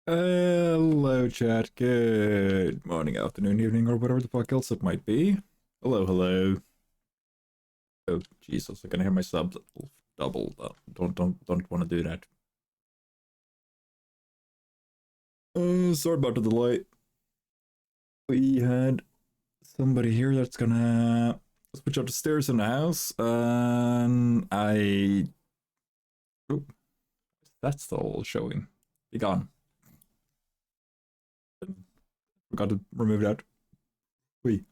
Hello, chat. Good morning, afternoon, evening, or whatever the fuck else it might be. Hello, hello. Oh, Jesus! I can hear my subs double. Don't want to do that. Sorry about the delay. We had somebody here that's gonna switch out the stairs in the house, and oh, that's still showing. Be gone. Forgot to remove that. Wait.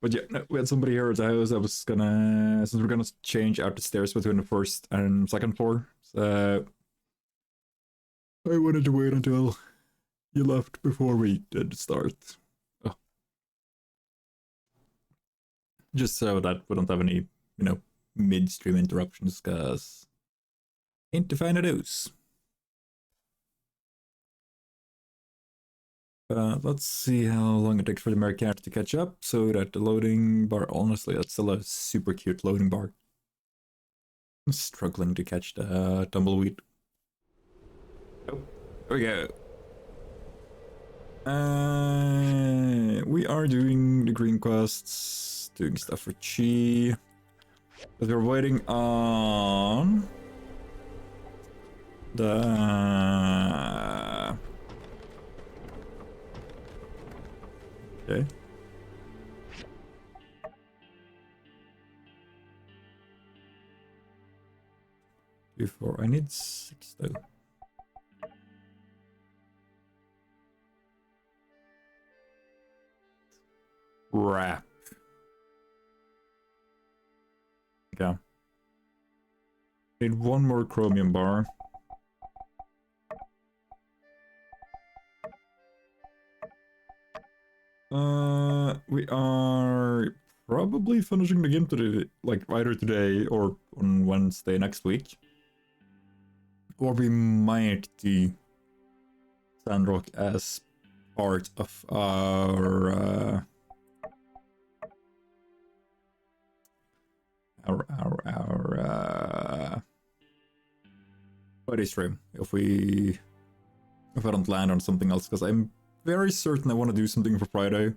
But yeah, no, we had somebody here at the house that was gonna, since we're gonna change out the stairs between the first and second floor, so I wanted to wait until you left before we did start. Oh. Just so that we don't have any, midstream interruptions, because ain't a fan of those. Let's see how long it takes for the American to catch up, so that the loading bar, honestly, that's still a super cute loading bar. I'm struggling to catch the tumbleweed. Oh, there we go. We are doing the green quests, doing stuff for Chi, but we're waiting on the... Okay. Before I need 6 though. Crap. Okay. Need one more chromium bar. We are probably finishing the game today, like either today or on Wednesday next week. Or we might do Sandrock as part of our buddy stream if I don't land on something else, because I'm very certain I want to do something for Friday,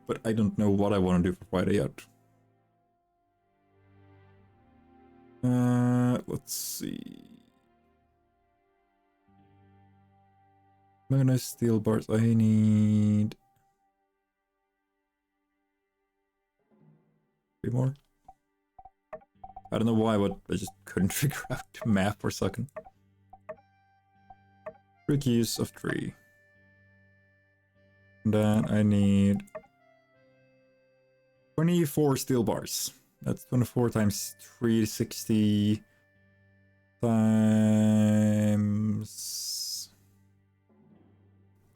but I don't know what I want to do for Friday yet. Let's see. Manganese steel bars. I need 3 more. I don't know why, but I just couldn't figure out the map for a second. 3 keys of 3. And then I need 24 steel bars. That's 24 times 360 times...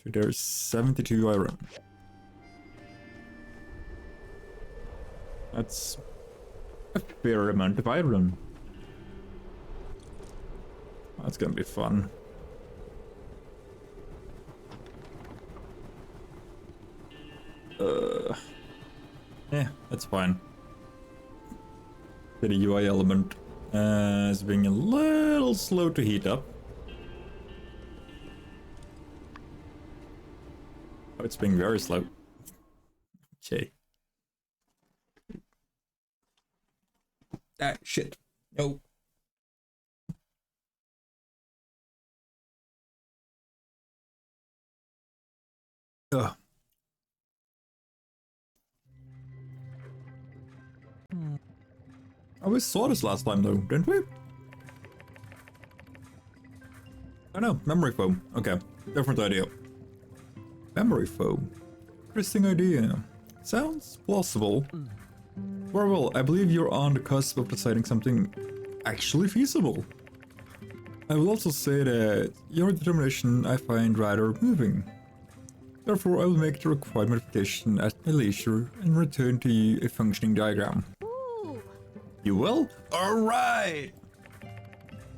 There's 72 iron. That's a fair amount of iron. That's gonna be fun. Yeah, that's fine. The UI element is being a little slow to heat up. Oh, it's being very slow. Okay. Ah, shit. No. Ugh. Oh, we saw this last time though, didn't we? Oh no, memory foam. Okay, different idea. Memory foam. Interesting idea. Sounds plausible. Well, I believe you're on the cusp of deciding something actually feasible. I will also say that your determination I find rather moving. Therefore, I will make the required modification at my leisure and return to you a functioning diagram. Ooh. You will? Alright!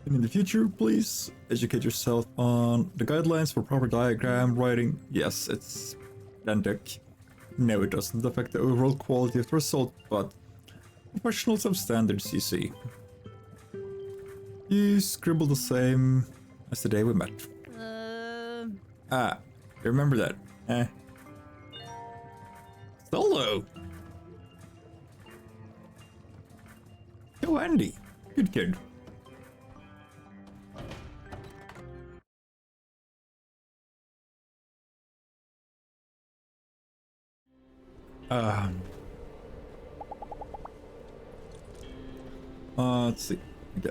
And in the future, please educate yourself on the guidelines for proper diagram writing. Yes, it's pedantic. No, it doesn't affect the overall quality of the result, but professionals have standards, you see. You scribble the same as the day we met. Ah, remember that. Solo! Yo, Andy. Good kid. Let's see. Okay,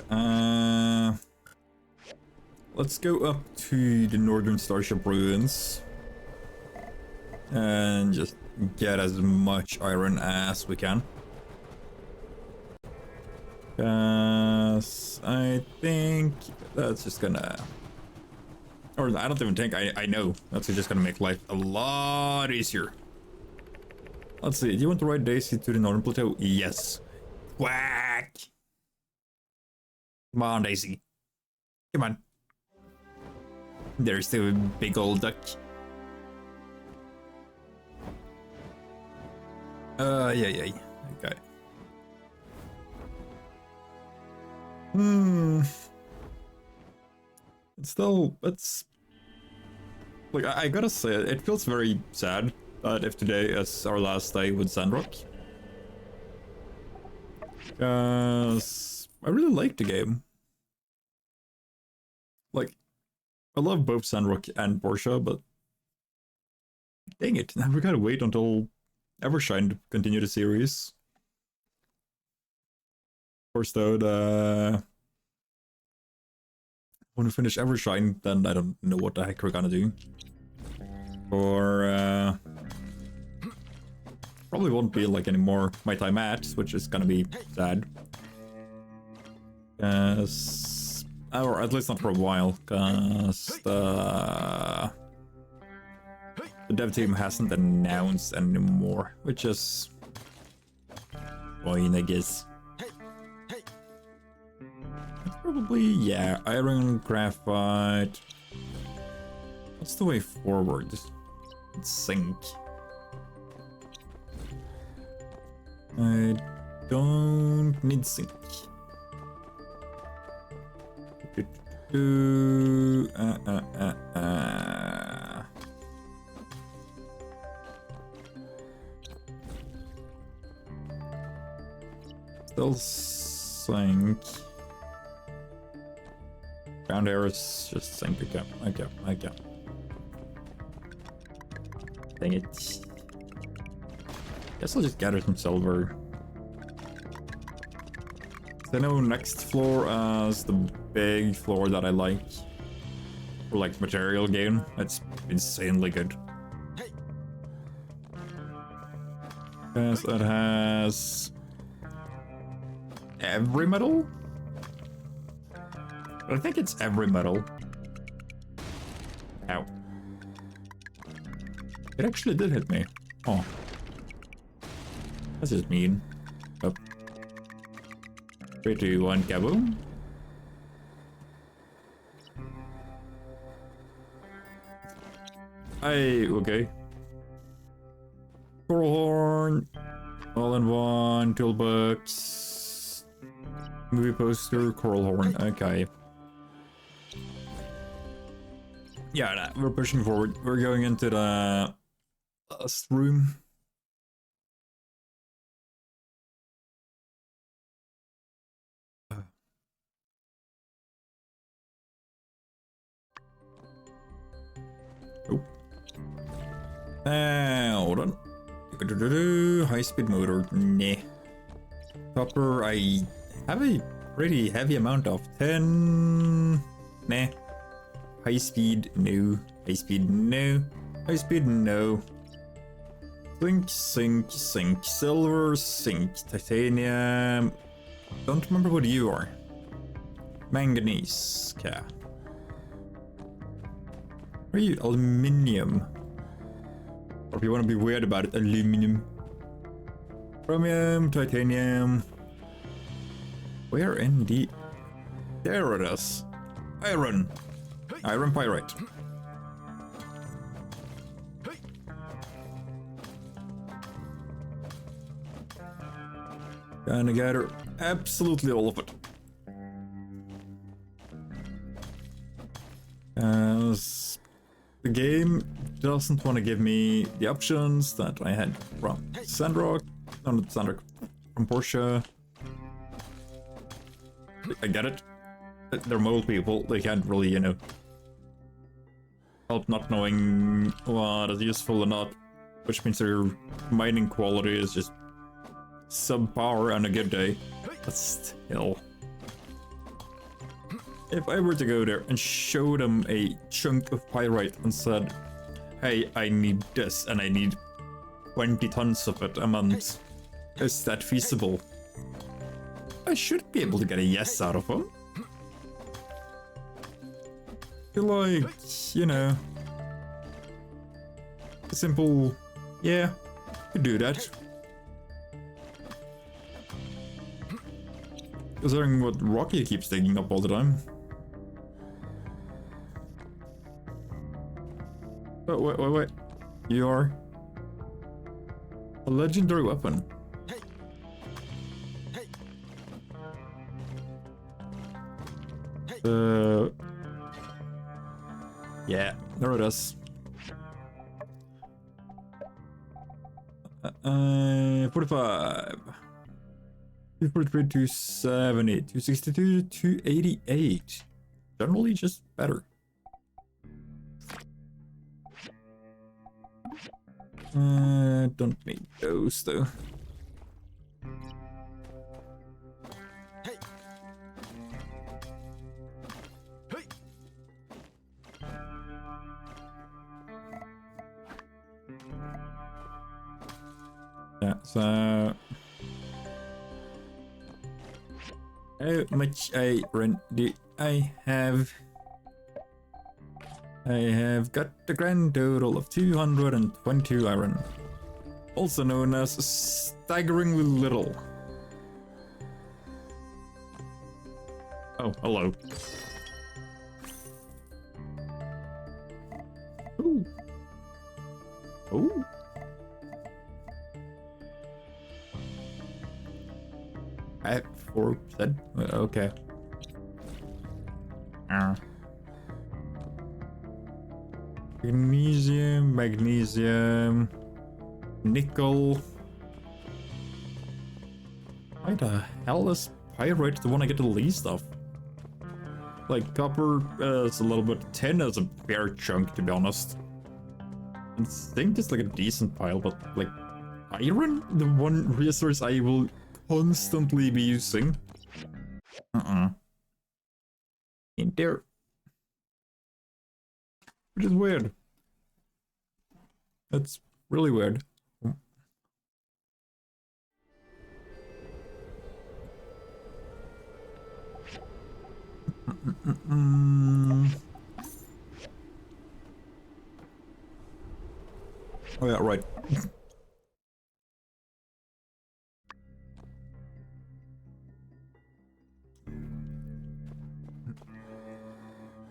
let's go up to the Northern Starship Ruins. And just get as much iron as we can. I think that's just gonna... Or I don't even think, I know. That's just gonna make life a lot easier. Let's see, do you want to ride Daisy to the Northern Plateau? Yes. Quack! Come on, Daisy. Come on. There's the big old duck. Yeah. Okay. It's like, I gotta say, it feels very sad that if today is our last day with Sandrock. Because I really like the game. Like, I love both Sandrock and Porsche, but dang it, now we gotta wait until Evershine to continue the series. Of course, though, when we finish Evershine, then I don't know what the heck we're gonna do. Or, probably won't be like any more My Time At, which is gonna be sad. Or at least not for a while, because the dev team hasn't announced anymore, which is fine, I guess. It's probably, yeah, iron, graphite. What's the way forward? Zinc. I don't need zinc. Still zinc. Ground air is just zinc. Okay. Dang it. Guess I'll just gather some silver. I know next floor is the big floor that I like. For like material gain. It's insanely good. Yes, it has every metal? I think it's every metal. Ow. It actually did hit me. Oh. That's just mean. Oh. 3, 2, 1, kaboom. Okay. Coral horn. All in one. Toolbox. Movie poster. Coral horn. Okay. Yeah, nah, we're pushing forward. We're going into the last room. Oh. Hold on. High speed motor. Nah. Copper, I have a pretty heavy amount of 10. Nah. High speed, no. High speed, no. High speed, no. Zinc. Silver, zinc. Titanium. Don't remember what you are. Manganese. Okay. Are you aluminium? Or if you want to be weird about it, aluminum. Chromium, titanium. Where in the... There it is. Iron. Iron pyrite. Gonna gather absolutely all of it. the game doesn't want to give me the options that I had from Sandrock, no, not Sandrock, from Porsche. I get it. They're mole people. They can't really, you know, help not knowing what is useful or not, which means their mining quality is just subpar on a good day. But still, if I were to go there and show them a chunk of pyrite and said, hey, I need this and I need 20 tons of it a month, is that feasible? I should be able to get a yes out of them. Feel like, you know, a simple, yeah, could do that. Considering what Rocky keeps digging up all the time. Oh, wait. You are a legendary weapon. Yeah, there it is. 45. 243, 270, 262, 288. Generally just better. Don't need those though. Yeah, so how much iron do I have? I have got the grand total of 222 iron, also known as staggeringly little. Oh, hello. Ooh. Ooh. At 4%? Okay. Magnesium, nickel. Why the hell is pyrite the one I get the least of? Like copper is a little bit, tin is a fair chunk to be honest. And zinc is like a decent pile, but like iron, the one resource I will constantly be using. In there. Which is weird. That's really weird. Oh yeah, right.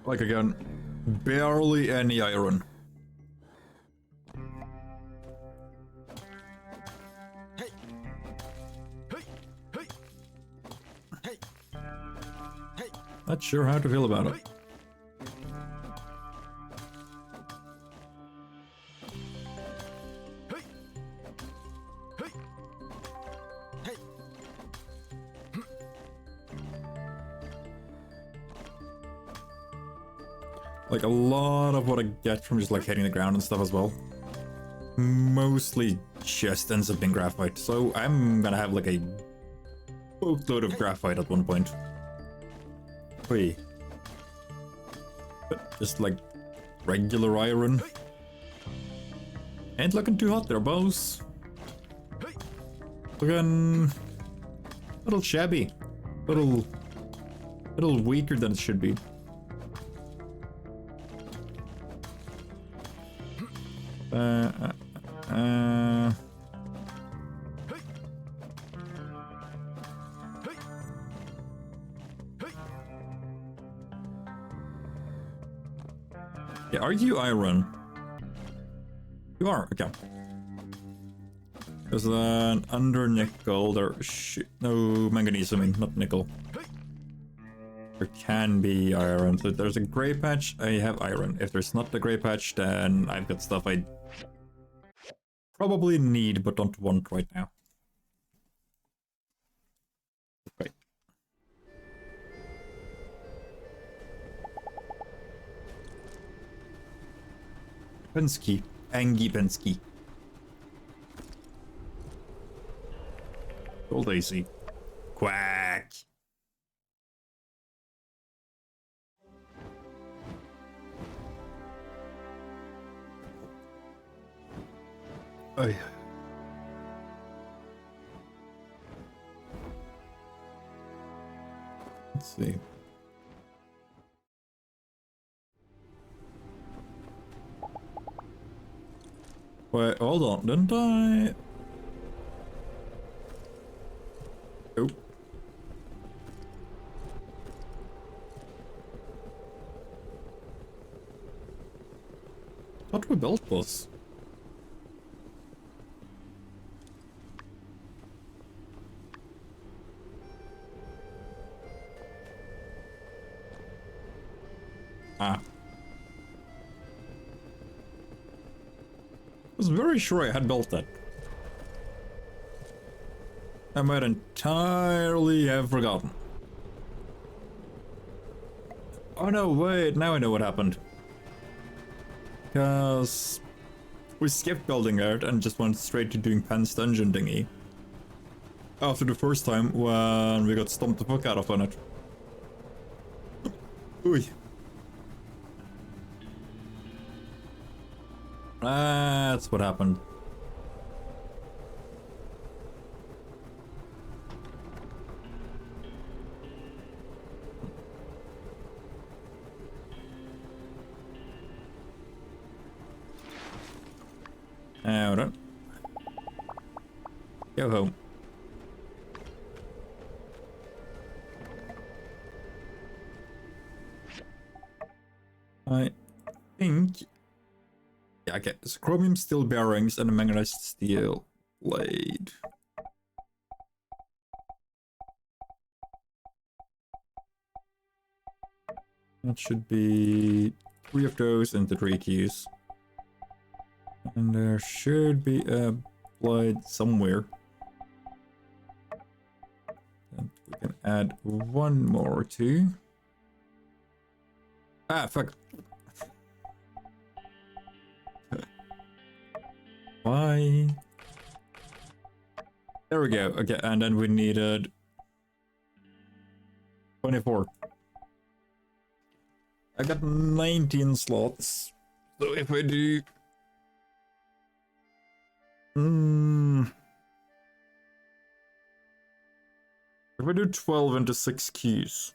Like again, barely any iron. Not sure how to feel about it. Like a lot of what I get from just like hitting the ground and stuff as well, mostly just ends up being graphite. So I'm gonna have like a boatload of graphite at one point. Wait. But just like regular iron. Ain't looking too hot there, boss. Looking a little shabby. Little weaker than it should be. Yeah, are you iron? You are, okay. There's an under nickel there. No, manganese, I mean, not nickel. There can be iron. So if there's a gray patch, I have iron. If there's not a gray patch, then I've got stuff I probably need but don't want right now. Right. Pensky. Angie Pensky. Old AC. Quack. Oh yeah. Let's see. Wait, hold on, didn't I? Oh. Thought we built this. Ah. I was very sure I had built that. I might entirely have forgotten. Oh no, wait, now I know what happened. Because we skipped building that and just went straight to doing Pan's dungeon thingy. After the first time when we got stomped the fuck out of on it. Ooh. That's what happened. Hold on. Go home. I think... Yeah, okay. So chromium steel bearings and a manganized steel blade. That should be 3 of those into 3 keys. And there should be a blade somewhere. And we can add 1 more or 2. Ah, fuck. Why? There we go. Okay, and then we needed 24. I got 19 slots. So if I do... If I do 12 into 6 keys...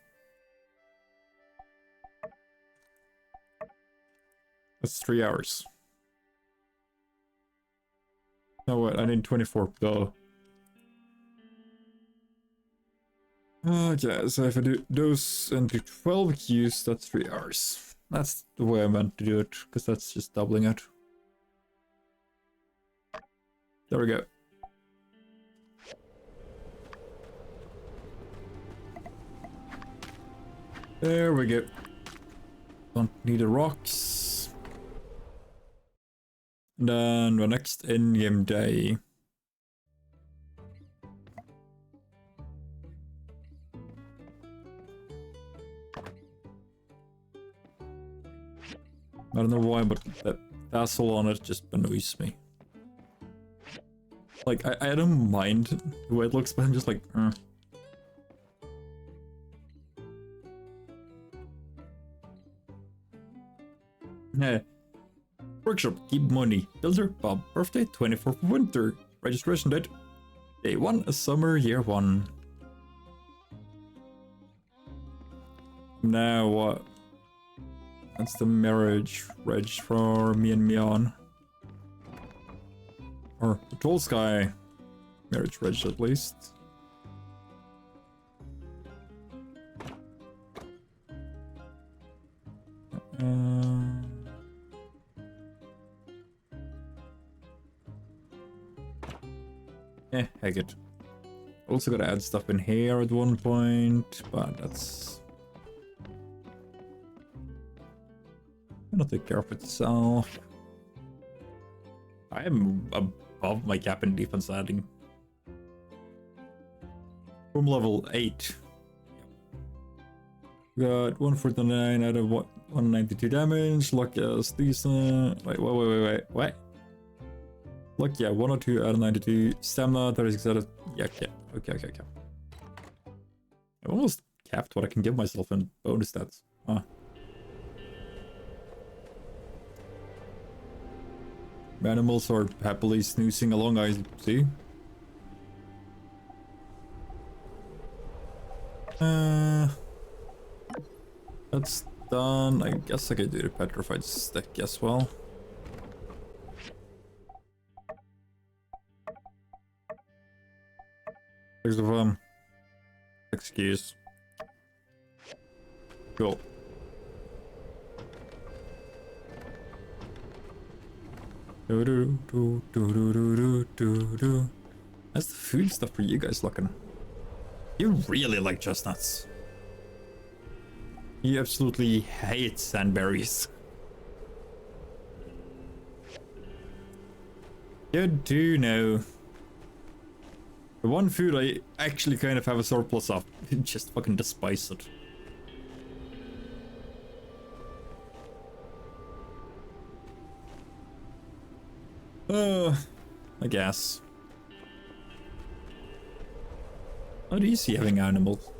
That's 3 hours. No, what? I need 24. Duh. Okay, so if I do those into 12 keys, that's 3 hours. That's the way I meant to do it, because that's just doubling it. There we go. There we go. Don't need the rocks. Then the next in-game day. I don't know why, but that tassel on it just annoys me. Like, I don't mind the way it looks, but I'm just like, Yeah. Workshop, keep money. Builder, Bob, birthday, 24th of winter. Registration date, day 1, summer, year 1. Now what? That's the marriage reg for me and Mion. Or the Tall Sky marriage reg at least. Heck it. Also gotta add stuff in here at one point, but that's gonna take care of itself. I am above my cap in defense adding. From level 8. Got 149 out of 192 damage. Luck is decent. Wait. Luck, yeah, 102 out of 92. Stamina, 36 out of... Yeah, okay. I almost capped what I can give myself in bonus stats. Huh. Animals are happily snoozing along, I see. That's done. I guess I could do the petrified stick as well. Thanks of excuse. Cool. How's the food stuff for you guys looking? You really like chestnuts. You absolutely hate sandberries. Good to know. The one food I actually kind of have a surplus of. Just fucking despise it. I guess. Not easy having animals.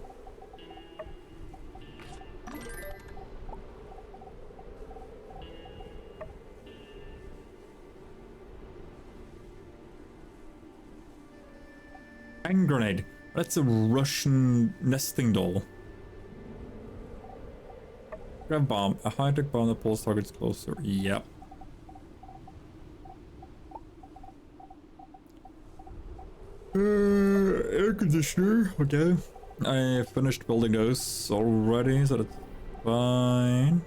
Hand grenade. That's a Russian nesting doll. Grab bomb. A high-tech bomb that pulls targets closer. Yep. Air conditioner. Okay. I finished building those already, so that's fine.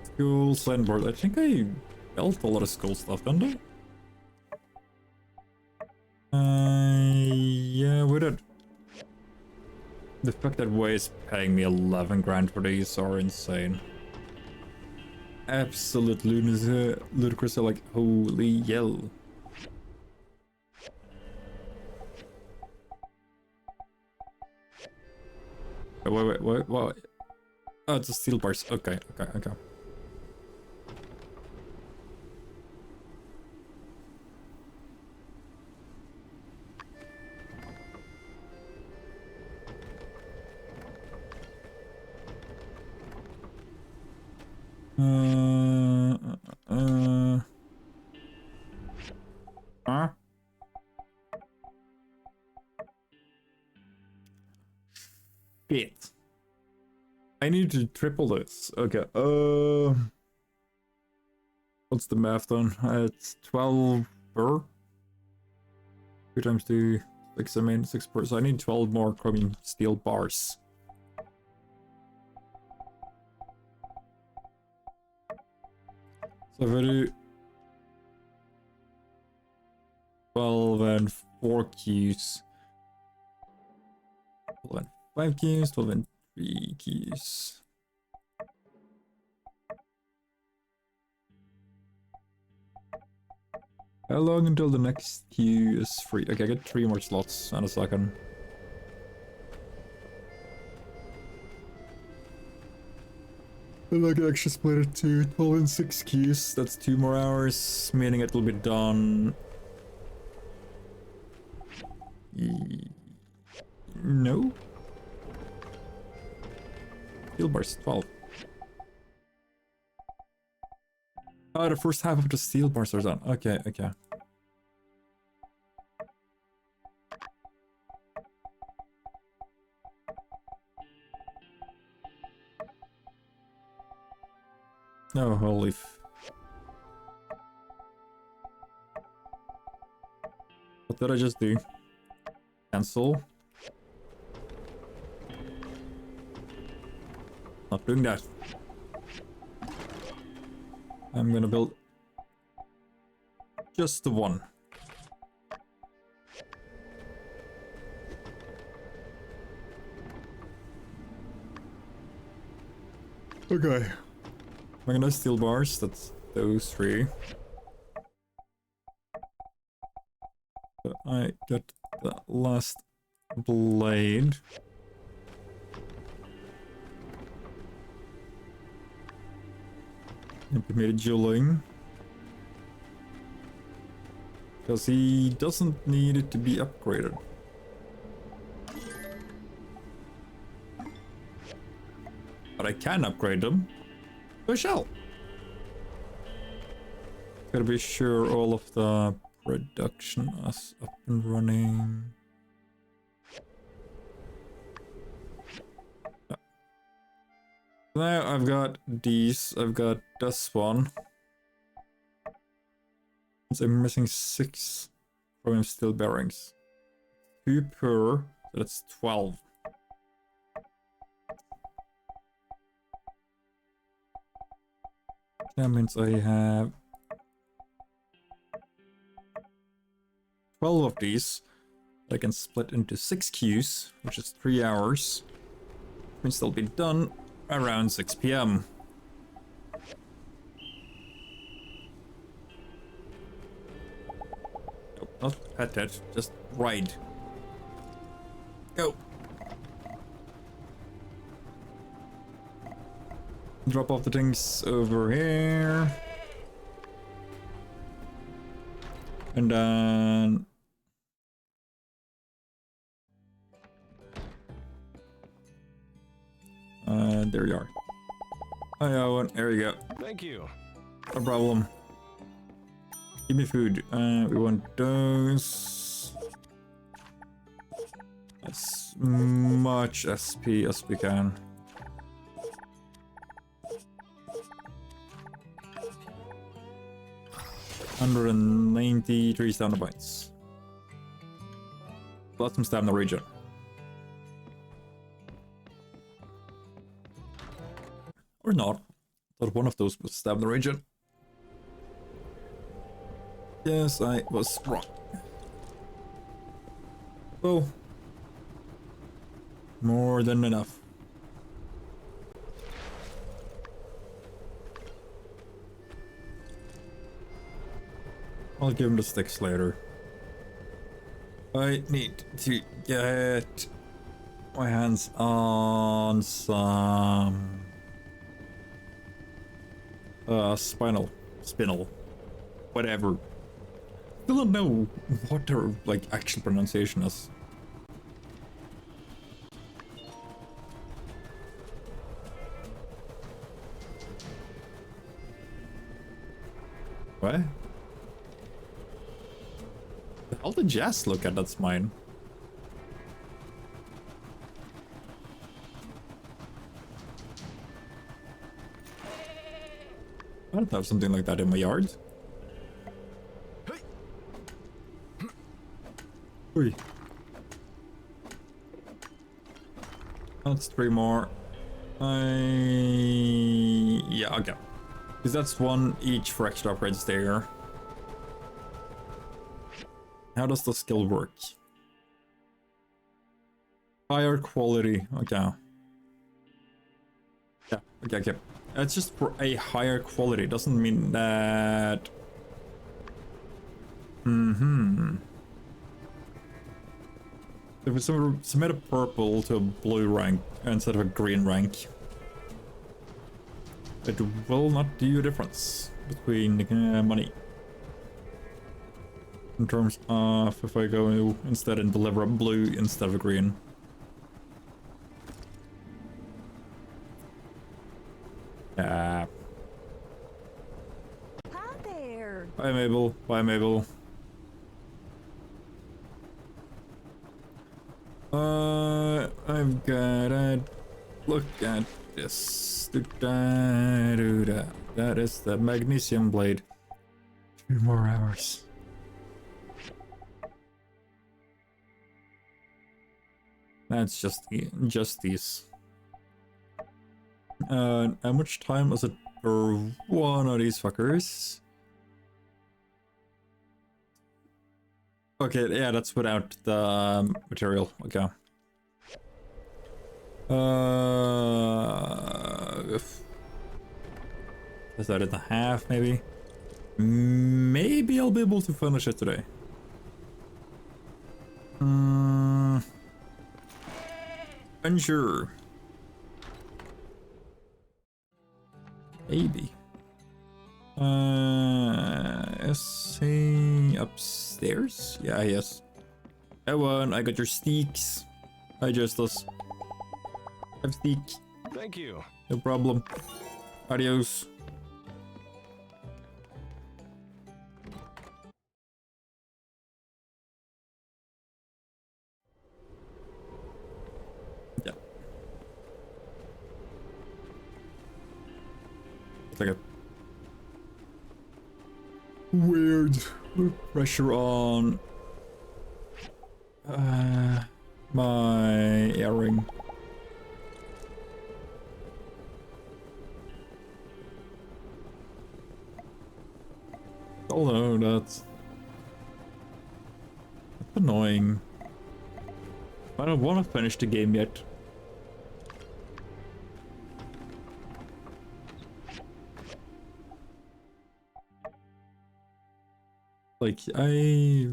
School sandboard. I think I built a lot of school stuff, didn't I? Yeah, we did. The fact that Way is paying me 11 grand for these are insane. Absolute ludicrous, like holy yell. Wait. Oh, it's a steel bars. Okay. Huh? Shit. I need to triple this. Okay. What's the math done? It's 12 per. 2 times 2, 6. I mean 6 per. So I need 12 more chromium steel bars. So if I do 12 and 4 queues, 12 and 5 queues, 12 and 3 queues. How long until the next queue is free? Okay, I get 3 more slots in a second. And I can actually split it to 12 and 6 queues. That's 2 more hours, meaning it'll be done. No. Steel bars 12. Oh, the first half of the steel bars are done. Okay. Oh, holy What did I just do? Cancel. Not doing that. I'm gonna build just the one. Okay. Manganese steel bars, that's those 3. So I got the last blade. Implemented dueling. Because he doesn't need it to be upgraded. But I can upgrade them. So I shall. Gotta be sure all of the production is up and running. Yeah. Now I've got these. I've got this one. I'm missing 6 chromium steel bearings. 2 per, so that's 12. That means I have 12 of these. I can split into 6 queues, which is 3 hours. Means they'll be done around 6 PM. Not pet it, just ride. Go. Drop off the things over here. And then... there you are. Hi, Owen. There you go. Thank you. No problem. Give me food. We want those. As much SP as we can. 193 stamina points. Lost some stamina region. Or not. Thought one of those was stamina region. Yes, I was wrong. Oh. More than enough. I'll give him the sticks later. I need to get my hands on some spinel, whatever. Still don't know what their like actual pronunciation is. What? The hell did Jazz look at? That's mine. I don't have something like that in my yard. Oi. That's 3 more. Yeah, okay. Because that's 1 each for extra upgrades there. How does the skill work? Higher quality. Okay. Yeah, okay. It's just for a higher quality. It doesn't mean that... If we submit a purple to a blue rank instead of a green rank, it will not do a difference between money. In terms of if I go instead and deliver a blue instead of a green. Hi there. Bye Mabel. Bye Mabel. I've gotta look at this. That is the magnesium blade. 2 more hours. That's just these. How much time was it for one of these fuckers? Okay, yeah, that's without the material. Okay. Cut it in half, maybe. Maybe I'll be able to finish it today. Unsure. Maybe. Is he upstairs? Yeah, yes. Ewan, I got your steaks. Hi, Justus. Have steak. Thank you. No problem. Adios. Yeah. It's like a weird pressure on my earring. Oh no, that's annoying. I don't want to finish the game yet. Like, I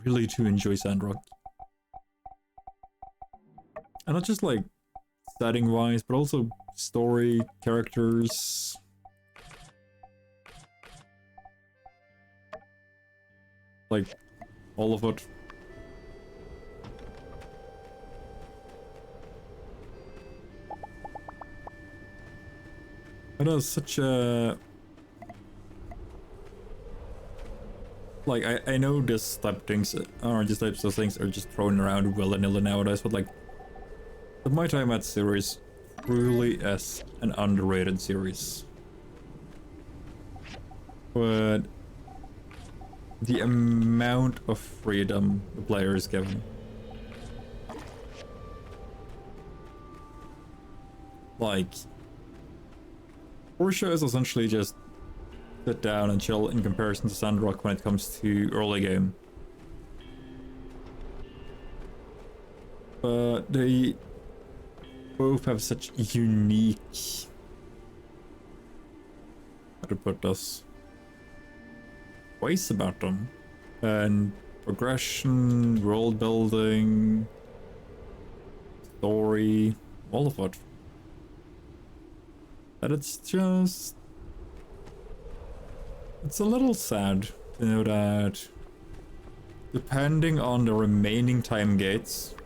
really do enjoy Sandrock. And not just like setting wise, but also story, characters. Like, all of it. It is such a... Like, I know this type of things, or these types of things are just thrown around willy-nilly nowadays, but like, the My Time at series truly is an underrated series. But the amount of freedom the player is given. Like, Portia is essentially just sit down and chill in comparison to Sandrock when it comes to early game. But they both have such unique... how to put this? Ways about them. And progression, world building, story, all of it. But it's just... it's a little sad to know that depending on the remaining time gates,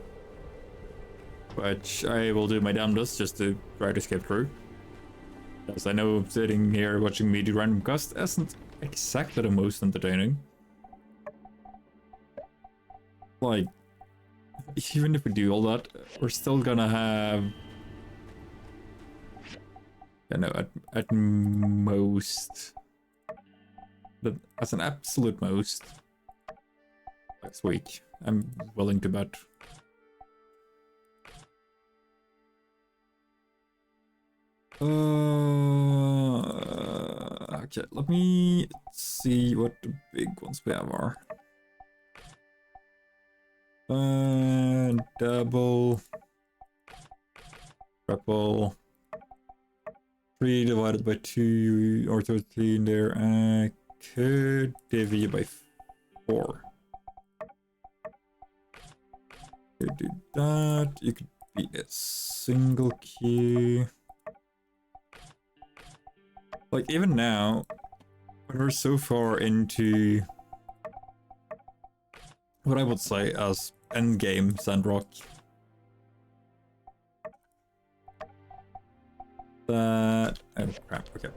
which I will do my damnedest just to try to skip through, as I know sitting here watching me do random cast isn't exactly the most entertaining. Like, even if we do all that, we're still gonna have, you know, at most, but as an absolute most, next week, I'm willing to bet. Okay, let me see what the big ones we have are. Double, triple, 3 divided by 2 or 13 there. I could divvy by 4. Could do that. You could be a single key. Like, even now, when we're so far into what I would say as endgame Sandrock, that... oh crap, okay.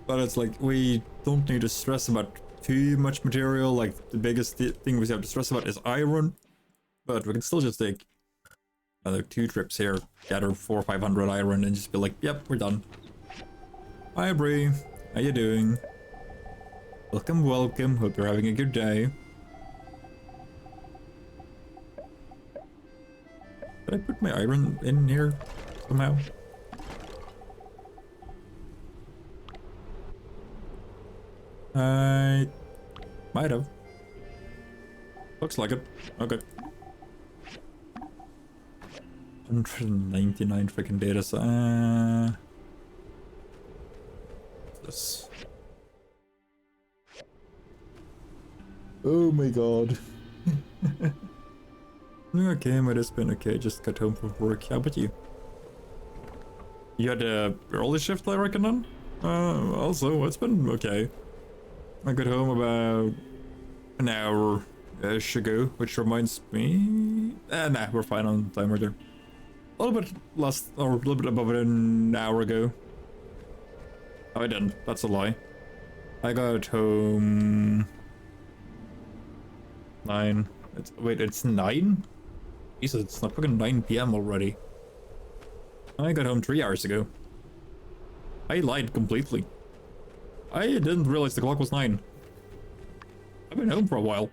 But it's like, we don't need to stress about too much material. Like, the biggest thing we have to stress about is iron, but we can still just take another 2 trips here, gather 400 or 500 iron, and just be like, yep, we're done. Hi Bree, how you doing? Welcome, welcome, hope you're having a good day. Did I put my iron in here somehow? I might have. Looks like it. Okay. 199 freaking data. This. Oh my god. Okay, might have been okay. Just got home from work. How about you? You had a early shift, I reckon, then? Also, it's been okay. I got home about an hour-ish ago, which reminds me... nah, we're fine on time right there. A little bit less, or a little bit above an hour ago. Oh, I didn't. That's a lie. I got home... 9. Wait, it's 9? Jesus, it's not fucking 9 PM already. I got home 3 hours ago. I lied completely. I didn't realize the clock was 9. I've been home for a while.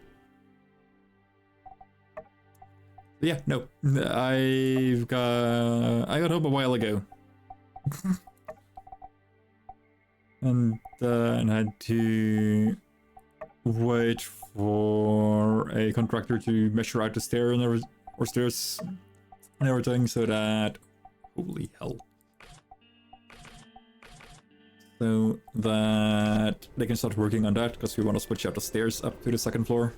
Yeah, no. I got home a while ago. and had to wait for a contractor to measure out the stair and stairs and everything so that... Holy hell. So that they can start working on that, because we want to switch out the stairs up to the second floor.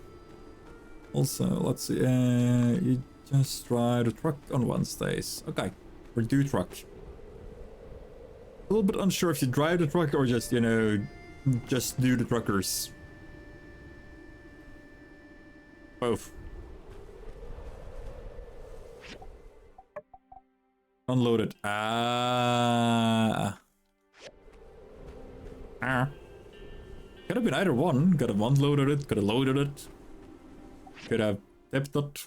Also, let's see, you just drive the truck on Wednesdays. Okay, or do truck. A little bit unsure if you drive the truck or just, you know, just do the truckers. Both. Unloaded. Could have been either one. Could have unloaded it, could have loaded it. Could have tipped it.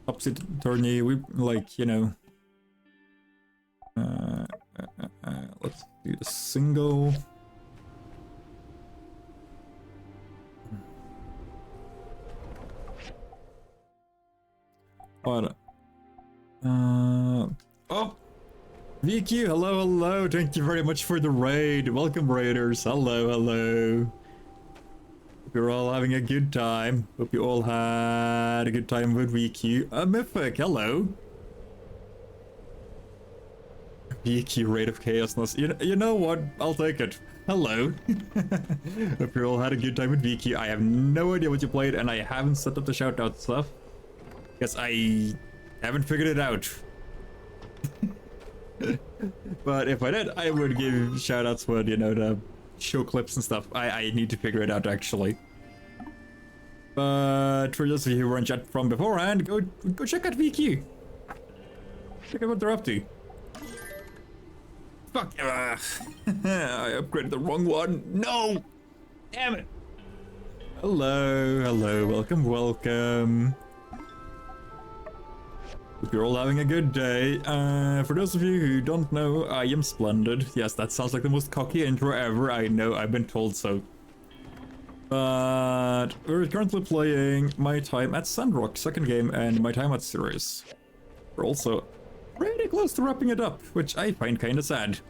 Topsy-turvy, we like, you know. Let's do the single. What? Oh! VQ, hello, hello. Thank you very much for the raid. Welcome, raiders. Hello, hello. Hope you're all having a good time. Hope you all had a good time with VQ. Mythic, hello. VQ rate of chaosness. You know what? I'll take it. Hello. Hope you all had a good time with VQ. I have no idea what you played, and I haven't set up the shoutout stuff. Because I haven't figured it out. But if I did, I would give shoutouts with, you know, the show clips and stuff. I need to figure it out, actually. But for those of you who were in chat from beforehand, go check out VQ. Check out what they're up to. Fuck. I upgraded the wrong one. No! Damn it! Hello, hello, welcome, welcome. Hope you're all having a good day. For those of you who don't know, I am Splendid. Yes, that sounds like the most cocky intro ever. I know, I've been told so. But we're currently playing My Time at Sandrock, second game, and My Time at series. We're also pretty close to wrapping it up, which I find kinda sad.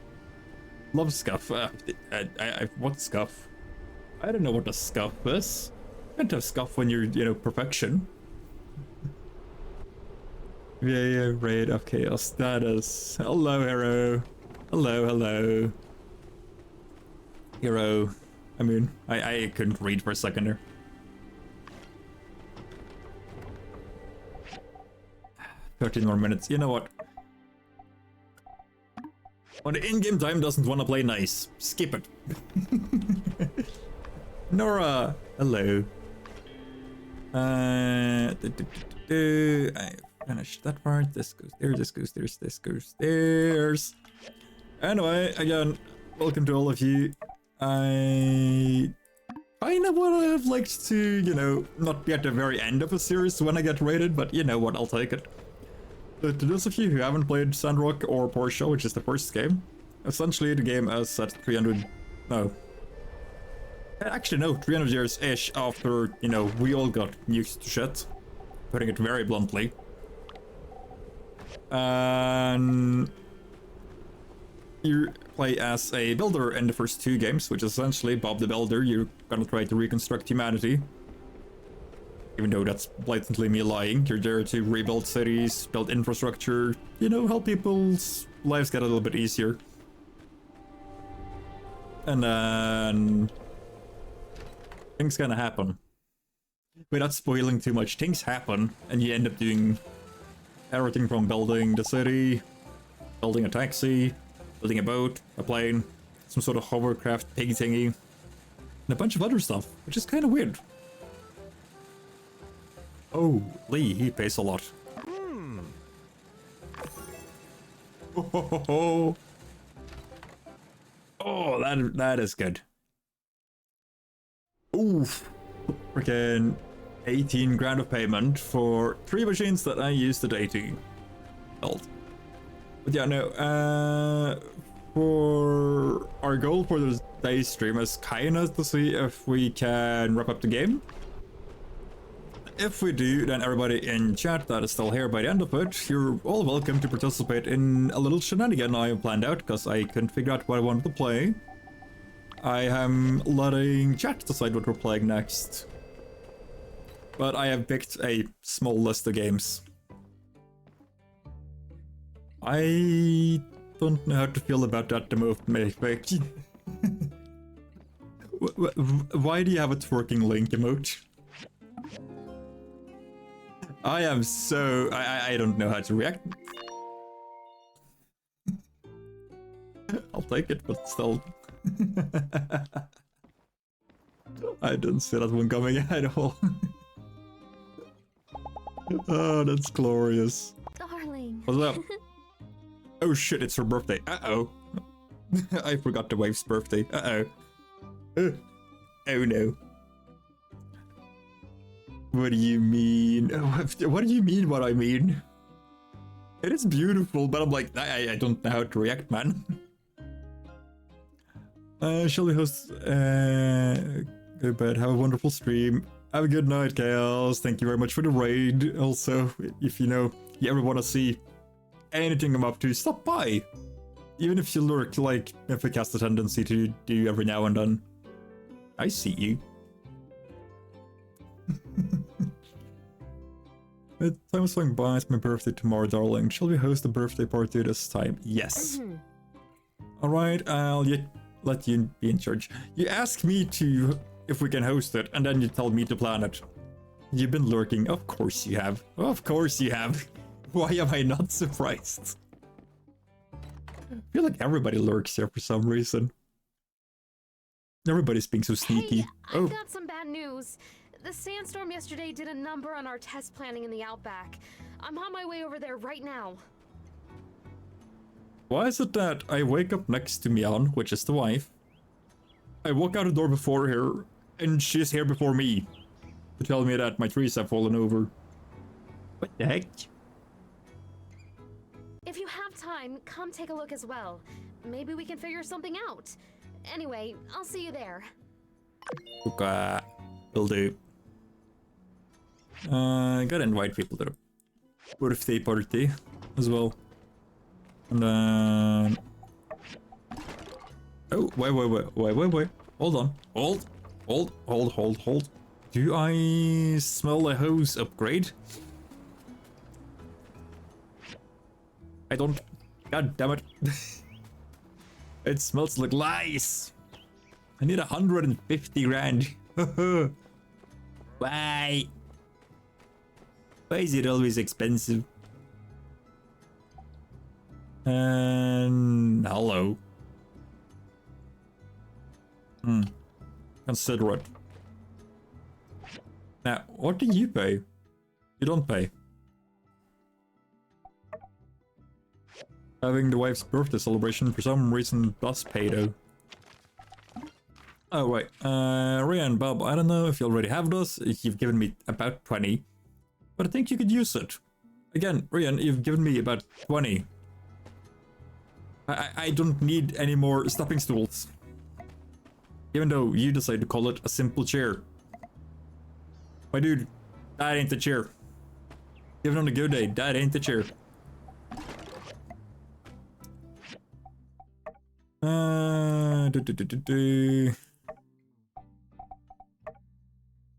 Love scuff. What scuff? I don't know what a scuff is. You can't have scuff when you're, you know, perfection. Yeah, raid of chaos status. Hello, hero. Hello, hello. Hero. I mean, I couldn't read for a second there. "13 more minutes. You know what? When the in-game time doesn't want to play nice, skip it." Nora, hello. I finished that part. This goes there, this goes there, this goes there. Anyway, again, welcome to all of you. I kind of would have liked to, you know, not be at the very end of a series when I get rated, but you know what, I'll take it. But to those of you who haven't played Sandrock or Porsche, which is the first game, essentially the game is at 300... no. Actually, no, 300 years-ish after, you know, we all got used to shit. Putting it very bluntly. And you play as a builder in the first two games, which is essentially Bob the Builder. You're gonna try to reconstruct humanity. Even though that's blatantly me lying. You're there to rebuild cities, build infrastructure, you know, help people's lives get a little bit easier. And then things gonna happen. Without spoiling too much, things happen, and you end up doing everything from building the city, building a taxi, building a boat, a plane, some sort of hovercraft pig thingy, and a bunch of other stuff, which is kind of weird. Oh, Lee, he pays a lot. Oh, that is good. Oof. Freaking 18 grand of payment for 3 machines that I used today to build. But yeah, no, for our goal for today's stream is kinda to see if we can wrap up the game. If we do, then everybody in chat that is still here by the end of it, you're all welcome to participate in a little shenanigan I have planned out, because I couldn't figure out what I wanted to play. I am letting chat decide what we're playing next. But I have picked a small list of games. I don't know how to feel about that emote, maybe. Why do you have a twerking Link emote? I am so... I don't know how to react. I'll take it, but still. I didn't see that one coming at all. Oh, that's glorious. Darling. What's up? Oh shit, it's her birthday. Uh-oh. I forgot the wife's birthday. Uh-oh. Oh no. What do you mean? What do you mean what I mean? It is beautiful, but I'm like, I don't know how to react, man. Shall we host... go bed, have a wonderful stream. Have a good night, Chaos. Thank you very much for the raid. Also, if you ever want to see anything I'm up to, stop by. Even if you lurk, like, if it has the tendency to do every now and then. I see you. Time is flying by. It's my birthday tomorrow, darling. Shall we host a birthday party this time? Yes. Alright, I'll let you be in charge. You ask me to if we can host it, and then you tell me to plan it. You've been lurking. Of course you have. Of course you have. Why am I not surprised? I feel like everybody lurks here for some reason. Everybody's being so sneaky. Hey, I've got some bad news. The sandstorm yesterday did a number on our test planning in the Outback. I'm on my way over there right now. Why is it that I wake up next to Mian, which is the wife? I walk out the door before her, and she's here before me to tell me that my trees have fallen over. What the heck? If you have time, come take a look as well. Maybe we can figure something out. Anyway, I'll see you there. Okay, will do. Gotta invite people to the birthday party as well. And then... Oh, wait. Hold on. Hold. Do I smell a hose upgrade? I don't. God damn it. It smells like lice. I need 150 grand. Why? Why is it always expensive? And hello. Consider it. Now, what do you pay? You don't pay. Having the wife's birthday celebration for some reason does pay though. Oh wait, Rhea and Bob, I don't know if you already have this. You've given me about 20. But I think you could use it. Again, Ryan, you've given me about 20. I don't need any more stepping stools. Even though you decide to call it a simple chair. My dude, that ain't the chair. Even on a good day, that ain't the chair.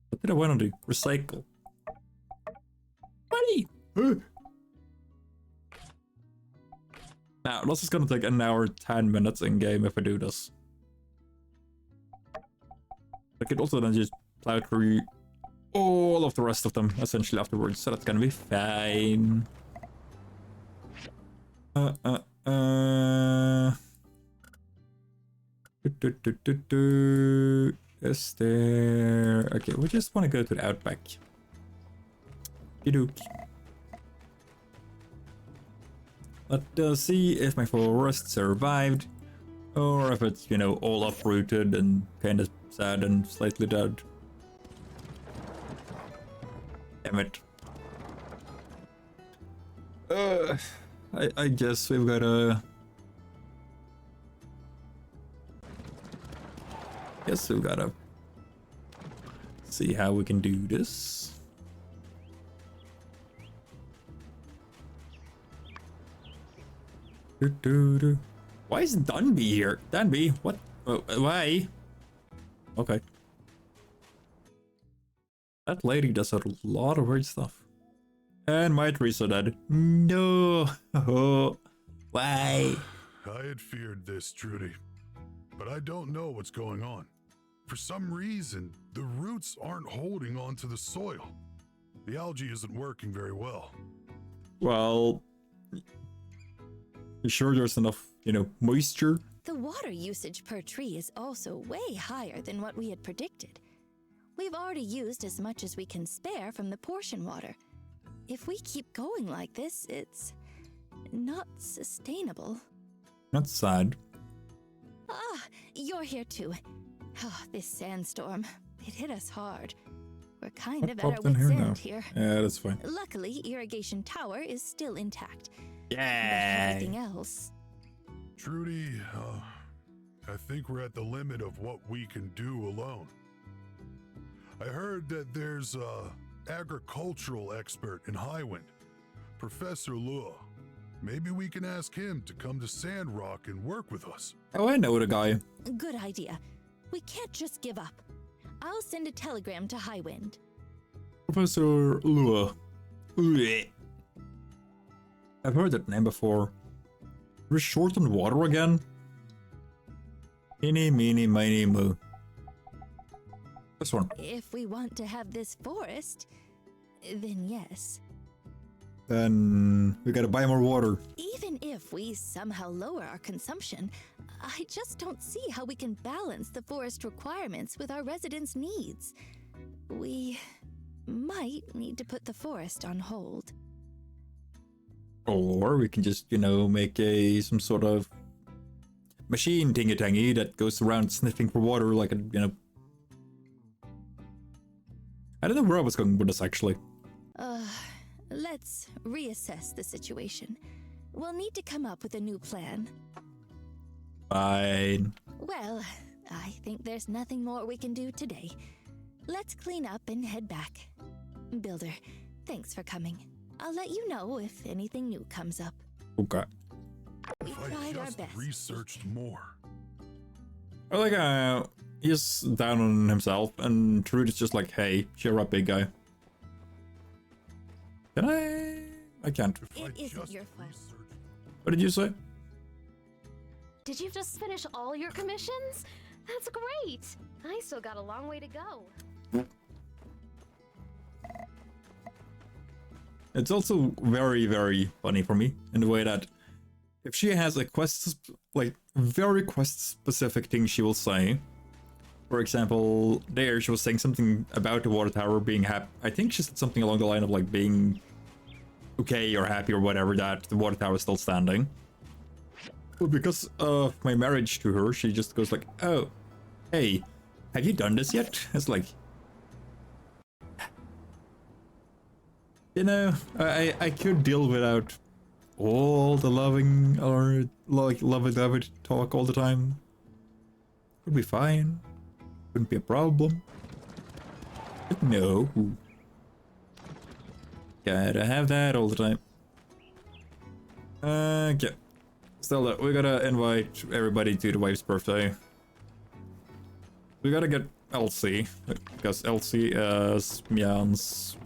What did I want to do? Recycle. Now, this is gonna take an hour 10 minutes in game if I do this. I could also then just plow through all of the rest of them essentially afterwards, so that's gonna be fine. Is there... Okay, we just want to go to the outback. Kidook. Let's see if my forest survived, or if it's, you know, all uprooted and kind of sad and slightly dead. Damn it. I guess we've gotta... Guess we've gotta see how we can do this. Why is Dunby here? Dunby, what? Why? Okay. That lady does a lot of weird stuff. And my trees are dead. No. Why? I had feared this, Trudy. But I don't know what's going on. For some reason, the roots aren't holding onto the soil. The algae isn't working very well. Well, you sure there's enough, you know, moisture? The water usage per tree is also way higher than what we had predicted. We've already used as much as we can spare from the portion water. If we keep going like this, it's not sustainable. That's sad. Ah, you're here too. Oh, this sandstorm. It hit us hard. We're kind of at our wit's end here. Yeah, that's fine. Luckily, irrigation tower is still intact. Yeah. But everything else. Trudy, I think we're at the limit of what we can do alone. I heard that there's a agricultural expert in Highwind, Professor Lua. Maybe we can ask him to come to Sandrock and work with us. Oh, I know the guy. Good idea. We can't just give up. I'll send a telegram to Highwind. Professor Lua. I've heard that name before. We're short on water again? Eeny, meeny, miny, moo. This one. If we want to have this forest, then yes. Then we gotta buy more water. Even if we somehow lower our consumption, I just don't see how we can balance the forest requirements with our residents' needs. We might need to put the forest on hold. Or we can just, you know, make some sort of machine tingy-tangy that goes around sniffing for water like a, you know... I don't know where I was going with this, actually. Let's reassess the situation. We'll need to come up with a new plan. Fine. Well, I think there's nothing more we can do today. Let's clean up and head back. Builder, thanks for coming. I'll let you know if anything new comes up. Okay. We If I tried our just best. researched more. I like he's down on himself, and Trude is just like, hey, cheer up, big guy. Can I? I can't. If I It isn't just your fault. researched. What did you say? Did you just finish all your commissions? That's great! I still got a long way to go. It's also very, very funny for me in the way that if she has a quest, like very quest specific thing she will say. For example, there she was saying something about the water tower being happy. I think she said something along the line of like being okay or happy or whatever that the water tower is still standing. But because of my marriage to her, she just goes like, oh, hey, have you done this yet? It's like, you know, I could deal without all the loving or like lovey-dovey talk all the time. Would be fine. Wouldn't be a problem. But no. Gotta have that all the time. Okay. Still, we gotta invite everybody to the wife's birthday. We gotta get Elsie, because Elsie is Mian's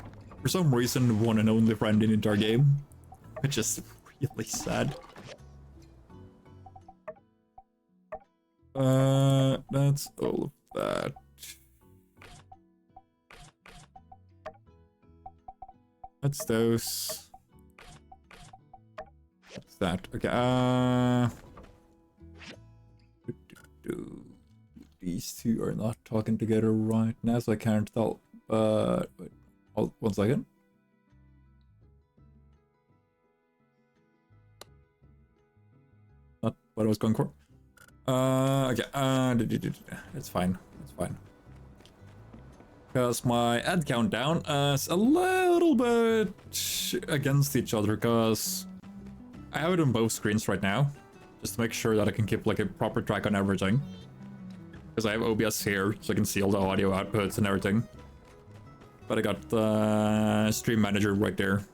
For some reason, one and only friend in the entire game. Which is really sad. That's all of that. That's those. What's that? Okay, these two are not talking together right now, so I can't tell. But wait, hold 1 second. Not what I was going for. Okay, it's fine. It's fine. Because my ad countdown is a little bit against each other, because I have it on both screens right now, just to make sure that I can keep like a proper track on everything. Because I have OBS here, so I can see all the audio outputs and everything. But I got the stream manager right there,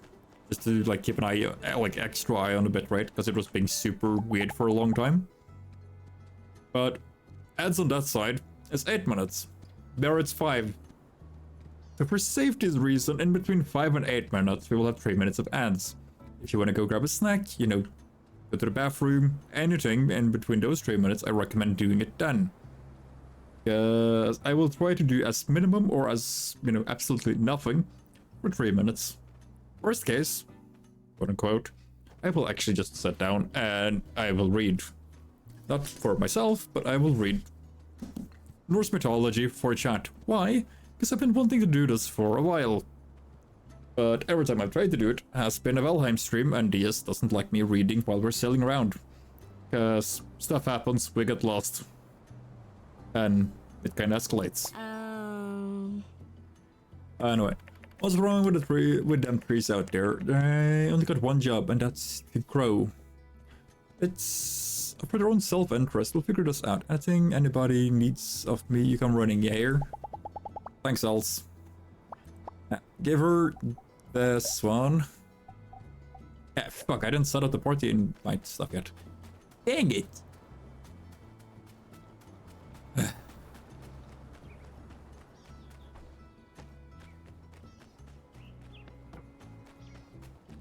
just to like keep an eye, like extra eye on the bitrate, because it was being super weird for a long time. But ads on that side is 8 minutes. There it's 5. So for safety's reason, in between 5 and 8 minutes, we will have 3 minutes of ads. If you want to go grab a snack, you know, go to the bathroom, anything in between those 3 minutes, I recommend doing it then. Because I will try to do as minimum or as, you know, absolutely nothing for 3 minutes. Worst case, quote unquote, I will actually just sit down and I will read. Not for myself, but I will read Norse mythology for chat. Why? Because I've been wanting to do this for a while. But every time I've tried to do it has been a Valheim stream, and DS doesn't like me reading while we're sailing around. Because stuff happens, we get lost. And it kinda escalates. Anyway, what's wrong with them trees out there? They only got one job, and that's to grow. It's for their own self-interest. We'll figure this out. Anything anybody needs of me, you come running. Yeah, here. Thanks, Els. Give her this one. Yeah, fuck, I didn't set up the party invite stuff yet. Dang it! I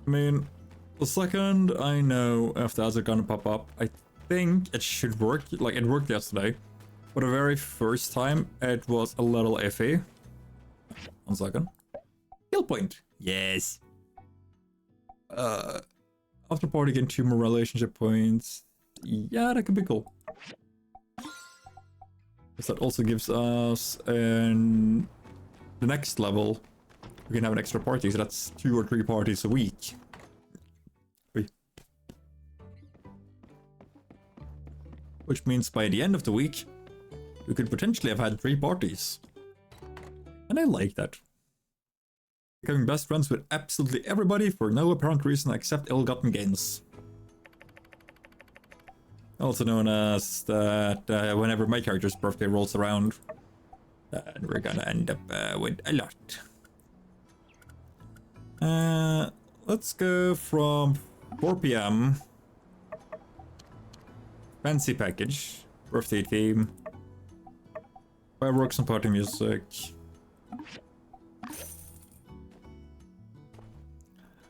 mean, the second I know if the ads are gonna pop up, I think it should work. Like, it worked yesterday. For the very first time, it was a little iffy. 1 second. Kill point. Yes. After party, gain 2 more relationship points. Yeah, that could be cool. Because that also gives us the next level, we can have an extra party, so that's 2 or 3 parties a week. Which means by the end of the week, we could potentially have had 3 parties. And I like that. Becoming best friends with absolutely everybody for no apparent reason except ill-gotten gains. Also known as that whenever my character's birthday rolls around, we're gonna end up with a lot. Let's go from 4 PM. Fancy package. Birthday theme. Fireworks and party music.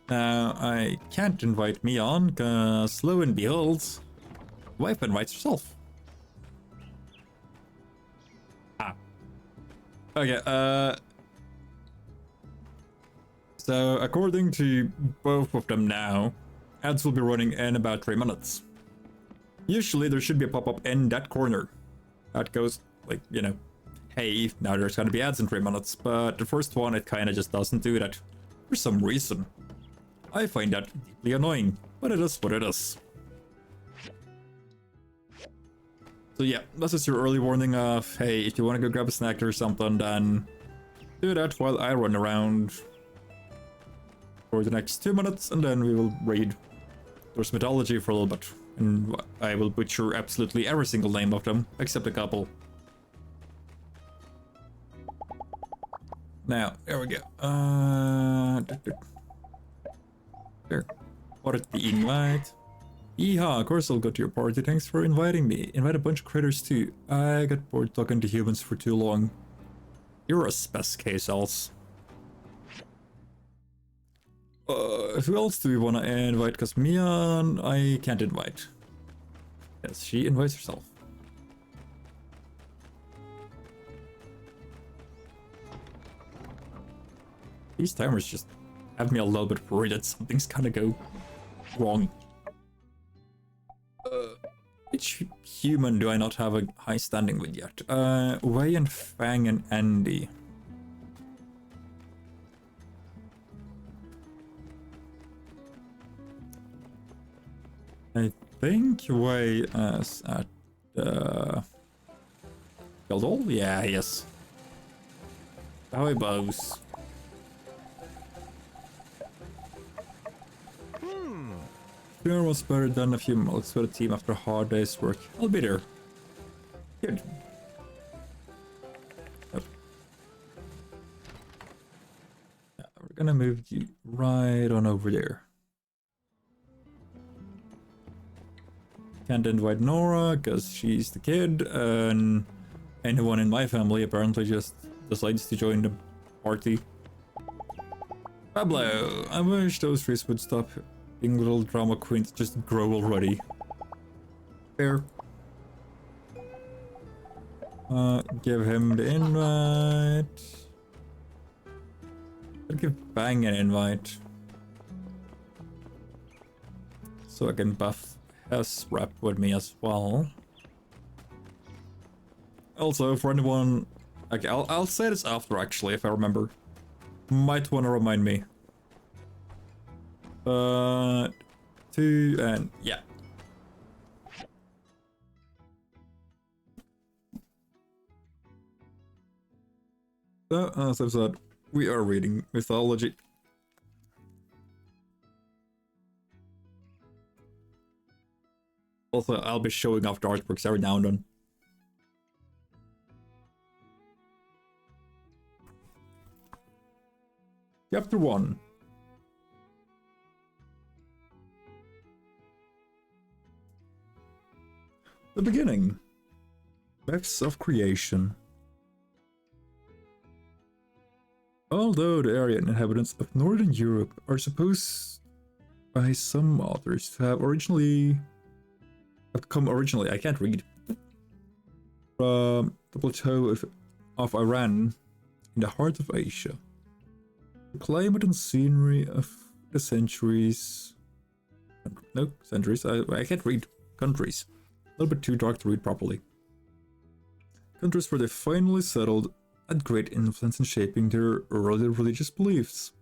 Now, I can't invite me on, cause lo and behold, wife invites herself. Okay, so according to both of them now, ads will be running in about 3 minutes. Usually there should be a pop-up in that corner. That goes, like, you know, hey, now there's gonna be ads in 3 minutes, but the first one, it kinda just doesn't do that. For some reason. I find that deeply annoying, but it is what it is. So yeah, this is your early warning of, hey, if you want to go grab a snack or something, then do that while I run around for the next 2 minutes, and then we will read Norse mythology for a little bit. And I will butcher absolutely every single name of them, except a couple. Now, there we go. There. What the invite? Yeehaw, of course I'll go to your party. Thanks for inviting me. Invite a bunch of critters too. I got bored talking to humans for too long. You're a spec case, else. Who else do we want to invite? Because Mian, I can't invite. Yes, she invites herself. These timers just have me a little bit worried that something's gonna go wrong. Which human do I not have a high standing with yet? Wei and Fang and Andy. I think Wei is at Guildhall? Yeah, yes. How he bows. Dinner was better than a few milks for the team after a hard day's work. I'll be there. Good. Yep. Yeah, we're gonna move you right on over there. Can't invite Nora because she's the kid, and anyone in my family apparently just decides to join the party. Pablo, I wish those trees would stop being little drama queens, just grow already. Fair. Give him the invite. I'll give Bang an invite. So I can buff his rep with me as well. Also, for anyone, like I'll say this after actually, if I remember. Might want to remind me. 2 and yeah. So, as I've said, we are reading mythology. Also, I'll be showing off the artworks every now and then. Chapter 1. The beginning. Myths of creation. Although the Aryan inhabitants of Northern Europe are supposed by some authors to have come originally, I can't read, from the plateau of Iran in the heart of Asia. The climate and scenery of the centuries, I can't read, countries, a little bit too dark to read properly. Countries where they finally settled had great influence in shaping their early religious beliefs,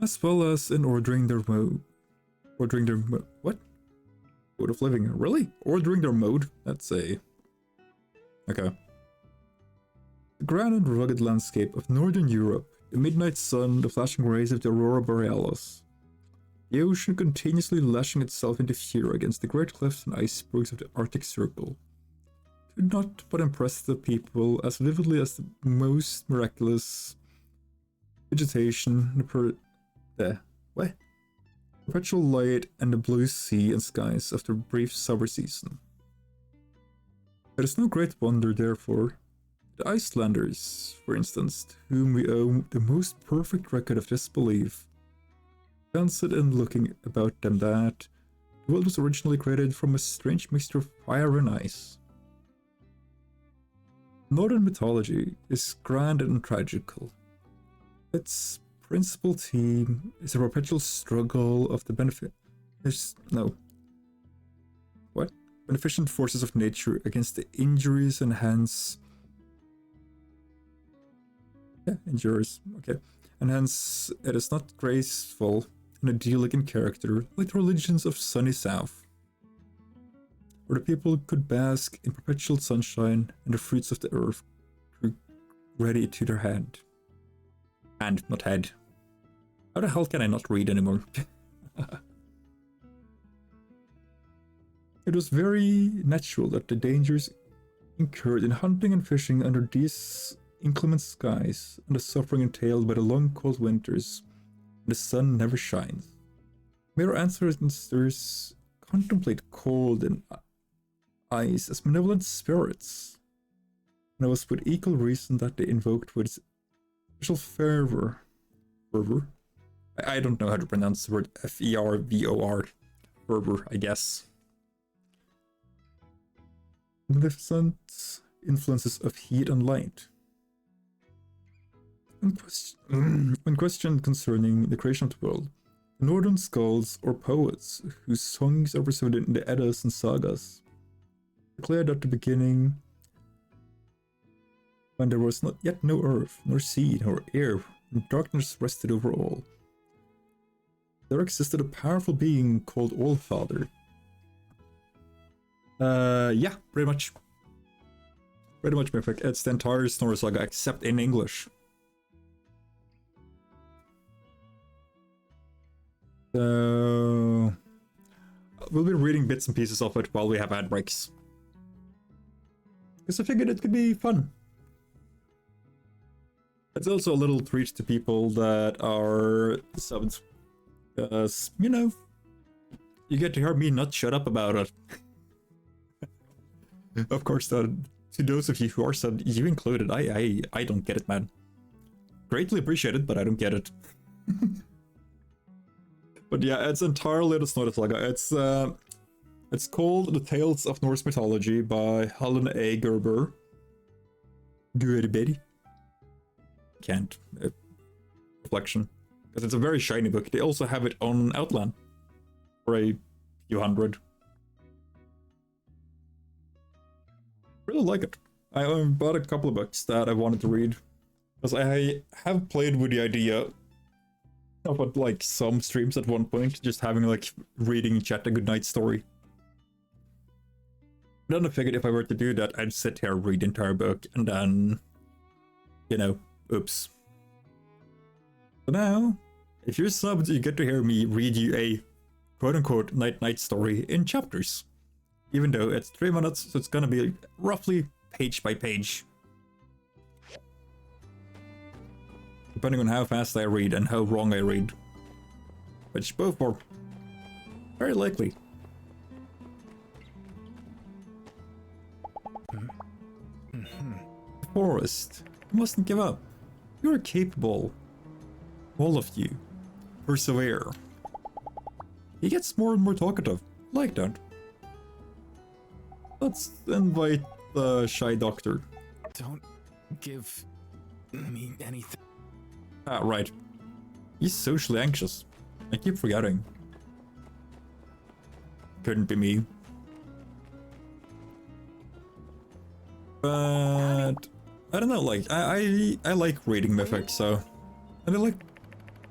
as well as in ordering their mode of living. Really? Ordering their mode? That's a... Okay. The grand and rugged landscape of Northern Europe, the midnight sun, the flashing rays of the aurora borealis, the ocean continuously lashing itself into fury against the great cliffs and icebergs of the Arctic Circle, could not but impress the people as vividly as the most miraculous vegetation, the perpetual light and the blue sea and skies after a brief summer season. It is no great wonder, therefore, the Icelanders, for instance, to whom we owe the most perfect record of this belief, fancied in looking about them that the world was originally created from a strange mixture of fire and ice. Northern mythology is grand and tragical. Its principal theme is a perpetual struggle of the beneficent forces of nature against the injuries and hence... Yeah, injurious, okay. And hence it is not graceful and idyllic in character like the religions of sunny south, where the people could bask in perpetual sunshine and the fruits of the earth grew ready to their hand. Hand, not head. How the hell can I not read anymore? It was very natural that the dangers incurred in hunting and fishing under these inclement skies and the suffering entailed by the long cold winters when the sun never shines. May our ancestors contemplate cold and ice as benevolent spirits, and it was with equal reason that they invoked with special fervor I don't know how to pronounce the word Fervor. Fervor, I guess. Magnificent influences of heat and light. When questioned concerning the creation of the world, the northern skalds or poets, whose songs are preserved in the Eddas and Sagas, declared at the beginning, when there was not yet no earth, nor sea, nor air, and darkness rested over all, there existed a powerful being called Allfather. Yeah, pretty much. Pretty much, Mythic. It's the entire Snorri Saga except in English. So we'll be reading bits and pieces of it while we have ad breaks. Because I figured it could be fun. It's also a little treat to people that are subbed. Because, you know, you get to hear me not shut up about it. Of course, to those of you who are subbed, you included, I don't get it, man. Greatly appreciated, but I don't get it. But yeah, it's entirely the Snorri Saga. It's called The Tales of Norse Mythology by Helen A. Gerber. Gerber. Can't. Reflection. Because it's a very shiny book. They also have it on Outland. For a few hundred. Really like it. I bought a couple of books that I wanted to read. Because I have played with the idea of like some streams at one point, just having like reading chat a goodnight story. Then I figured if I were to do that, I'd sit here, read the entire book, and then, you know, oops. So now, if you're subbed, you get to hear me read you a quote-unquote night-night story in chapters. Even though it's 3 minutes, so it's gonna be roughly page by page. Depending on how fast I read and how wrong I read. Which both are very likely. Forrest, you mustn't give up. You are capable. All of you. Persevere. He gets more and more talkative. Like that. Let's invite the shy doctor. Don't give me anything. Ah, right. He's socially anxious. I keep forgetting. Couldn't be me. But I don't know, like I like reading Mythic, so and I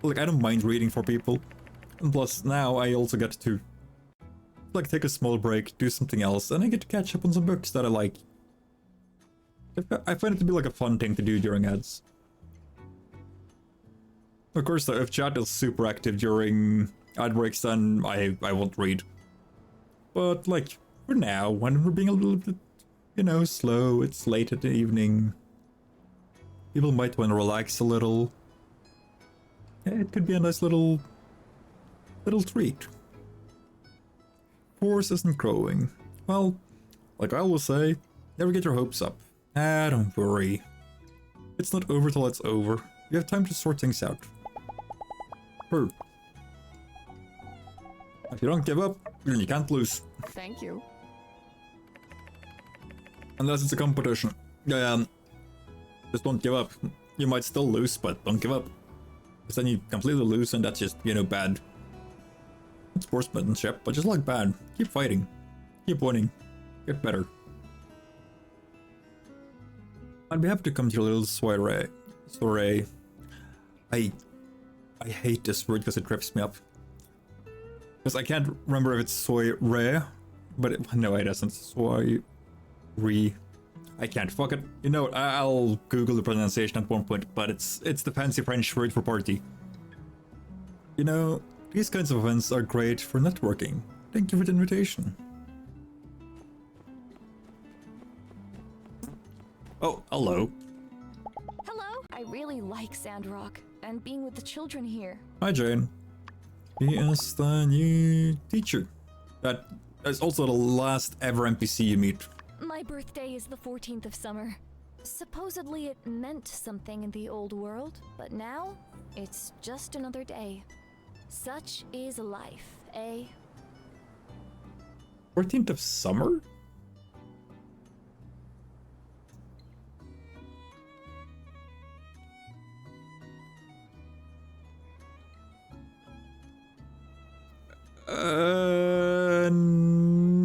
I don't mind reading for people. And plus now I also get to like take a small break, do something else, and I get to catch up on some books that I like. I find it to be like a fun thing to do during ads. Of course though, if chat is super active during ad breaks, then I won't read. But like, for now, when we're being a little bit, you know, slow, it's late at the evening, people might want to relax a little. Yeah, it could be a nice little treat. Force isn't growing. Well, like I always say, never get your hopes up. Ah, don't worry. It's not over till it's over. You have time to sort things out. If you don't give up, then you can't lose. Thank you. Unless it's a competition. Just don't give up. You might still lose, but don't give up. Because then you completely lose and that's just, you know, bad. It's sportsmanship, but just like bad. Keep fighting. Keep winning. Get better. I'd be happy to come to your little soiree. I hate this word because it trips me up. Because I can't remember if it's soiree, but no, it doesn't. Soiree. I can't. Fuck it. You know what? I'll Google the pronunciation at one point, but it's the fancy French word for party. You know, these kinds of events are great for networking. Thank you for the invitation. Oh, hello. Hello. I really like Sandrock and being with the children here. Hi, Jane. He is the new teacher. That is also the last ever NPC you meet. My birthday is the 14th of summer. Supposedly it meant something in the old world, but now it's just another day. Such is life, eh? 14th of summer?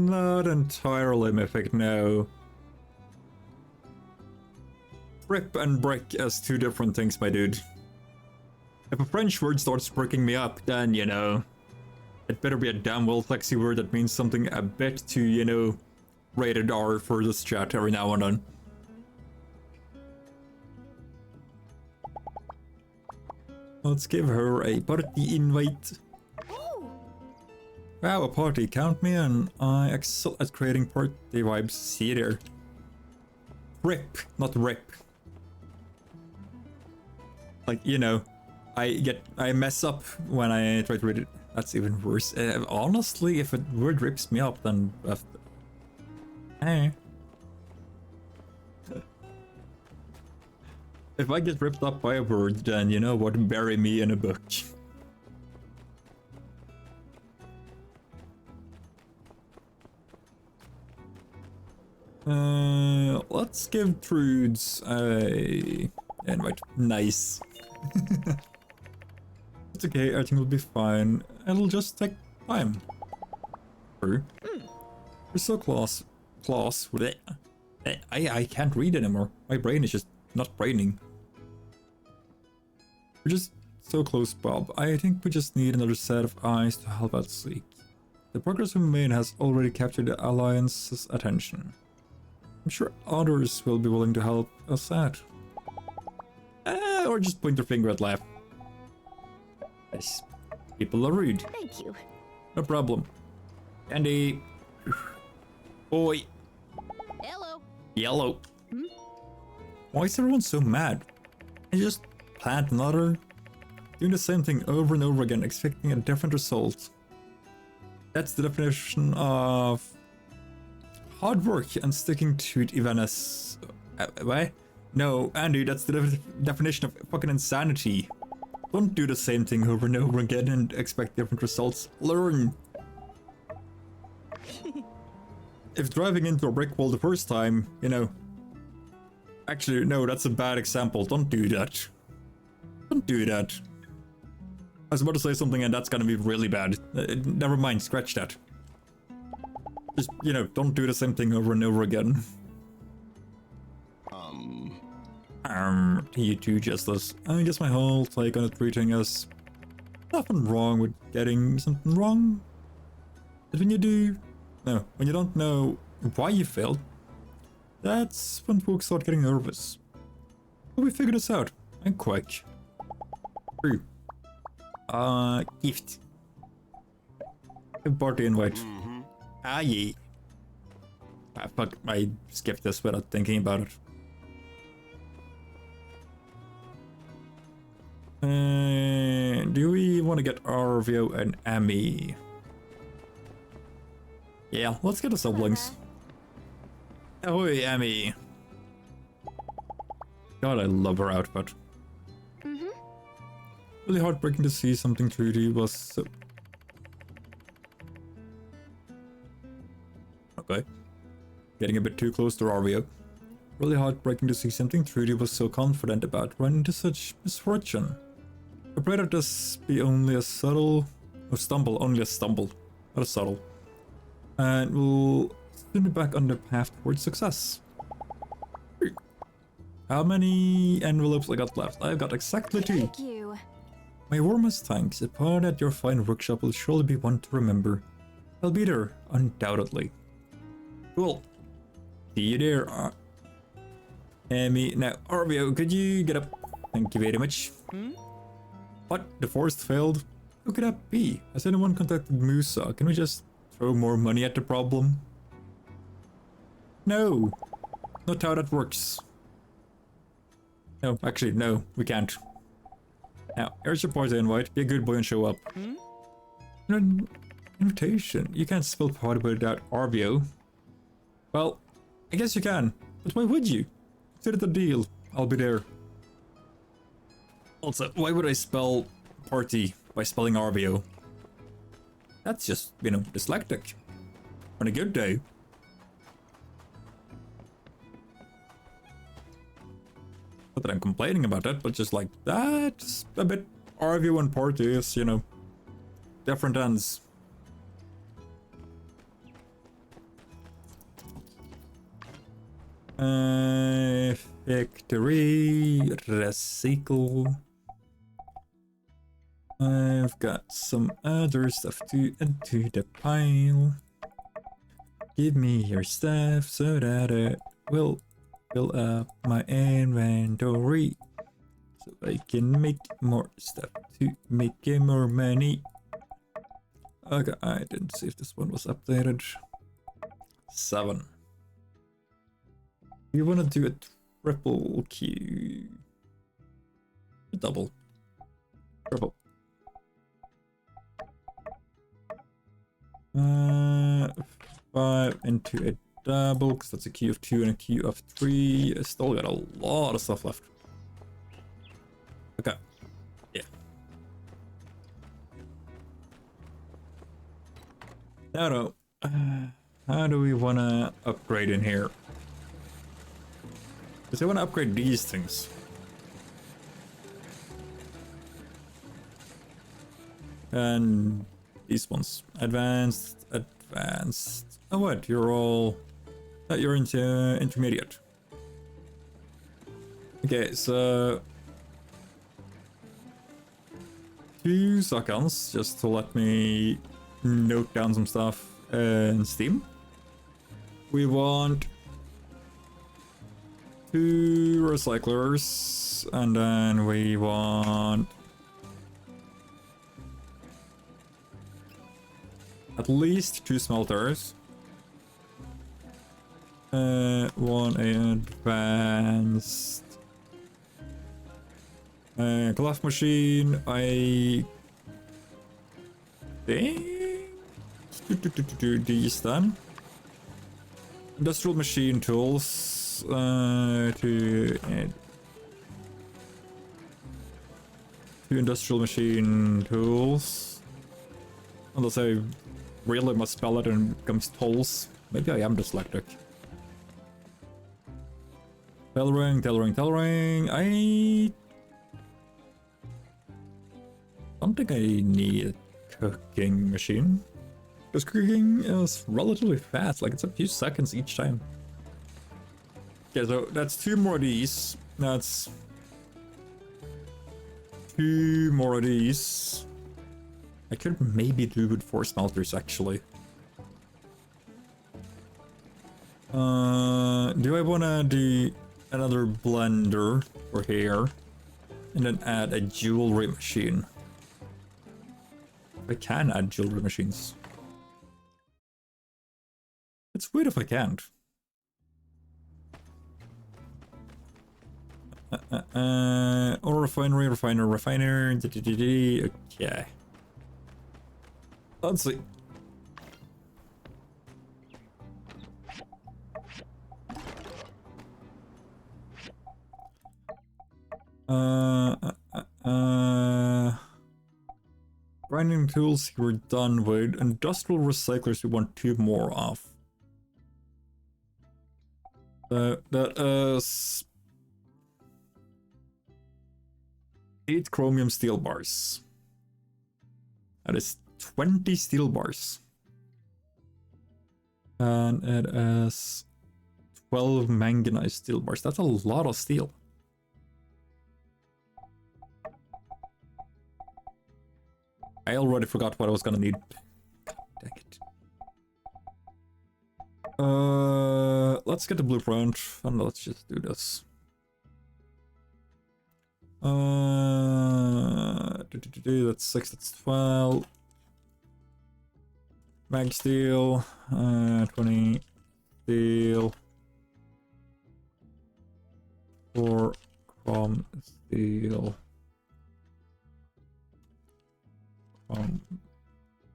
Not entirely mythic, no. Rip and brick as two different things, my dude. If a French word starts breaking me up, then, you know, it better be a damn well sexy word that means something a bit too, you know, rated R for this chat every now and then. Let's give her a party invite. Wow, a party, count me in. I excel at creating party vibes. See you there. Rip, not rip. Like, you know, I mess up when I try to read it. That's even worse. Honestly, if a word rips me up, then hey. If I get ripped up by a word, then you know what, bury me in a book. Let's give Trudes a invite. Nice. It's okay, everything will be fine. It'll just take time. True. We're so close. I can't read anymore. My brain is just not braining. We're just so close, Bob. I think we just need another set of eyes to help out Sleek. The progress we made has already captured the Alliance's attention. I'm sure others will be willing to help us out. Or just point their finger at Laugh. Yes, people are rude. Thank you. No problem. Andy. Oi. Hello. Yellow. Why is everyone so mad? I just plant another, doing the same thing over and over again, expecting a different result. That's the definition of hard work and sticking to it even as... what? No, Andy, that's the definition of fucking insanity. Don't do the same thing over and over again and expect different results. Learn! If driving into a brick wall the first time, you know... Actually, no, that's a bad example. Don't do that. Don't do that. I was about to say something and that's gonna be really bad. Never mind, scratch that. Just, you know, don't do the same thing over and over again. You too, Justice. I guess my whole take on the treating is nothing wrong with getting something wrong. But when you do, no, when you don't know why you failed, that's when folks start getting nervous. But we figured this out, and quick. True. Gift. A party invite. Ah, yeah. Ah, fuck, I skipped this without thinking about it. Do we want to get Arvio and Amy? Yeah, let's get the siblings. Ahoy, Amy. God, I love her outfit. Really heartbreaking to see something Trudy was so... Okay. Getting a bit too close to Arvio. Really heartbreaking to see something Trudy was so confident about run into such misfortune. I pray that this be only a subtle... only a stumble. Not a subtle. And we'll soon be back on the path towards success. How many envelopes I got left? I've got exactly 2. Thank you. My warmest thanks. A part at your fine workshop will surely be one to remember. I'll be there, undoubtedly. Cool. See you there, Amy. Now, Arvio, could you get up? Thank you very much. What? The forest failed? Who could that be? Has anyone contacted Musa? Can we just throw more money at the problem? No. Not how that works. No, actually, no, we can't. Now, here's your party invite. Be a good boy and show up. An invitation? You can't spell party without Arvio. Well, I guess you can. But why would you? to the deal. I'll be there. Also, why would I spell party by spelling RVO? That's just, you know, dyslexic. On a good day. Not that I'm complaining about that, but just like, that's a bit RVO and party is, you know, different ends. Victory, recycle. I've got some other stuff to add to the pile. Give me your stuff so that it will fill up my inventory. So I can make more stuff to make more money. Okay, I didn't see if this one was updated. 7. We want to do a triple Q. A double. Triple. 5 into a double, because that's a queue of 2 and a queue of 3. I still got a lot of stuff left. Okay. Yeah. Now, how do we want to upgrade in here? Because I want to upgrade these things. And these ones. Advanced. Oh, what? You're all... you're into intermediate. Okay, so... 2 seconds, just to let me note down some stuff in Steam. We want 2 recyclers, and then we want at least 2 smelters. 1 advanced glove machine. I think these then. Industrial machine tools. Two industrial machine tools. Unless I really must spell it and it becomes tools. Maybe I am dyslexic. Tailoring. I don't think I need a cooking machine. Because cooking is relatively fast, like it's a few seconds each time. Okay, so that's 2 more of these. That's 2 more of these. I could maybe do with 4 smelters actually. Do I wanna do another blender for here? And then add a jewelry machine. I can add jewelry machines. It's weird if I can't. Or refiner. Okay. Let's see. Grinding tools we're done with. Industrial recyclers we want 2 more of. That is 8 chromium steel bars. That is 20 steel bars. And it is 12 manganese steel bars. That's a lot of steel. I already forgot what I was gonna need. Dang it. Let's get the blueprint and let's just do this. That's 6, that's 12. Mag steel, 20 steel. 4 chrome steel.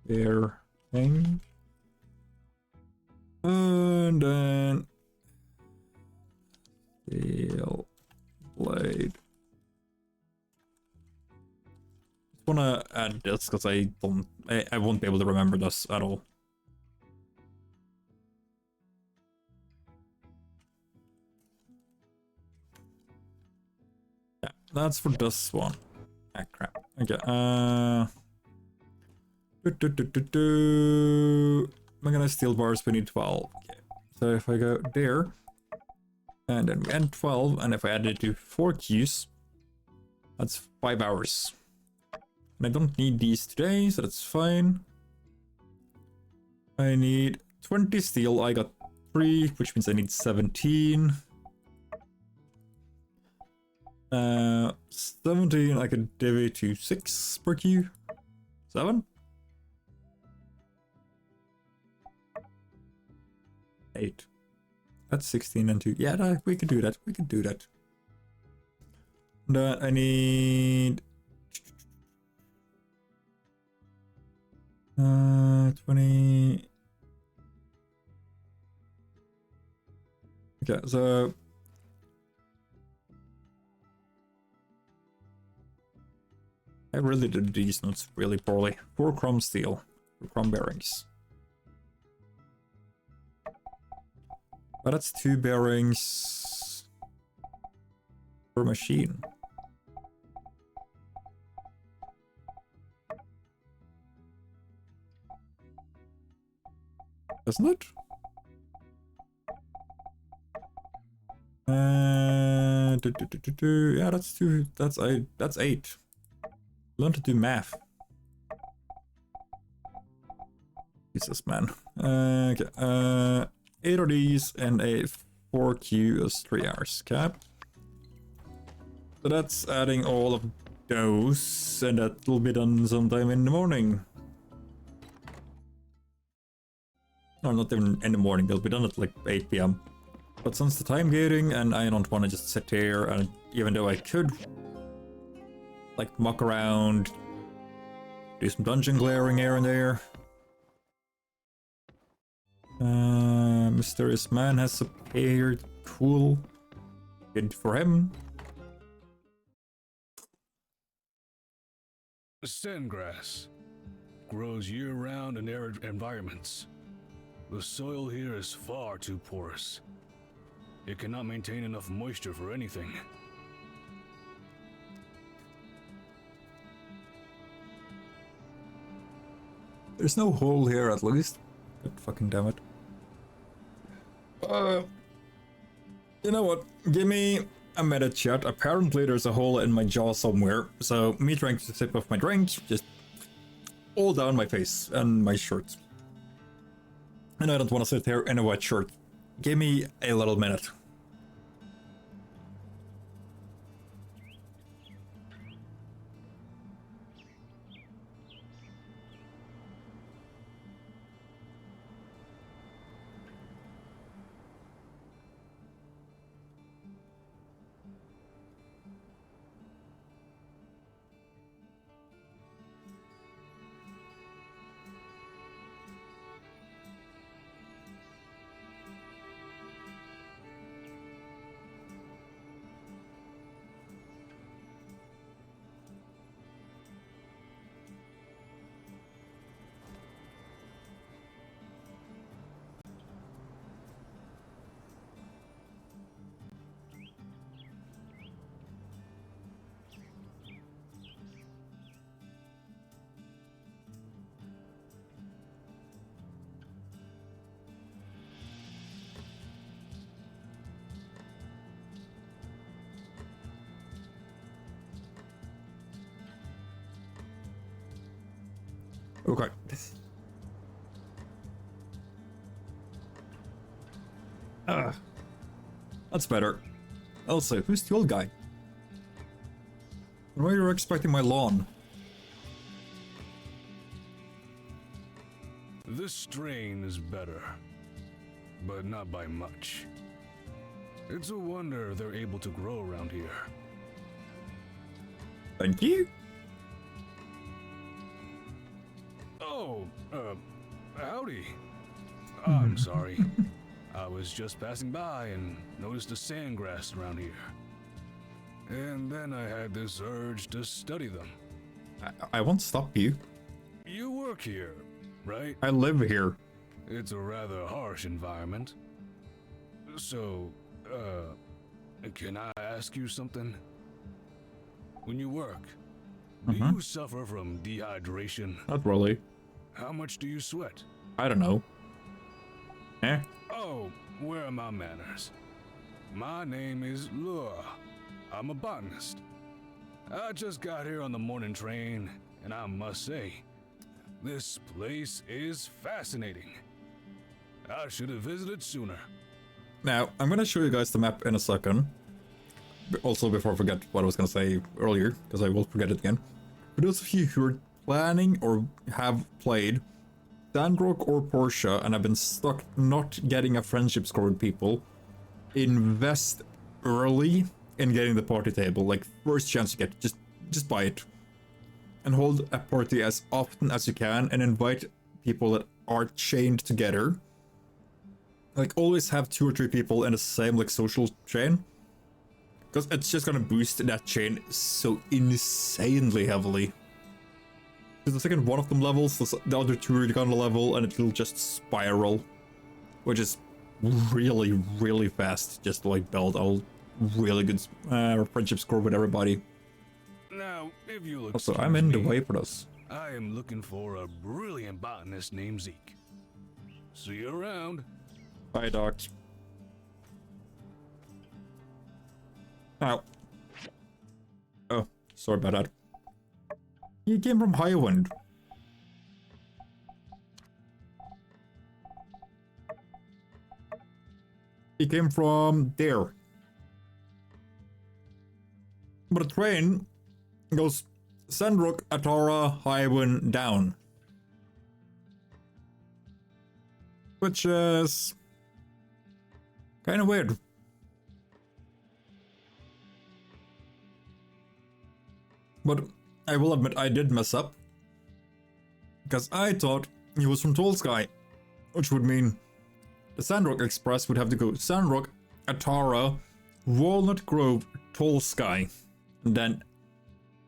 There thing. And then Steel blade. Just wanna add this because I won't be able to remember this at all. Yeah, that's for this one. Ah, crap. Okay, Mechanized steel bars, we need 12. Okay, so if I go there, and then we add 12, and if I add it to 4 queues, that's 5 hours. And I don't need these today, so that's fine. I need 20 steel, I got 3, which means I need 17. 17, I could divvy to 6 per queue. 7? 8. That's 16 and 2. Yeah, we could do that. We could do that. I need 20. Okay, so I really did these notes really poorly. 4 chrome steel, 4 chrome bearings. But that's 2 bearings per machine. Isn't it? Yeah, that's 2. That's 8. Learn to do math. Jesus, man. Okay. 8 of these and a 4Q is 3 hours. Okay. So that's adding all of those, and that will be done sometime in the morning. No, not even in the morning. They'll be done at like 8 p.m. But since the time gating, and I don't want to just sit here, and even though I could like muck around, do some dungeon glaring here and there. Mysterious man has appeared. Cool. Good for him. Sandgrass grows year-round in arid environments. The soil here is far too porous. It cannot maintain enough moisture for anything. There's no hole here, at least. God fucking damn it. You know what? Give me a minute, chat. Apparently there's a hole in my jaw somewhere, so me trying to sip off my drink, just all down my face and my shirt. And I don't want to sit here in a wet shirt. Give me a little minute. Okay. That's better. Also, who's the old guy? Why are you expecting my lawn? This strain is better, but not by much. It's a wonder they're able to grow around here. Thank you. Oh, howdy. I'm sorry. I was just passing by and noticed the sandgrass around here. And then I had this urge to study them. I won't stop you. You work here, right? I live here. It's a rather harsh environment. So, can I ask you something? When you work, do you suffer from dehydration? Not really. How much do you sweat? I don't know. Eh? Oh, where are my manners? My name is Lure. I'm a botanist. I just got here on the morning train, and I must say, this place is fascinating. I should have visited sooner. Now, I'm gonna show you guys the map in a second. Also, before I forget what I was gonna say earlier, because I will forget it again. For those of you who are planning or have played Sandrock or Portia and have been stuck not getting a friendship score with people, invest early in getting the party table. Like, first chance you get, just buy it. And hold a party as often as you can and invite people that are chained together. Like, always have 2 or 3 people in the same, like, social chain. Because it's just gonna boost that chain so insanely heavily. Because the second one of them levels, the other 2 are gonna level, and it'll just spiral. Which is really, really fast, just to, like, build a really good friendship score with everybody. Now, if you look. Also, I'm in the way for this. I am looking for a brilliant botanist named Zeke. See you around. Bye, Doc. Ow. Oh, sorry about that. He came from Highwind. He came from there. But the train goes Sandrock, Atara, Highwind, down. Which is kind of weird. But I will admit I did mess up. Because I thought he was from Tall Sky. Which would mean the Sandrock Express would have to go Sandrock, Atara, Walnut Grove, Tall Sky. And then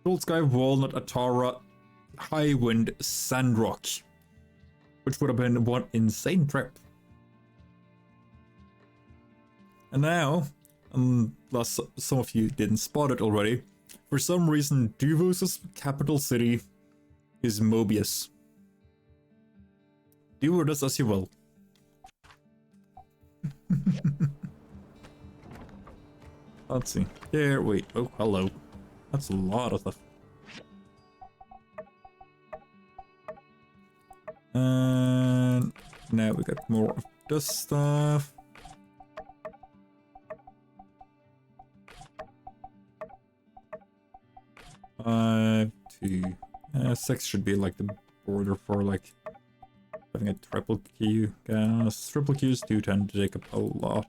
Tall Sky, Walnut, Atara, Highwind, Sandrock. Which would have been one insane trip. And now, unless some of you didn't spot it already, for some reason Duvos' capital city is Mobius. Do with this as you will. Let's see. There, wait. Oh, hello. That's a lot of stuff. And now we got more of this stuff. Two. 6 should be like the border for like having a triple queue. Gas. Triple queues do tend to take up a lot.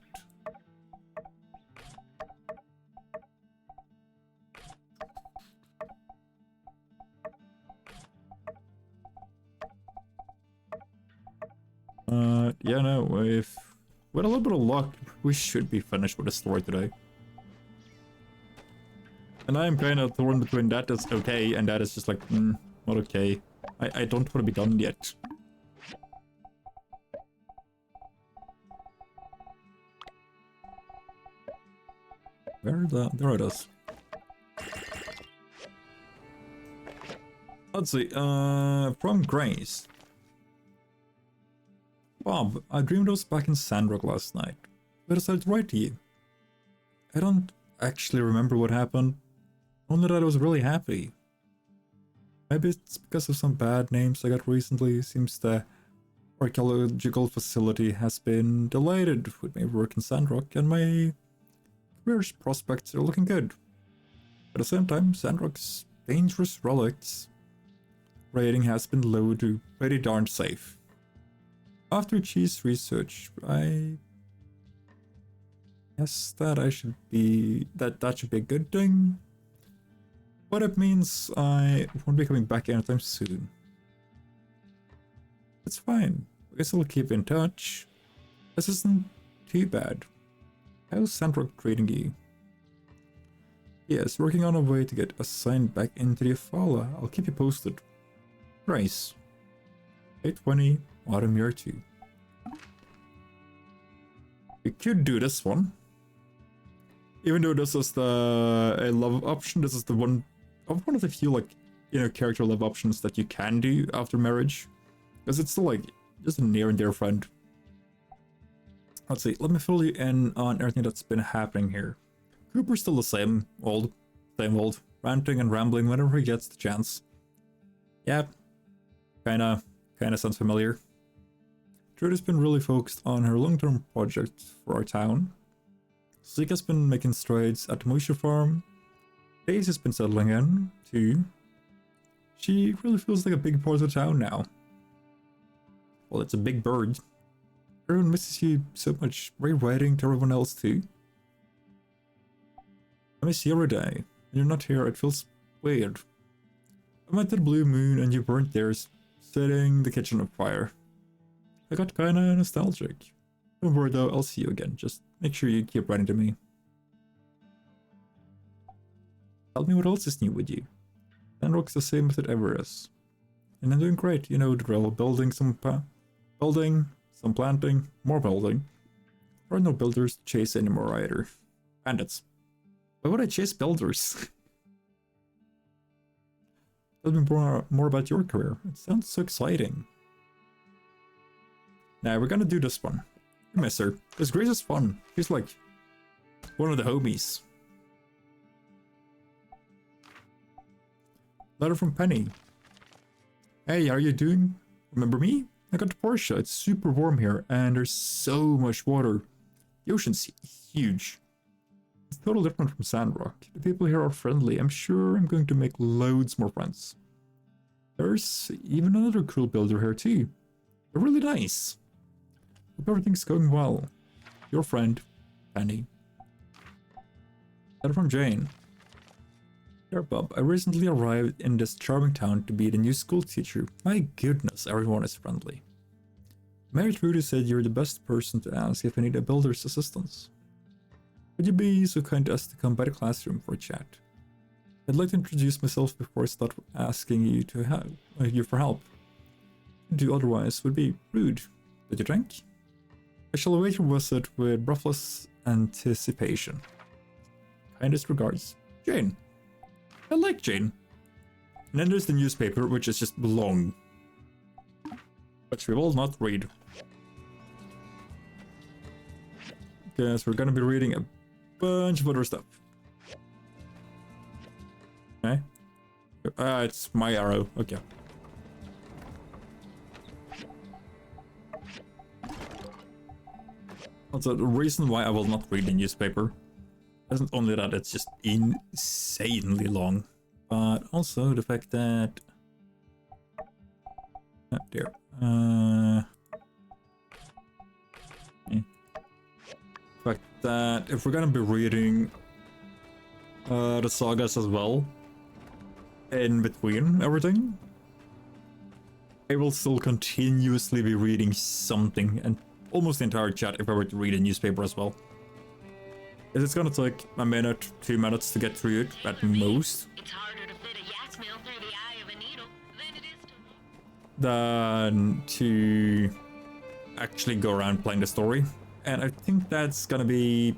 Yeah, no, if with a little bit of luck, we should be finished with the story today. And I am kind of torn between that is okay and that is just like, not okay. I don't want to be done yet. There it is. Let's see, from Grace. Bob, I dreamed I was back in Sandrock last night. I decided to write to you. I don't actually remember what happened. Only that I was really happy. Maybe it's because of some bad names I got recently. Seems the archaeological facility has been delayed with my work in Sandrock, and my career prospects are looking good. At the same time, Sandrock's dangerous relics rating has been low to pretty darn safe. After cheese research, I guess that should be a good thing. But it means I won't be coming back anytime soon. It's fine. I guess I'll keep in touch. This isn't too bad. How's sandrock treating you? Yes, working on a way to get assigned back into the Afala. I'll keep you posted. Price. 820, autumn year 2. We could do this one. Even though this is a love option, this is the one of the few, like, you know, character love options that you can do after marriage. Because it's still, like, just a near and dear friend. Let's see, let me fill you in on everything that's been happening here. Cooper's still the same old, ranting and rambling whenever he gets the chance. Yeah, kinda sounds familiar. Trudy's been really focused on her long-term project for our town. Zika's been making strides at the moisture farm. Daisy's been settling in, too. She really feels like a big part of the town now. Well, it's a big bird. Everyone misses you so much. Writing to everyone else, too. I miss you every day. When you're not here, it feels weird. I went to the blue moon and you weren't there, setting the kitchen on fire. I got kinda nostalgic. Don't worry though, I'll see you again. Just make sure you keep writing to me. Tell me what else is new with you. Sandrock's the same as it ever is. And I'm doing great, you know the drill. Building, some planting, more building. There are no builders to chase anymore either. Bandits. Why would I chase builders? Tell me more about your career. It sounds so exciting. Now we're gonna do this one. I miss her. This Grace is fun. She's like one of the homies. Letter from Penny. Hey, how are you doing? Remember me? I got the Porsche. It's super warm here and there's so much water. The ocean's huge. It's totally different from Sandrock. The people here are friendly. I'm sure I'm going to make loads more friends. There's even another cool builder here too. They're really nice. Hope everything's going well. Your friend, Penny. Letter from Jane. Dear Bob, I recently arrived in this charming town to be the new school teacher. My goodness, everyone is friendly. Mary Trudy said you're the best person to ask if I need a builder's assistance. Would you be so kind as to come by the classroom for a chat? I'd like to introduce myself before I start asking you for help. To do otherwise would be rude. Did you drink? I shall await your visit with breathless anticipation. Kindest regards, Jane. I like Jane. And then there's the newspaper, which is just long. Which we will not read. Because we're gonna be reading a bunch of other stuff. Okay. It's my arrow. Okay. Also, the reason why I will not read the newspaper isn't only that it's just insanely long, but also the fact that... Oh dear. The fact that if we're gonna be reading the sagas as well, in between everything, I will still continuously be reading something, and almost the entire chat if I were to read a newspaper as well. It's gonna take a minute, 2 minutes to get through it at most. It's harder to fit a yak mill through the eye of a needle than it is to... Than to actually go around playing the story. And I think that's gonna be...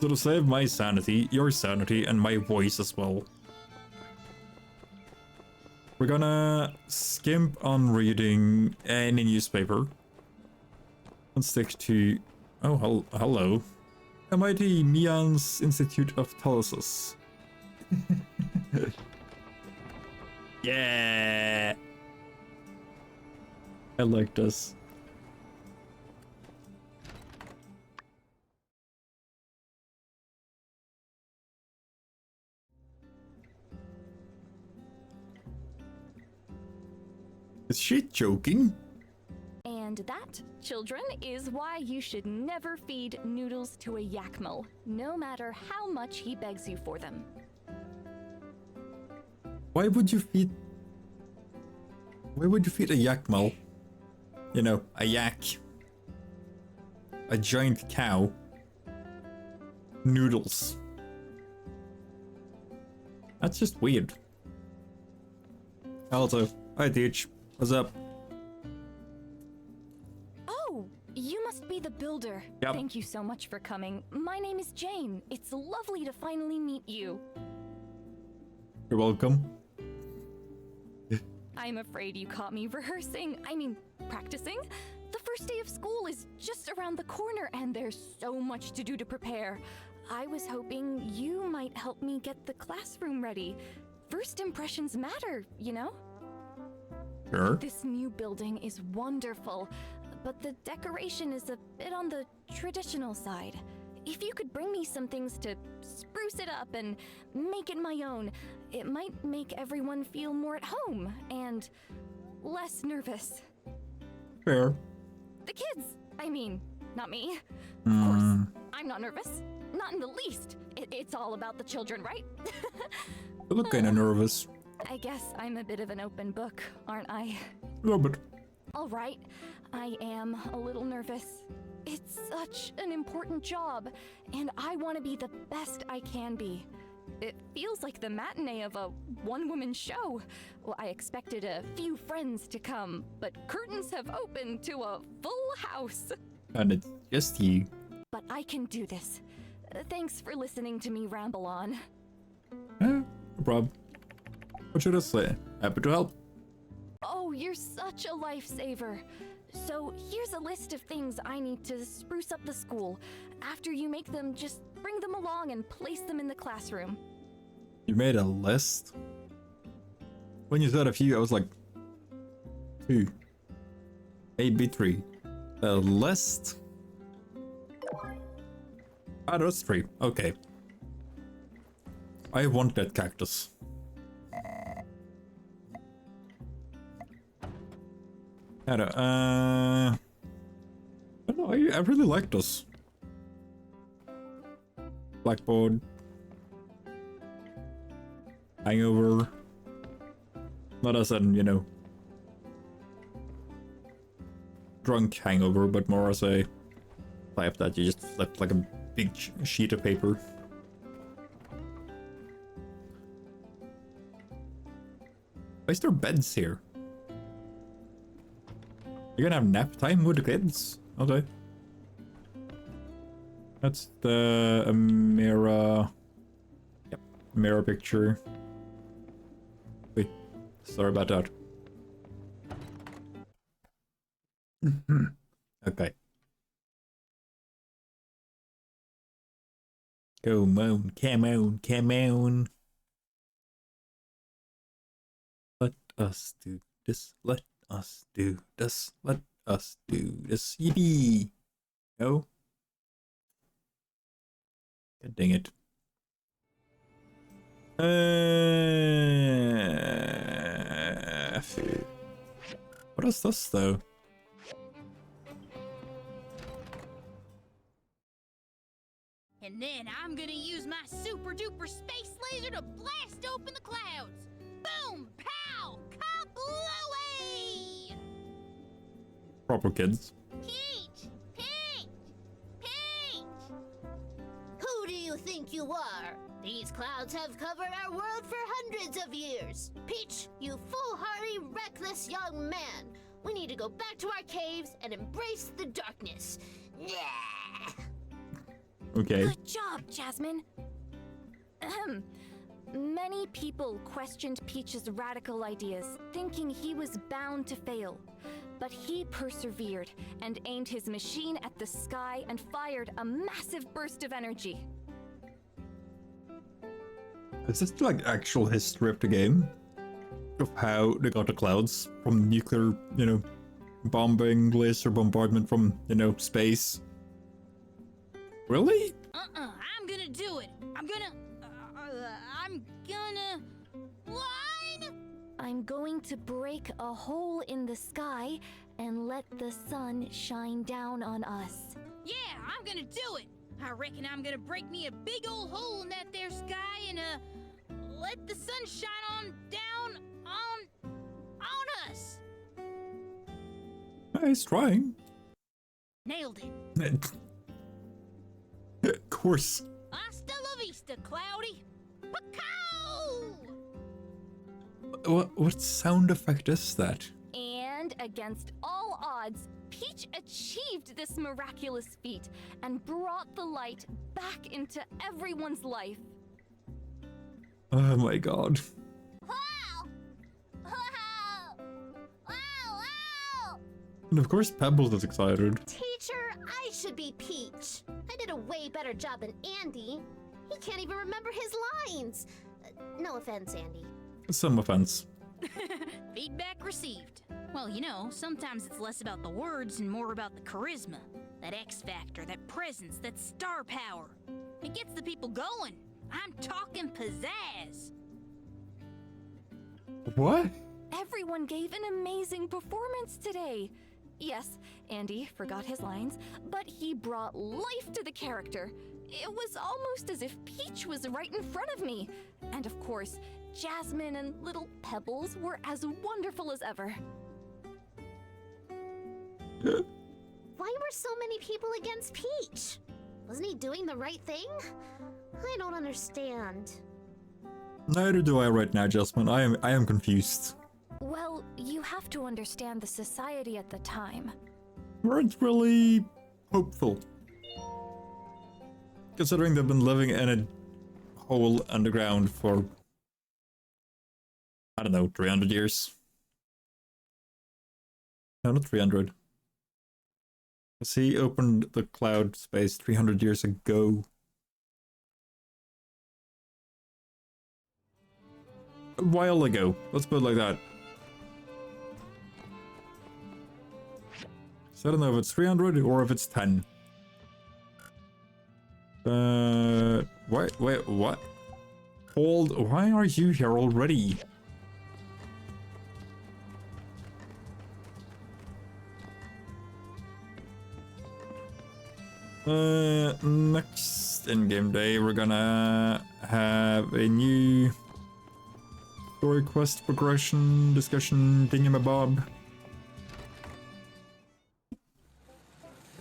So to save my sanity, your sanity, and my voice as well, we're gonna skimp on reading any newspaper and stick to... Oh, hello. MIT Mian's Institute of Telesis. Yeah! I like this. Is she joking? And that, children, is why you should never feed noodles to a yakmel, no matter how much he begs you for them. Why would you feed a yakmal? you know, a yak, a giant cow, noodles. That's just weird. Also, hi Teach, what's up? Oh, you must be the builder. Yep. Thank you so much for coming. My name is Jane. It's lovely to finally meet you. You're welcome. I'm afraid you caught me practicing. The first day of school is just around the corner and there's so much to do to prepare. I was hoping you might help me get the classroom ready. First impressions matter, you know? Sure. This new building is wonderful, but the decoration is a bit on the traditional side. If you could bring me some things to spruce it up and make it my own, it might make everyone feel more at home and less nervous. Fair. The kids, I mean, not me. Hmm. Of course, I'm not nervous. Not in the least. It's all about the children, right? You look kinda nervous. I guess I'm a bit of an open book, aren't I? A little bit. All right, I am a little nervous. It's such an important job, and I want to be the best I can be. It feels like the matinee of a one-woman show. Well, I expected a few friends to come, but curtains have opened to a full house. And it's just you. But I can do this. Thanks for listening to me ramble on. No problem. What should I say? Happy to help. Oh, you're such a lifesaver. So here's a list of things I need to spruce up the school. After you make them, just bring them along and place them in the classroom. You made a list? When you said a few, I was like, 2. Maybe 3. A list? Ah, that's 3. Okay. I want that cactus. I don't know, I really like this. Blackboard. Hangover. Not as in, you know, drunk hangover, but more as a type that you just flip like a big sheet of paper. Why is there beds here? You're gonna have nap time with the kids? Okay. That's the mirror. Yep, mirror picture. Wait, sorry about that. Okay. Come on, come on, come on. Let us do this. Let us do this. Let us do this. Yippee! No? God dang it. What is this though? And then I'm gonna use my super duper space laser to blast open the clouds. Boom! Pow! Kablooey! Proper kids. Peach! Peach! Peach! Who do you think you are? These clouds have covered our world for hundreds of years. Peach, you foolhardy, reckless young man. We need to go back to our caves and embrace the darkness. Yeah. Okay. Good job, Jasmine. Ahem. Many people questioned Peach's radical ideas, thinking he was bound to fail. But he persevered and aimed his machine at the sky and fired a massive burst of energy. Is this like actual history of the game? Of how they got the clouds from nuclear, you know, bombing, laser bombardment from, you know, space? Really? I'm gonna do it. I'm gonna line. I'm going to break a hole in the sky and let the sun shine down on us. Yeah, I'm gonna do it. I reckon I'm gonna break me a big old hole in that there sky and let the sun shine on down on us. He's trying. Nailed it. Of course. Hasta la vista, Cloudy. Pacow! What sound effect is that? And against all odds, Peach achieved this miraculous feat and brought the light back into everyone's life. Oh my god. Wow! Wow! Wow! Wow! And of course Pebbles is excited. Teacher, I should be Peach. I did a way better job than Andy. He can't even remember his lines. No offense, Andy. Some offense. Feedback received. Well, you know, sometimes it's less about the words and more about the charisma. That X factor, that presence, that star power. It gets the people going. I'm talking pizzazz. What? Everyone gave an amazing performance today. Yes, Andy forgot his lines, but he brought life to the character. It was almost as if Peach was right in front of me. And of course, Jasmine and little Pebbles were as wonderful as ever. Why were so many people against Peach? Wasn't he doing the right thing? I don't understand. Neither do I right now, Jasmine. I am confused. Well, you have to understand the society at the time. Weren't really hopeful. Considering they've been living in a hole underground for, I don't know, 300 years? No, not 300. He opened the cloud space 300 years ago. A while ago. Let's put it like that. So I don't know if it's 300 or if it's 10. Wait, what? Hold, why are you here already? Next in-game day, we're gonna have a new story quest progression discussion thingamabob.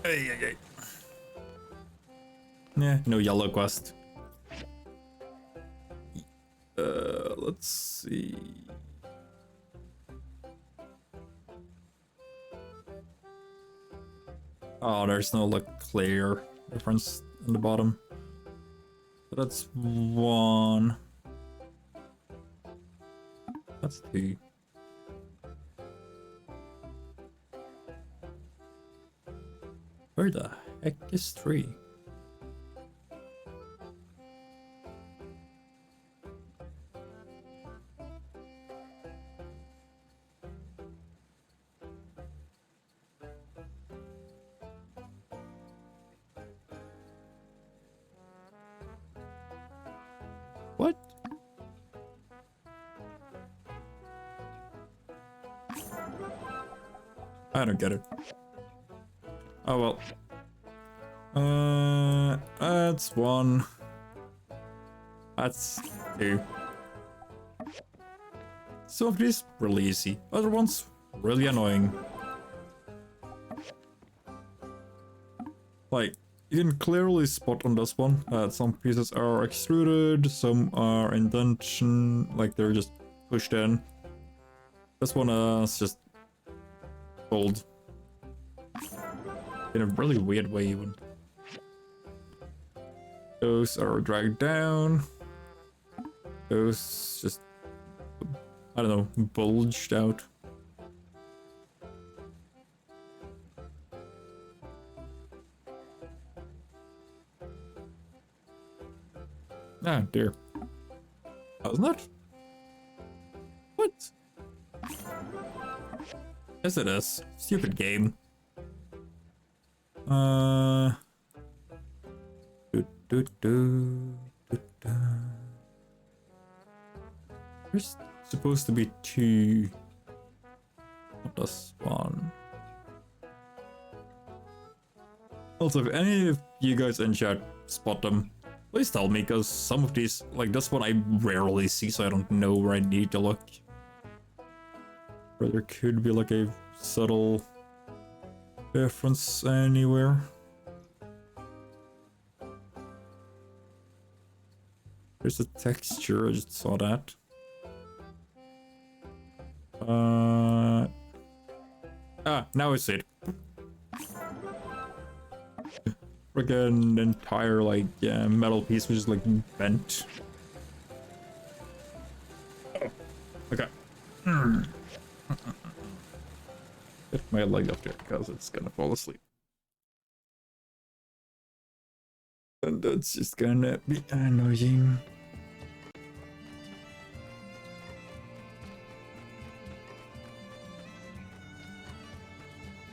Hey. Yeah, no yellow quest. Let's see. Oh, there's no like clear difference in the bottom. So that's 1. That's 2. Where the heck is 3? What? I don't get it. Oh well. That's 1. That's 2. Some of these really easy, other ones really annoying. Like, you can clearly spot on this one that some pieces are extruded, some are indentation, like they're just pushed in. This one is just fold. In a really weird way even. Those are dragged down. Those just, I don't know, bulged out. Ah, dear. Wasn't it? What? Yes, it is. Stupid game. There's supposed to be 2. What does 1? Also, if any of you guys in chat spot them, please tell me, because some of these, like this one, I rarely see, so I don't know where I need to look. Or there could be like a subtle difference anywhere. There's a texture, I just saw that. Now I see it. Friggin' entire, like, metal piece was just, like, bent. Okay. Get my leg up there, because it's gonna fall asleep. And that's just gonna be annoying.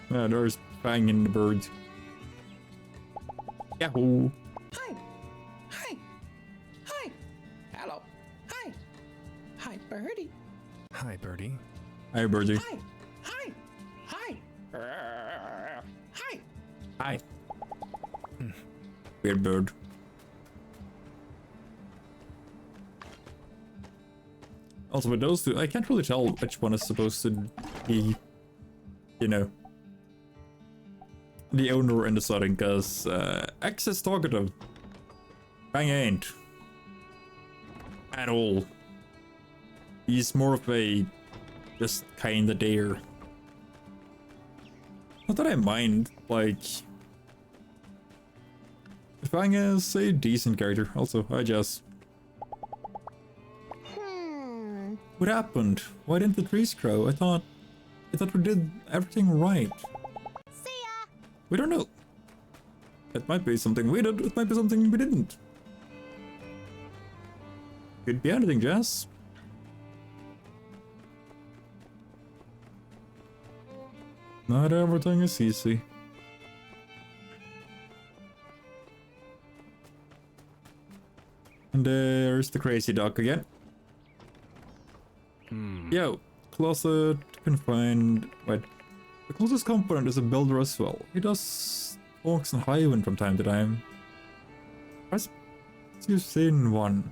Yeah, there's banging the birds. Yahoo! Hi! Hi! Hi! Hello! Hi! Hi, Birdie! Hi, Birdie. Hi, birdie. Hi! Hi! Hi! Hi! Hi. Weird bird. Also, with those two, I can't really tell which one is supposed to be, you know, the owner in the setting, because X is talkative. Bang ain't. At all. He's more of a just kinda there. Not that I mind, like... Fang is a decent character. Also, hi Jess. What happened? Why didn't the trees grow? I thought we did everything right. See ya! We don't know. It might be something we did, it might be something we didn't. Could be anything, Jess. Not everything is easy. And there's the crazy dog again. Yo, closet, confined. Wait. The closest component is a builder as well. He does walks in Highwind from time to time. I've seen one.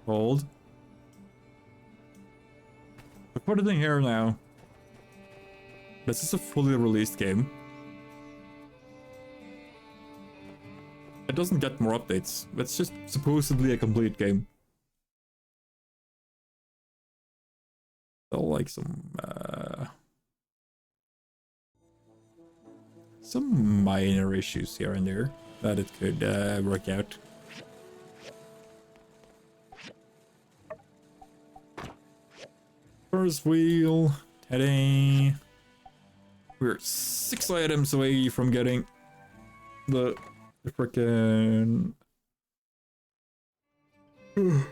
Hold. The funny thing here now. This is a fully released game. It doesn't get more updates. It's just supposedly a complete game. So like some minor issues here and there that it could work out. First wheel, Teddy. We're 6 items away from getting the frickin' oh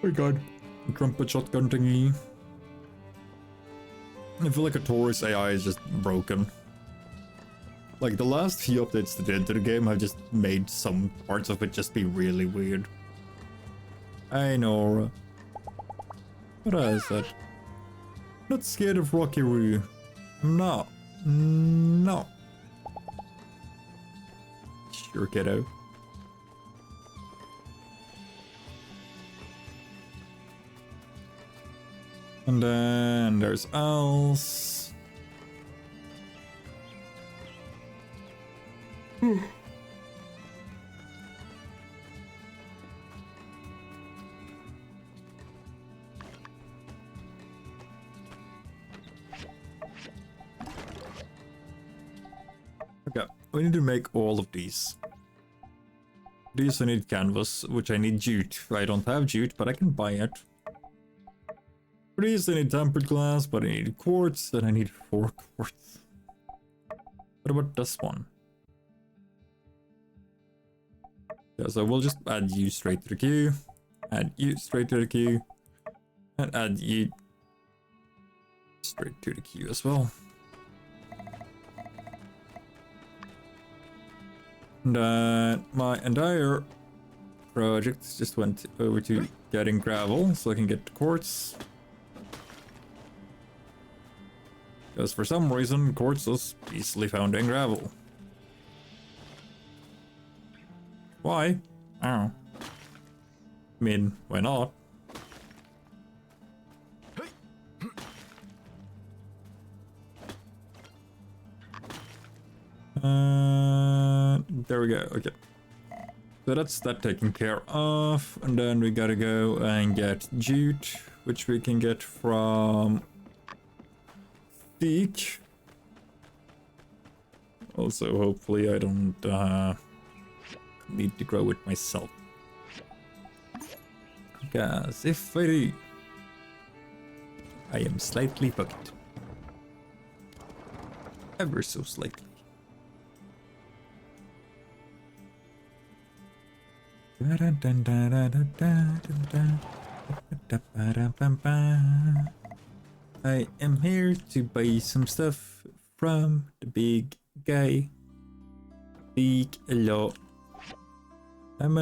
my god. Trumpet shotgun thingy. I feel like a Taurus AI is just broken. Like the last few updates they did to the game have just made some parts of it just be really weird. I know. What is that? Not scared of Rocky Roo. I'm not. No. Sure, kiddo. And then there's else. Okay, we need to make all of these. These I need canvas, which I need jute. I don't have jute, but I can buy it. For these I need tempered glass, but I need quartz, and I need 4 quartz. What about this one? Yeah, so we'll just add you straight to the queue, add you straight to the queue, and add you straight to the queue as well. And my entire project just went over to getting gravel, so I can get quartz. Because for some reason, quartz is easily found in gravel. Why? I don't know. I mean, why not? There we go. Okay. So that's that taken care of. And then we gotta go and get jute, which we can get from Teak. Also, hopefully I don't need to grow it myself. Because if I do, I am slightly fucked. Ever so slightly. I am here to buy some stuff from the big guy. Big a lot. I'm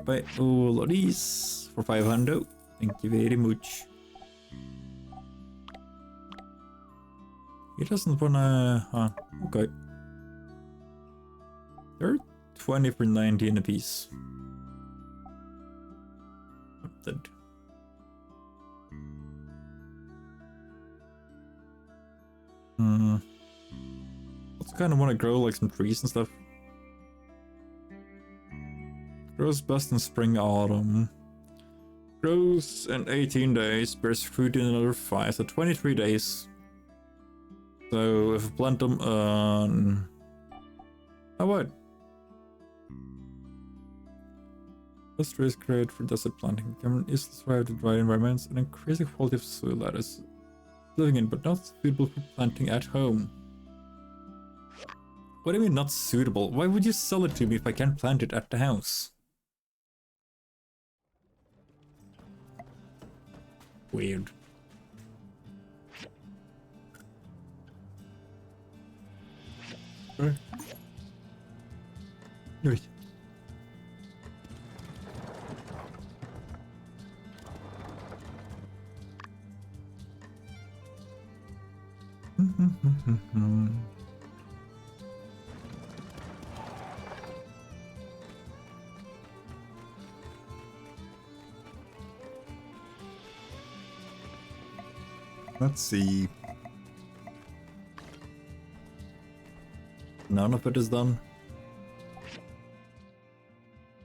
buy all of these for 500. Thank you very much. He doesn't wanna... Huh, okay. They're 20 for 19 a piece. Dead. Also kind of want to grow like some trees and stuff. Grows best in spring, autumn. Grows in 18 days, bears fruit in another 5, so 23 days. So if I plant them on... Oh what? This tree is great for desert planting. Can easily thrive to dry environments and increase the quality of soil that is living in, but not suitable for planting at home. What do you mean not suitable? Why would you sell it to me if I can't plant it at the house? Weird. Right. Right. Let's see. None of it is done.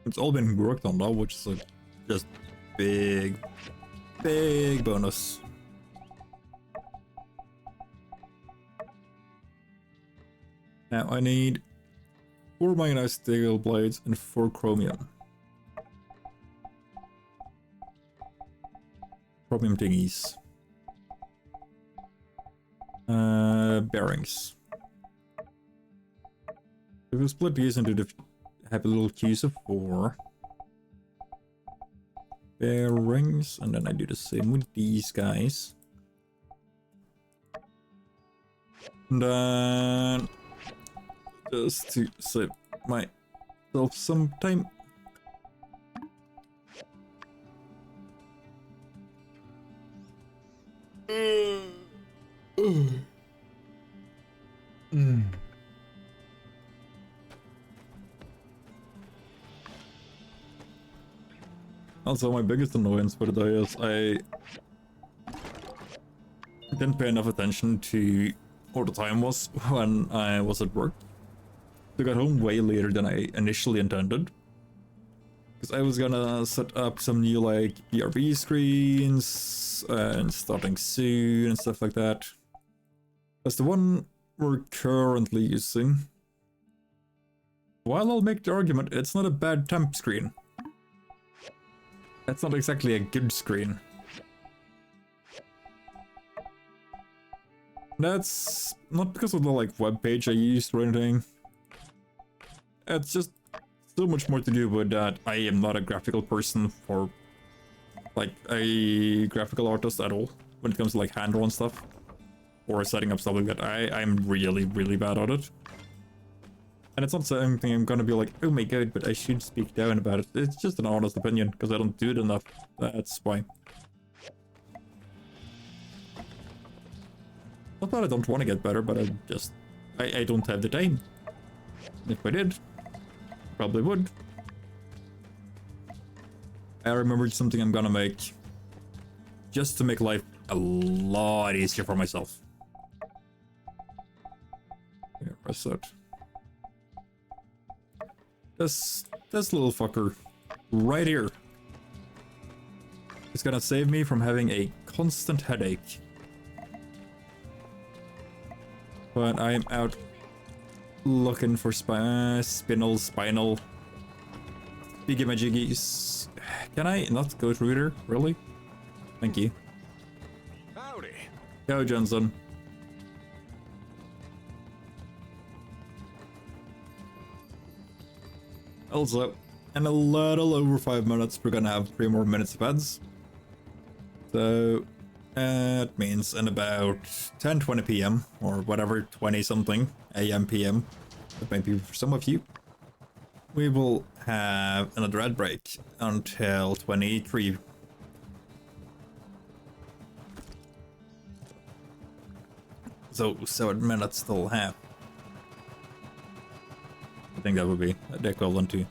It's all been worked on now, which is like just big bonus. Now I need 4 manganese steel blades and 4 chromium. Chromium thingies. Bearings. If we split these into the happy little queues of 4 bearings, and then I do the same with these guys. And then just to save myself some time. Also, my biggest annoyance for the day is I didn't pay enough attention to what the time was when I was at work. I got home way later than I initially intended. Because I was gonna set up some new like BRB screens and starting soon and stuff like that. That's the one we're currently using. While I'll make the argument, it's not a bad temp screen. That's not exactly a good screen. That's not because of the like web page I used or anything. It's just so much more to do with that I am not a graphical person for like a graphical artist at all when it comes to like hand-drawn stuff or setting up stuff like that. I'm really bad at it. And it's not something I'm gonna be like, oh my god, but I should speak down about it. It's just an honest opinion, because I don't do it enough. That's why. Not that I don't want to get better, but I don't have the time. If I did, probably would. I remembered something I'm gonna make just to make life a lot easier for myself. Yeah, press that. This little fucker right here is gonna save me from having a constant headache. But I'm out looking for spinal thingy-majiggies. Can I not go through there? Really? Thank you. Howdy. Go, Johnson. Also, in a little over 5 minutes, we're gonna have 3 more minutes of ads. So, that means in about 10:20 p.m. or whatever, 20 something a.m. p.m. That might be for some of you. We will have another ad break until 23. So 7 minutes till half. I think that would be the equivalent to.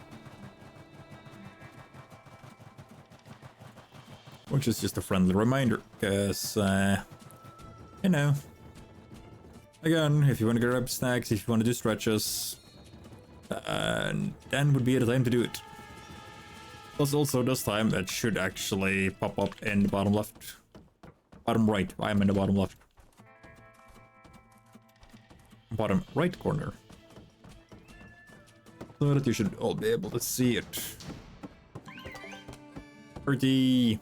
Which is just a friendly reminder, because, you know, again, if you want to grab snacks, if you want to do stretches, then would be the time to do it. Plus also this time it should actually pop up in the bottom left. Bottom right, I'm in the bottom left. Bottom right corner. So that you should all be able to see it. 30.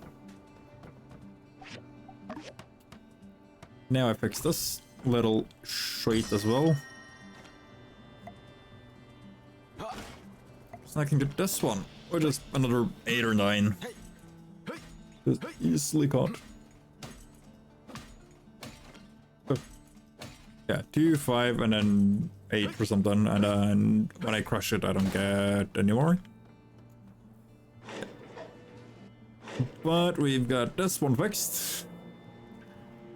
Now I fix this little shite as well. So I can get this one, or just another 8 or 9. Just easily caught. Yeah, 2, 5, and then 8 for something, and then when I crush it, I don't get any more. But we've got this one fixed,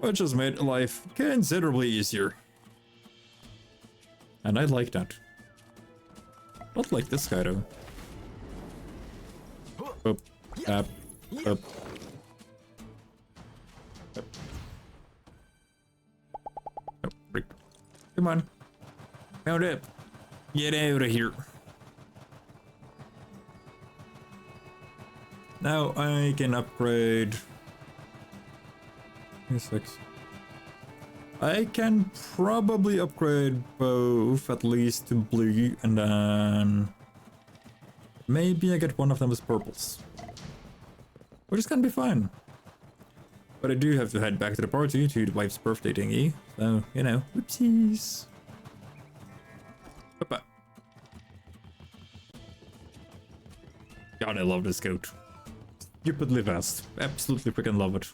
which has made life considerably easier. And I like that. Not like this guy though. Up, up, up. Oh, freak. Come on. Mount up. Get out of here. Now I can upgrade. 6. I can probably upgrade both at least to blue, and then maybe I get one of them as purples, which is gonna be fine. But I do have to head back to the party to the wife's birthday thingy, so you know, whoopsies. Papa. God, I love this goat. Stupidly fast. Absolutely freaking love it.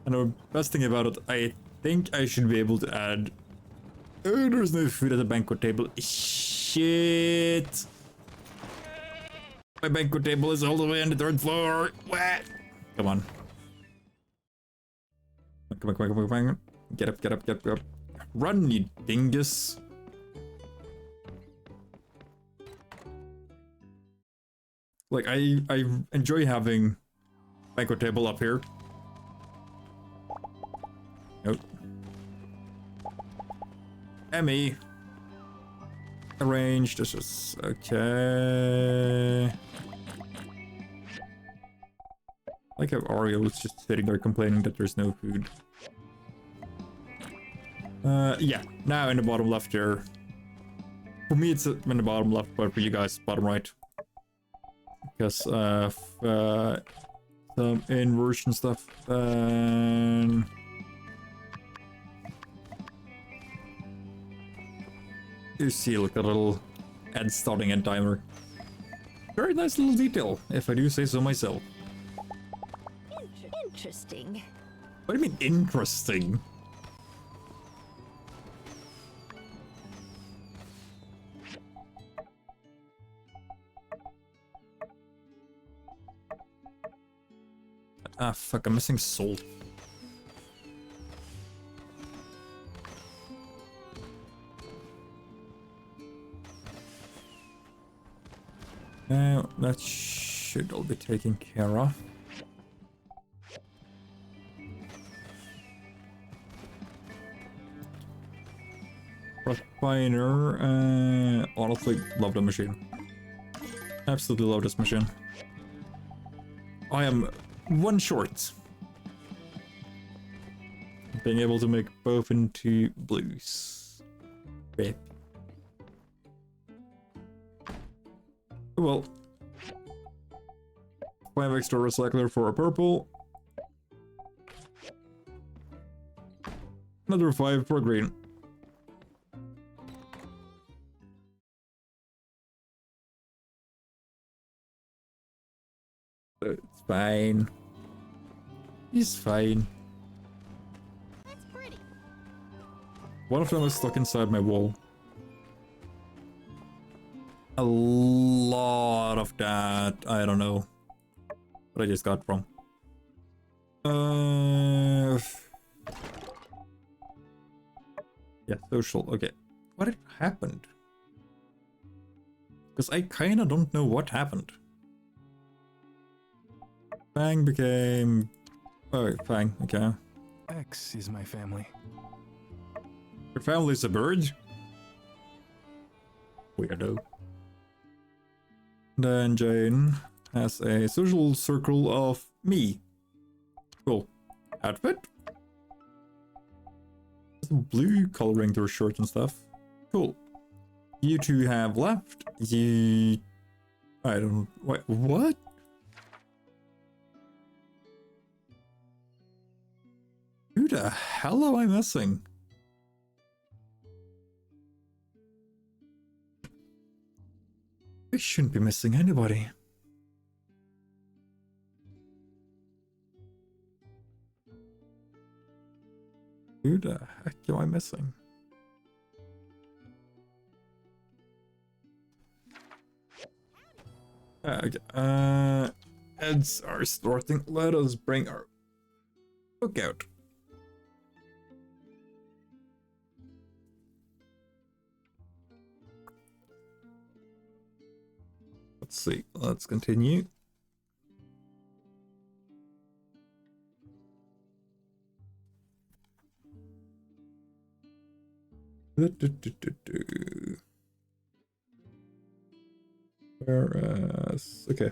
And the best thing about it, I think I should be able to add... Oh, there's no food at the banquet table. Shit! My banquet table is all the way on the 3rd floor. What? Come on. Come on, come on, come on, come on. Get up, get up, get up, get up. Run, you dingus. Like, I enjoy having banquet table up here. Nope. Emmy. Arrange. This is okay. Like how Oreo is just sitting there complaining that there's no food. Yeah. Now in the bottom left here. For me, it's in the bottom left, but for you guys, bottom right. Because some inversion stuff. You see, like a little ad starting and timer. Very nice little detail, if I do say so myself. Interesting. What do you mean interesting? Ah, fuck, I'm missing salt. Now, that should all be taken care of. finer. Honestly, love the machine. Absolutely love this machine. I am one short. Being able to make both into blues. Great. Well. 5 extra recycler for a purple. Another 5 for a green. It's fine. He's fine. That's pretty. One of them is stuck inside my wall. A lot of that, I don't know what I just got from. Yeah, social. Okay, what had happened? Because I kind of don't know what happened. Fang became... Oh, Fang, okay. X is my family. Your family's a bird? Weirdo. Then Jane has a social circle of me. Cool. Outfit? Some blue coloring to her shirt and stuff. Cool. You two have left. You... I don't... Wait, what? Who the hell am I missing? I shouldn't be missing anybody. Who the heck am I missing? Okay, heads are starting. Let us bring our book out. Let's see. Let's continue. Whereas, okay.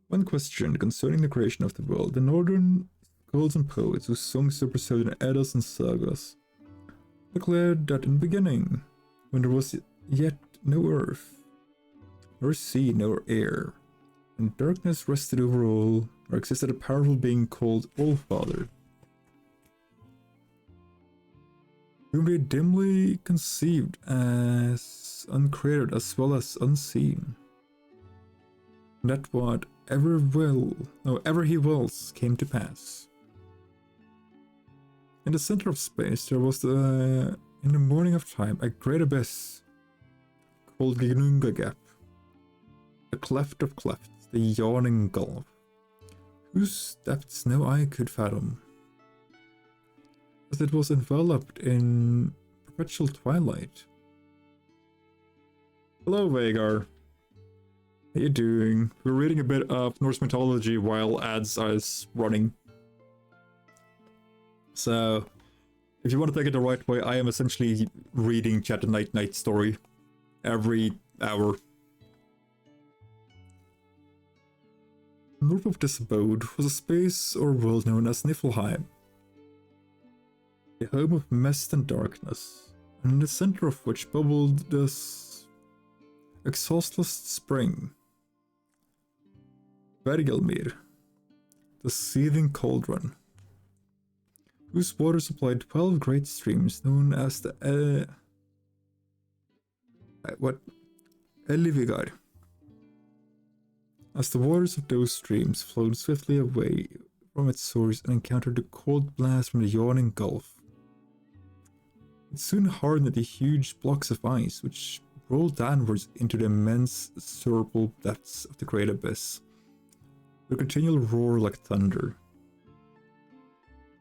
One question concerning the creation of the world. The northern golden poets whose songs were preserved in Eddas and sagas declared that in the beginning, when there was yet no earth, nor sea, nor air, and darkness rested over all, there existed a powerful being called Allfather, whom they dimly conceived as uncreated as well as unseen. That whatever he wills came to pass. In the center of space there was in the morning of time a great abyss called the Gnunga Gap, the cleft of clefts, the yawning gulf, whose depths no eye could fathom, as it was enveloped in perpetual twilight. Hello, Vagar. How you doing? We're reading a bit of Norse mythology while ads are running. So, if you want to take it the right way, I am essentially reading Chat and Night story every hour. North of this abode was a space or world known as Niflheim, a home of mist and darkness, and in the center of which bubbled this exhaustless spring, Vergelmir, the seething cauldron, whose water supplied 12 great streams known as the Elivigar. As the waters of those streams flowed swiftly away from its source and encountered the cold blast from the yawning gulf, it soon hardened the huge blocks of ice which rolled downwards into the immense circle depths of the great abyss, with a continual roar like thunder.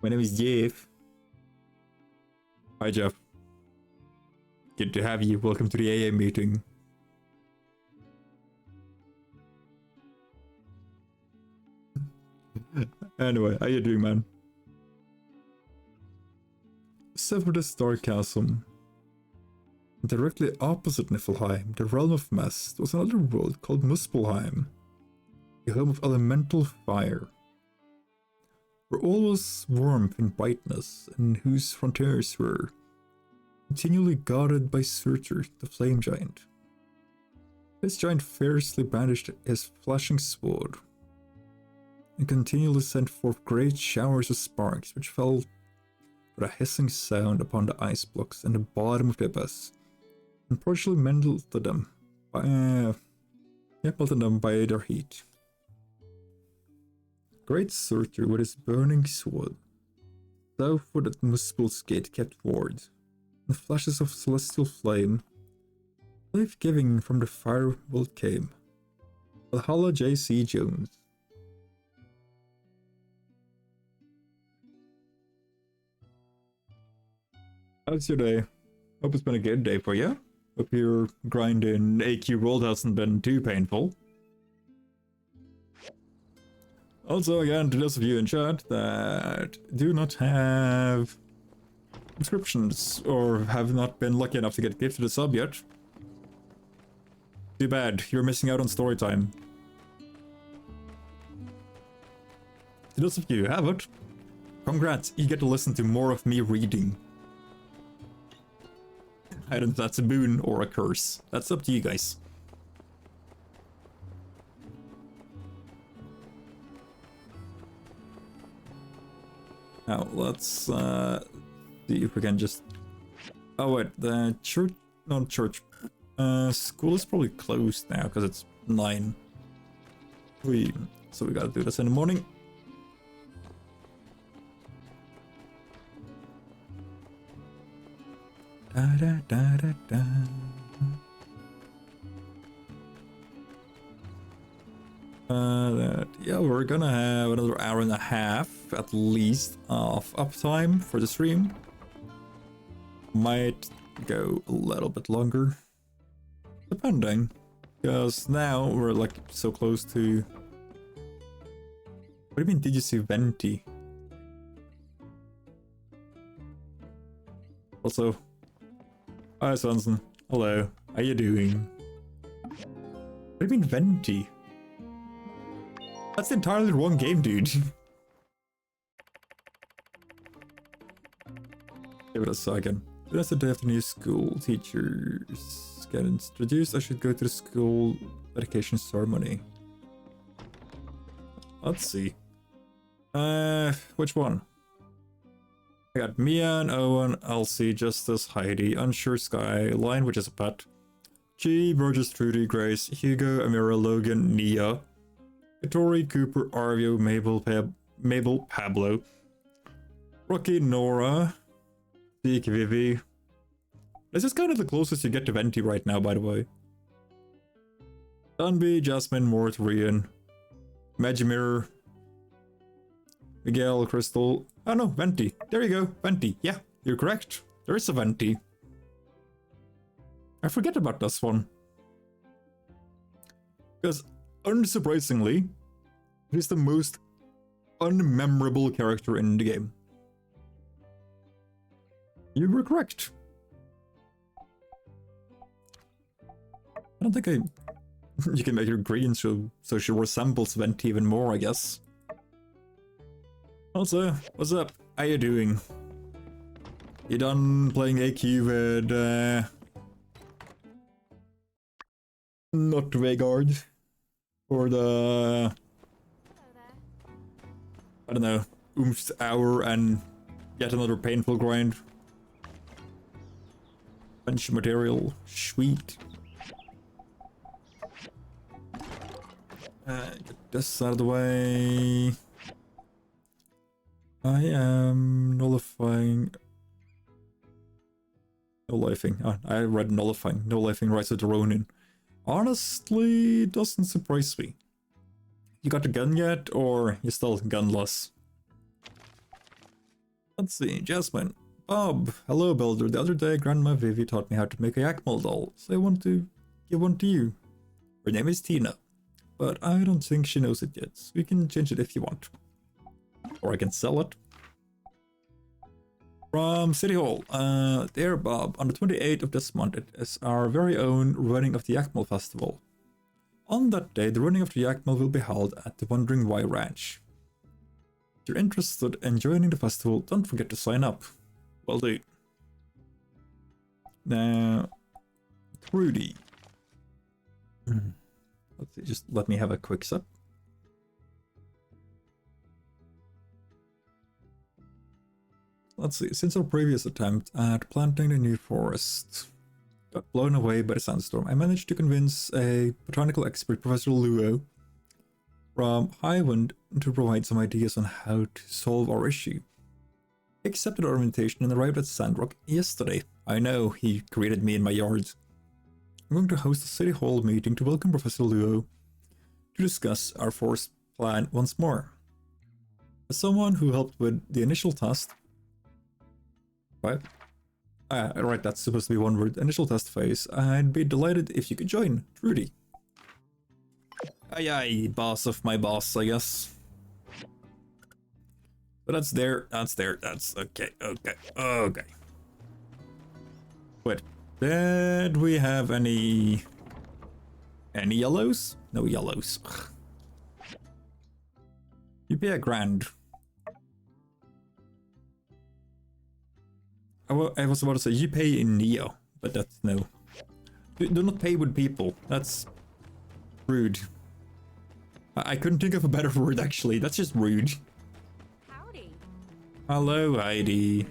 My name is Jeff. Hi, Jeff. Good to have you. Welcome to the AA meeting. Anyway, how you doing, man? severed this dark chasm. Directly opposite Niflheim, the realm of Mest, was another world called Muspelheim, the home of elemental fire, where all was warmth and brightness, and whose frontiers were continually guarded by Surtur, the flame giant. This giant fiercely brandished his flashing sword, and continually sent forth great showers of sparks, which fell with a hissing sound upon the ice blocks in the bottom of the abyss, and partially melted them by their heat. Great Surtur, with his burning sword, southward at Muspel's gate, kept ward. In flashes of celestial flame, life-giving from the fire world came. Valhalla J.C. Jones. How's your day? Hope it's been a good day for you. Hope your grind in AQ World hasn't been too painful. Also, again, to those of you in chat that do not have subscriptions or have not been lucky enough to get gifted a sub yet, too bad, you're missing out on story time. To those of you who haven't, congrats, you get to listen to more of me reading. I don't know if that's a boon or a curse. That's up to you guys. Now, let's see if we can just... Oh wait, the church... not church. School is probably closed now because it's 9. So we gotta do this in the morning. Da, da, da, da, da. Yeah, we're gonna have another hour and a half at least of uptime for the stream. Might go a little bit longer, depending, because now we're like so close to... What do you mean, did you see Venti? Also, hi Swanson, hello, how you doing? What do you mean Venti? That's the entirely wrong game, dude. Give it a second. That's the day of the new school. Teachers get introduced. I should go to the school dedication ceremony. Let's see. Which one? I got Mian, Owen, Elsie, Justice, Heidi, Unsure Sky, Lion, which is a pet, G, Burgess, Trudy, Grace, Hugo, Amira, Logan, Nia, Tori, Cooper, Arvio, Mabel, Pablo, Rocky, Nora, Zeke, Vivi. This is kind of the closest you get to Venti right now, by the way. Dunby, Jasmine, Mort, Rian, Magimir, Miguel, Crystal. Oh no, Venti. There you go, Venti. Yeah, you're correct. There is a Venti. I forget about this one. Because, unsurprisingly, it is the most unmemorable character in the game. You were correct. I don't think you can make her green so she resembles Venti even more, I guess. Also, what's up? How you doing? You done playing AQ with not Vegard? Or the... I don't know, oomph hour and yet another painful grind. Bench material, sweet. Get this out of the way. I am nullifying... No-lifing. I read nullifying. No-lifing rights of the Ronin. Honestly, doesn't surprise me. You got the gun yet, or you still gunless? Let's see, Jasmine. Bob, hello builder. The other day, Grandma Vivi taught me how to make a Yakmal doll, so I want to give one to you. Her name is Tina, but I don't think she knows it yet, so you can change it if you want. Or I can sell it. From City Hall, dear Bob, on the 28th of this month it is our very own running of the Yakmal Festival. On that day, the running of the Yakmal will be held at the Wandering Y Ranch. If you're interested in joining the festival, don't forget to sign up. Will do. Now, Trudy. Let's see, just let me have a quick sip. Let's see, since our previous attempt at planting the new forest got blown away by the sandstorm, I managed to convince a botanical expert, Professor Luo, from Highwind to provide some ideas on how to solve our issue. He accepted our invitation and arrived at Sandrock yesterday. I know, he greeted me in my yard. I'm going to host a City Hall meeting to welcome Professor Luo to discuss our forest plan once more. As someone who helped with the initial test, right? Right, that's supposed to be one word. Initial test phase. I'd be delighted if you could join. Trudy. Aye aye, boss of my boss, I guess. But that's okay. Wait, did we have any yellows? No yellows. Ugh. You pay $1,000. I was about to say you pay in Neo, but that's no. Do not pay with people. That's rude. I couldn't think of a better word actually. That's just rude. Howdy. Hello, Heidi.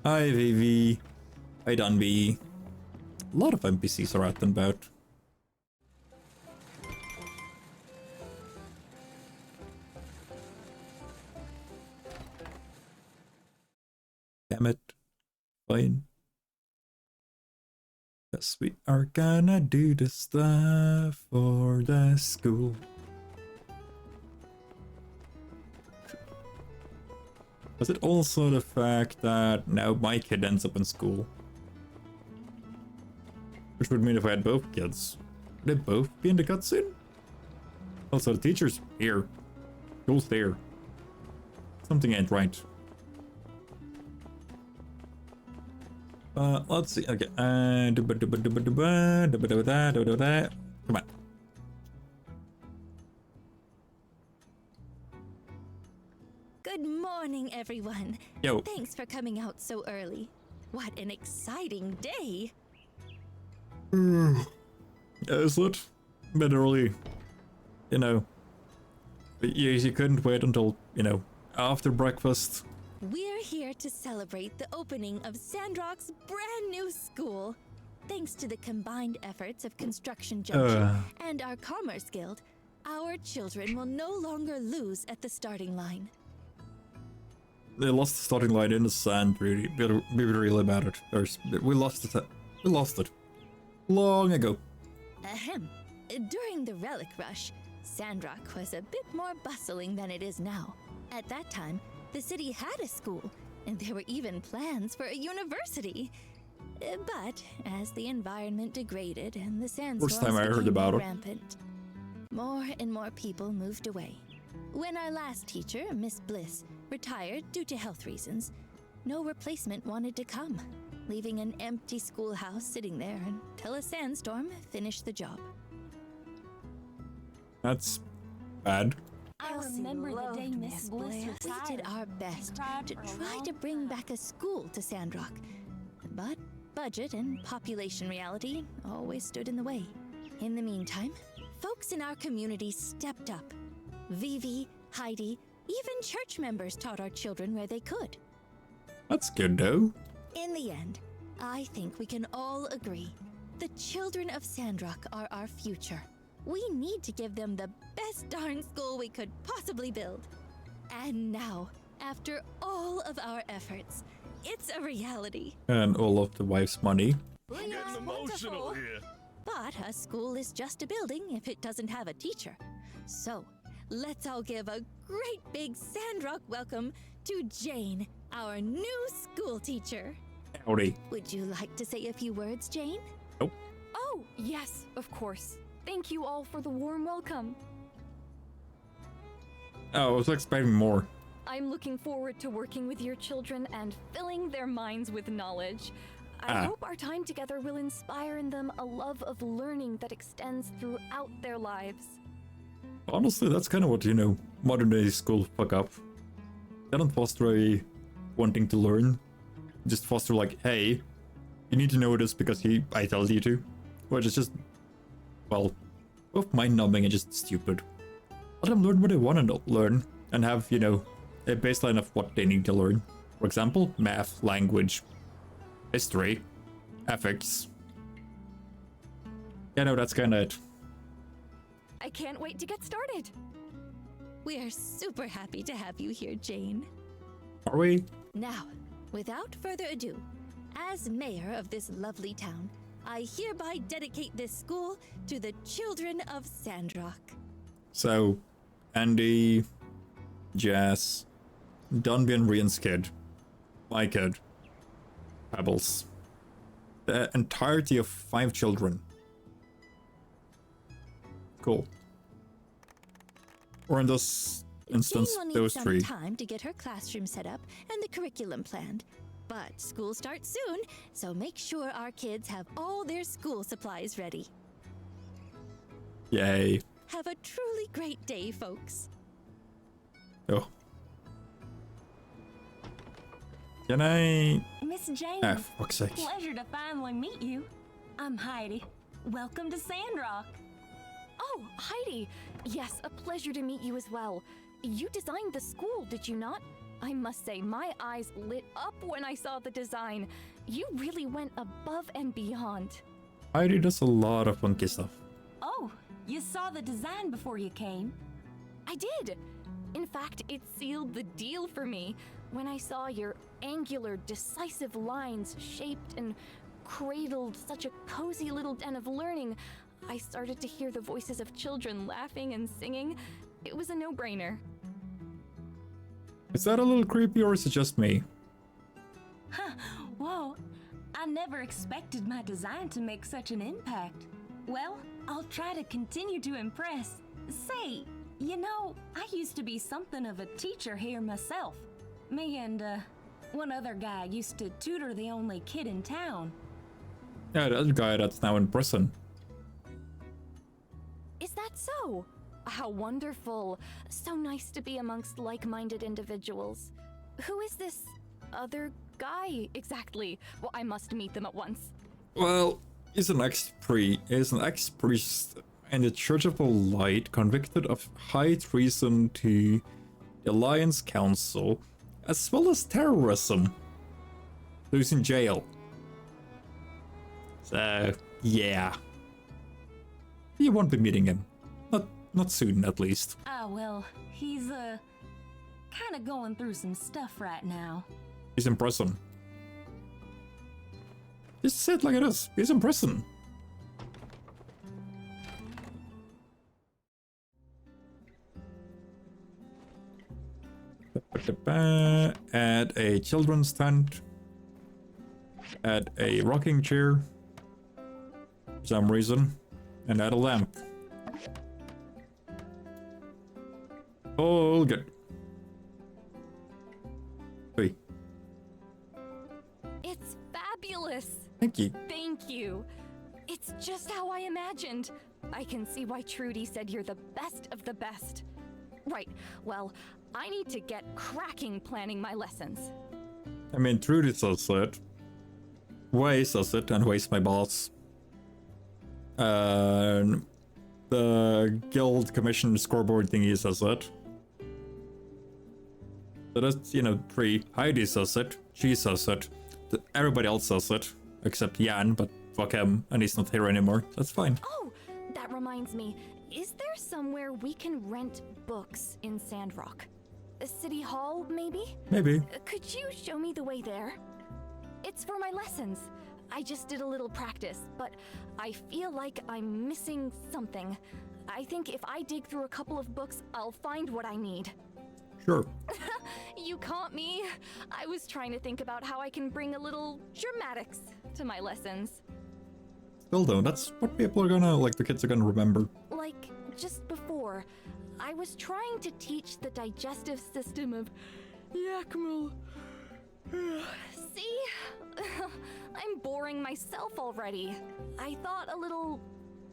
Hi, Vivi. Hi, Dunby. A lot of NPCs are out and about. Damn it. Fine. Yes, we are gonna do the stuff for the school. Was it also the fact that now my kid ends up in school? Which would mean if I had both kids, would they both be in the cutscene? Also, the teacher's here. School's there. Something ain't right. Let's see. Okay. Come on. Good morning, everyone. Yo. Thanks for coming out so early. What an exciting day. Is it? Bit early. You know. You couldn't wait until, after breakfast. We're here to celebrate the opening of Sandrock's brand new school. Thanks to the combined efforts of Construction Junction and our Commerce Guild, our children will no longer lose at the starting line. They lost the starting line in the sand, really. Be real about it. We lost it. We lost it. Long ago. Ahem. During the Relic Rush, Sandrock was a bit more bustling than it is now. At that time, the city had a school, and there were even plans for a university. But as the environment degraded and the sandstorms became more rampant, more and more people moved away. When our last teacher, Miss Bliss, retired due to health reasons, no replacement wanted to come, leaving an empty schoolhouse sitting there until a sandstorm finished the job. That's bad. I remember the day Miss Bliss We did our best to try to bring back a school to Sandrock, but budget and population reality always stood in the way. In the meantime, folks in our community stepped up. Vivi, Heidi, even church members taught our children where they could. That's good, though. In the end, I think we can all agree the children of Sandrock are our future. We need to give them the best darn school we could possibly build. And now, after all of our efforts, it's a reality. And all of the wife's money. I'm getting emotional here. But a school is just a building if it doesn't have a teacher. So, let's all give a great big Sandrock welcome to Jane, our new school teacher. Howdy. Would you like to say a few words, Jane? Nope. Oh, yes, of course. Thank you all for the warm welcome. Oh, I was expecting more. I'm looking forward to working with your children and filling their minds with knowledge. I hope our time together will inspire in them a love of learning that extends throughout their lives. Honestly, that's kind of what, modern day schools fuck up. They don't foster a wanting to learn. Just foster like, hey, you need to know this because I told you to. Which is just, well, both mind-numbing and just stupid. Let them learn what they want to learn and have, a baseline of what they need to learn. For example, math, language, history, ethics. Yeah, no, that's kind of it. I can't wait to get started. We are super happy to have you here, Jane. Are we? Now, without further ado, as mayor of this lovely town, I hereby dedicate this school to the children of Sandrock. So, Andy, Jazz, Dunby and Rian's kid, my kid, Pebbles. The entirety of 5 children. Cool. Or in this instance, Jane will need those some 3. time to get her classroom set up and the curriculum planned. But school starts soon, so make sure our kids have all their school supplies ready. Yay. Have a truly great day, folks. Oh. Can I... Miss Jane, Ah, fuck's sake. pleasure to finally meet you. I'm Heidi. Welcome to Sandrock. Oh, Heidi! Yes, a pleasure to meet you as well. You designed the school, did you not? I must say, my eyes lit up when I saw the design. You really went above and beyond. Heidi does a lot of funky stuff. Oh, you saw the design before you came? I did! In fact, it sealed the deal for me when I saw your angular, decisive lines shaped and cradled such a cozy little den of learning. I started to hear the voices of children laughing and singing. It was a no-brainer. Is that a little creepy or is it just me? Whoa, I never expected my design to make such an impact. Well, I'll try to continue to impress. Say, I used to be something of a teacher here myself. Me and, one other guy used to tutor the only kid in town. Yeah, the other guy that's now in prison. Is that so? How wonderful. So nice to be amongst like-minded individuals. Who is this other guy exactly? Well, I must meet them at once. Well, he's an ex-priest in the Church of the Light, convicted of high treason to the Alliance Council, as well as terrorism. So he's in jail. So, yeah. You won't be meeting him. Not soon, at least. Ah, well, he's, kinda going through some stuff right now. He's in prison. Just say it like it is. He's in prison. Add a children's tent. Add a rocking chair. For some reason. And add a lamp. All good. Wait. It's fabulous. Thank you. Thank you. It's just how I imagined. I can see why Trudy said you're the best of the best. Right, well, I need to get cracking planning my lessons. I mean, Trudy says it. Way says it, and Way's my boss. The guild commission scoreboard thingy says it. So that's, 3. Heidi says it. She says it. Everybody else says it. Except Jan, but fuck him, and he's not here anymore. That's fine. Oh, that reminds me. Is there somewhere we can rent books in Sandrock? A city hall, maybe? Maybe. Could you show me the way there? It's for my lessons. I just did a little practice, but I feel like I'm missing something. I think if I dig through a couple of books, I'll find what I need. Sure. You caught me. I was trying to think about how I can bring a little dramatics to my lessons. Still though, that's what people are gonna, the kids are gonna remember. Like just before, I was trying to teach the digestive system of Yakmel. See? I'm boring myself already. I thought a little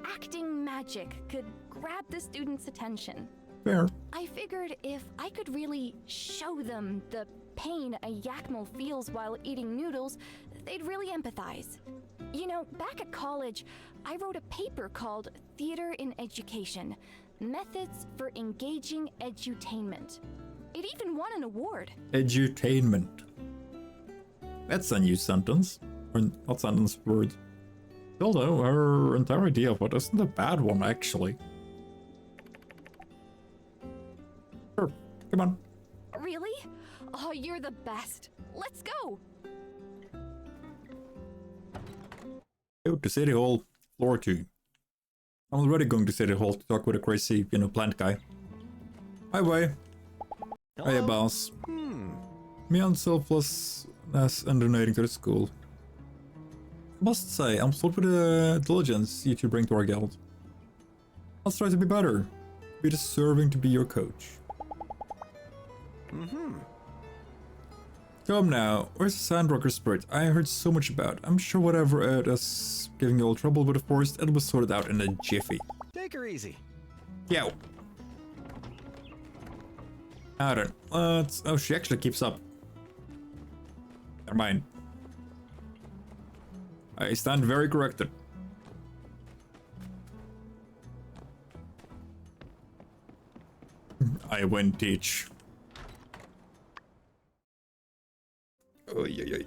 acting magic could grab the students' attention. Fair. I figured if I could really show them the pain a Yakmel feels while eating noodles, they'd really empathize. You know, back at college, I wrote a paper called Theater in Education, Methods for Engaging Edutainment. It even won an award. Edutainment. That's a new sentence. Or not sentence, word. Although our entire idea of it isn't a bad one, actually. Sure, come on. Really? Oh, you're the best. Let's go. Go to City Hall, floor 2. I'm already going to City Hall to talk with a crazy, plant guy. Highway. Hey, boss. Me unselflessness and donating to the school. I must say, I'm floored with the diligence you two bring to our guild. Let's try to be better. Be deserving to be your coach. Come now, where's the sandrocker spirit I heard so much about? I'm sure whatever it is giving you all trouble with the forest, it was sorted out in a jiffy. Take her easy. Yo. I don't. Let's. Oh, she actually keeps up. Never mind. I stand very corrected. I win, teach. Oy.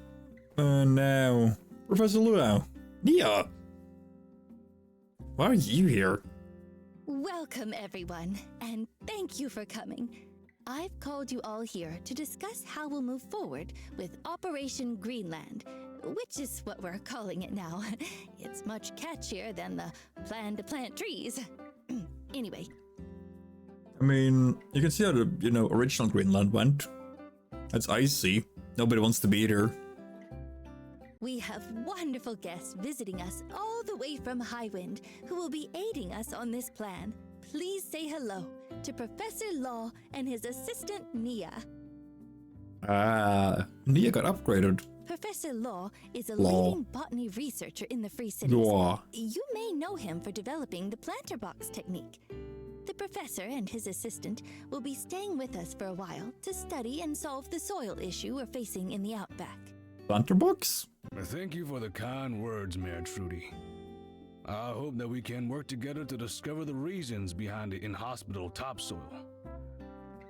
Now, Professor Luau. Nia! Why are you here? Welcome, everyone, and thank you for coming. I've called you all here to discuss how we'll move forward with Operation Greenland, which is what we're calling it now. It's much catchier than the plan to plant trees. Anyway. I mean, you can see how the, original Greenland went. It's icy. Nobody wants to be there. We have wonderful guests visiting us all the way from Highwind who will be aiding us on this plan. Please say hello to Professor Law and his assistant Nia. Nia got upgraded. Professor Law is a leading botany researcher in the Free Cities. You may know him for developing the planter box technique. The professor and his assistant will be staying with us for a while to study and solve the soil issue we're facing in the outback. Planter box? Thank you for the kind words, Mayor Trudy. I hope that we can work together to discover the reasons behind the inhospitable topsoil.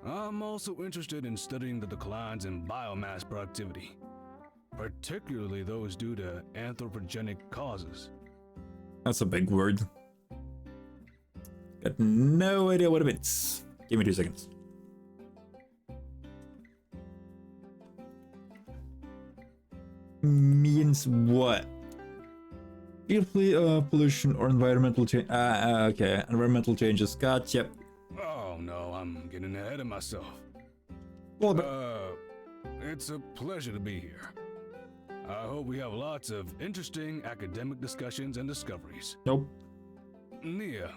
I'm also interested in studying the declines in biomass productivity, particularly those due to anthropogenic causes. That's a big word. Got no idea what it means. Give me 2 seconds. Means what? Pollution or environmental change. Okay. Environmental changes. Gotcha. Oh no, I'm getting ahead of myself. It's a pleasure to be here. I hope we have lots of interesting academic discussions and discoveries. Nope. Nia,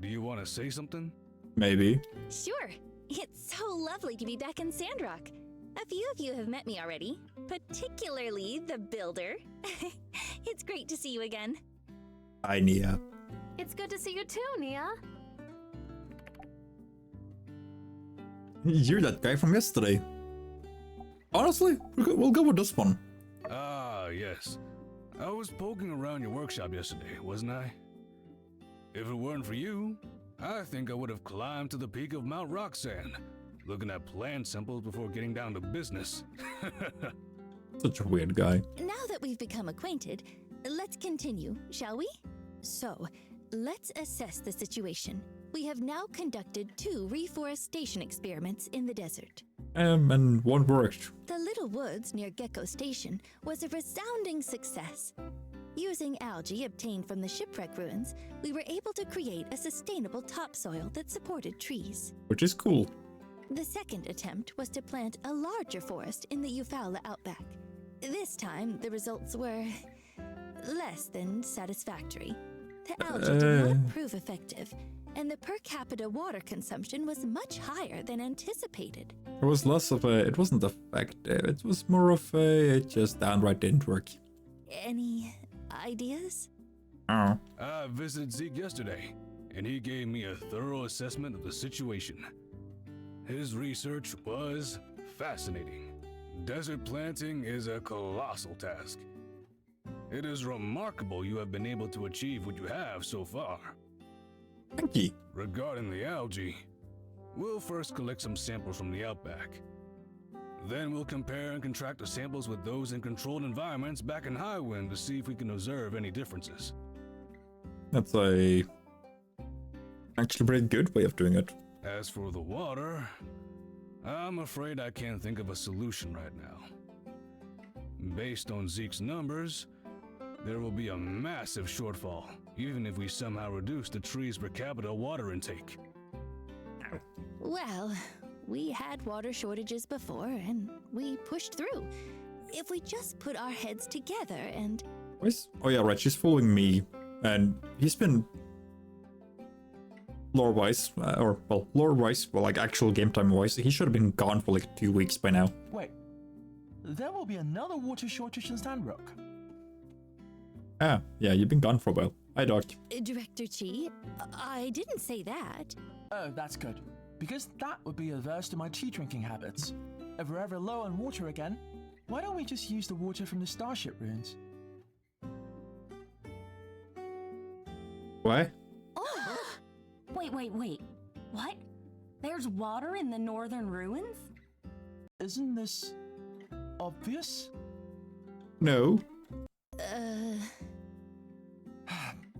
do you want to say something? Maybe. Sure. It's so lovely to be back in Sandrock. A few of you have met me already, particularly the builder. It's great to see you again. Hi, Nia. It's good to see you too, Nia. You're that guy from yesterday. Honestly, we'll go with this one. Ah, yes. I was poking around your workshop yesterday, wasn't I? If it weren't for you, I think I would have climbed to the peak of Mount Roxanne, looking at plant samples before getting down to business. Such a weird guy. Now that we've become acquainted, let's continue, shall we? So, let's assess the situation. We have now conducted 2 reforestation experiments in the desert. And one worked. The Little Woods near Gecko Station was a resounding success. Using algae obtained from the shipwreck ruins, we were able to create a sustainable topsoil that supported trees. Which is cool. The second attempt was to plant a larger forest in the Eufaula outback. This time, the results were less than satisfactory. The algae did not prove effective, and the per capita water consumption was much higher than anticipated. It was less of a, it wasn't effective, it was more of a, it just downright didn't work. Any ideas? Oh. I visited Zeke yesterday, and he gave me a thorough assessment of the situation. His research was fascinating. Desert planting is a colossal task. It is remarkable you have been able to achieve what you have so far. Thank you. Regarding the algae, we'll first collect some samples from the outback. Then we'll compare and contrast the samples with those in controlled environments back in Highwind to see if we can observe any differences. That's a actually pretty good way of doing it. As for the water, I'm afraid I can't think of a solution right now. Based on Zeke's numbers, there will be a massive shortfall, even if we somehow reduce the tree's per capita water intake. Well, we had water shortages before, and we pushed through. If we just put our heads together and... Oh yeah, right, she's following me, and he's been... lore-wise, well, like actual game time-wise, he should have been gone for like 2 weeks by now. Wait, there will be another water shortage in Sandrock. Ah, yeah, you've been gone for a while. Hi, Doc. Director Chi, I didn't say that. Oh, that's good. Because that would be adverse to my tea drinking habits. If we're ever low on water again, why don't we just use the water from the Starship ruins? Why? Oh! Wait. What? There's water in the northern ruins? Isn't this obvious? No.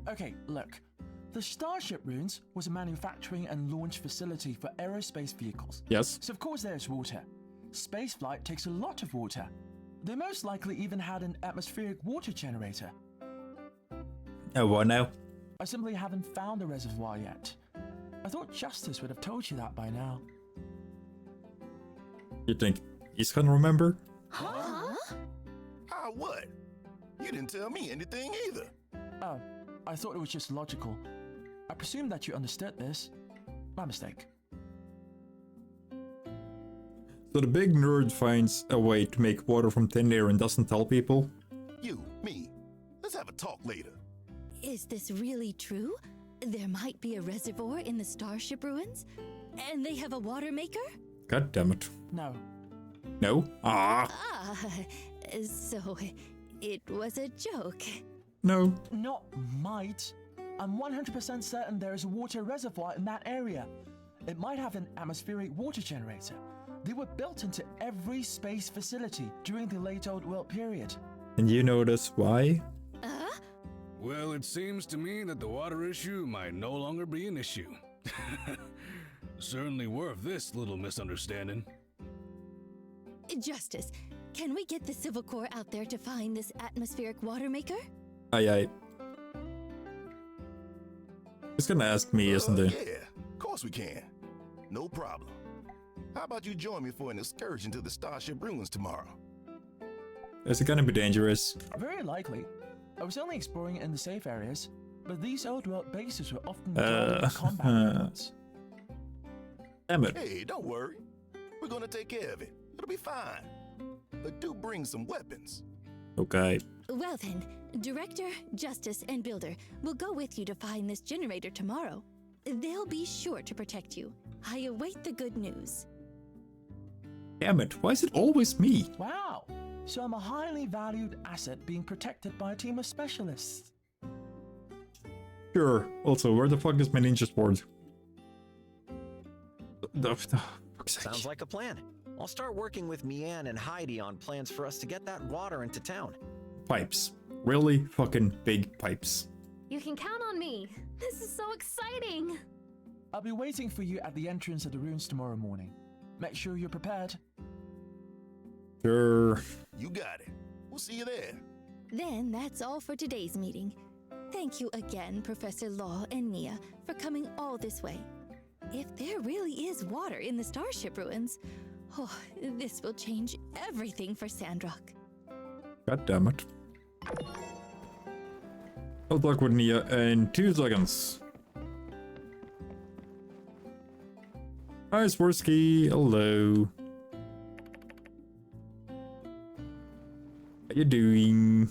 Okay, look. The Starship ruins was a manufacturing and launch facility for aerospace vehicles. Yes. So of course there's water. Spaceflight takes a lot of water. They most likely even had an atmospheric water generator. Oh, what now? I simply haven't found the reservoir yet. I thought Justice would have told you that by now. You think he's gonna remember? Huh? What? You didn't tell me anything either. Oh, I thought it was just logical. I presumed that you understood this. My mistake. So the big nerd finds a way to make water from thin air and doesn't tell people? You, me. Let's have a talk later. Is this really true? There might be a reservoir in the Starship ruins? And they have a water maker? God damn it. No. No? Ah. So it was a joke. No. Not might. I'm 100% certain there is a water reservoir in that area. It might have an atmospheric water generator. They were built into every space facility during the late Old World period. And you notice why? Well, it seems to me that the water issue might no longer be an issue. Certainly worth this little misunderstanding. Justice, can we get the Civil Corps out there to find this atmospheric water maker? Aye. He's gonna ask me, isn't he? Yeah, of course we can. No problem. How about you join me for an excursion to the Starship ruins tomorrow? Is it gonna be dangerous? Very likely. I was only exploring in the safe areas, but these old world bases were often drawing combat weapons. Damn it. Hey, don't worry. We're gonna take care of it. It'll be fine. But do bring some weapons. Okay. Well then, Director, Justice, and Builder will go with you to find this generator tomorrow. They'll be sure to protect you. I await the good news. Damn it, why is it always me? Wow. So I'm a highly valued asset being protected by a team of specialists. Sure. Also, where the fuck is my ninja sword? Sounds like a plan. I'll start working with Mian and Heidi on plans for us to get that water into town. Pipes. Really fucking big pipes. You can count on me. This is so exciting. I'll be waiting for you at the entrance of the ruins tomorrow morning. Make sure you're prepared. Sure. You got it. We'll see you there. Then that's all for today's meeting. Thank you again, Professor Law and Nia, for coming all this way. If there really is water in the Starship ruins, this will change everything for Sandrock. God damn it. I'll talk with Nia in 2 seconds. Hi, Swirsky. Hello. How you doing?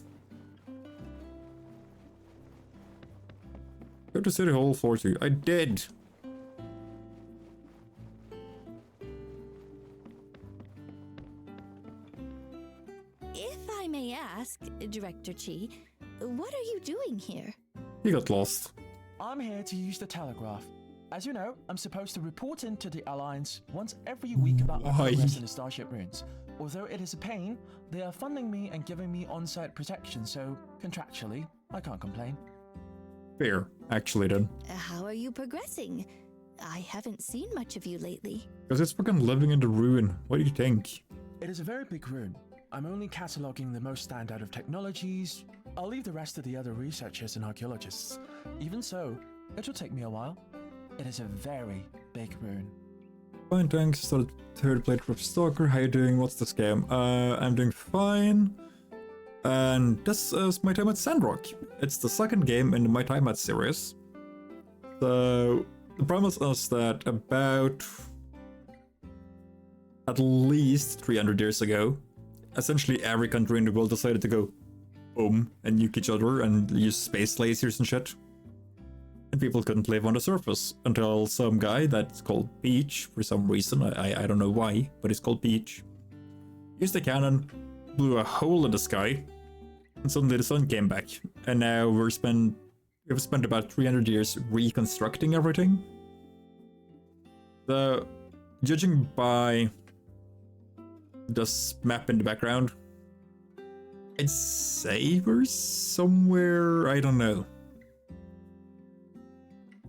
Go to City Hall floor 2. I did. If I may ask, Director Chi, what are you doing here? He got lost. I'm here to use the telegraph. As you know, I'm supposed to report into the Alliance once every week about my progress in the Starship Ruins. Although it is a pain, they are funding me and giving me on-site protection, so contractually, I can't complain. Fair, actually, then. How are you progressing? I haven't seen much of you lately. Because it's fucking living in the ruin. What do you think? It is a very big ruin. I'm only cataloguing the most standout of technologies. I'll leave the rest to the other researchers and archaeologists. Even so, it will take me a while. It is a very big ruin. Fine, thanks. Started third playthrough of Stalker. How you doing? What's the scam? I'm doing fine. And this is my time at Sandrock. It's the second game in the My Time at series. So the premise is that about at least 300 years ago, essentially every country in the world decided to go boom and nuke each other and use space lasers and shit. And people couldn't live on the surface until some guy that's called Peach, for some reason, I don't know why, but it's called Peach, used a cannon, blew a hole in the sky, and suddenly the sun came back. And now we've spent about 300 years reconstructing everything. So, judging by this map in the background, I'd say we're somewhere, I don't know.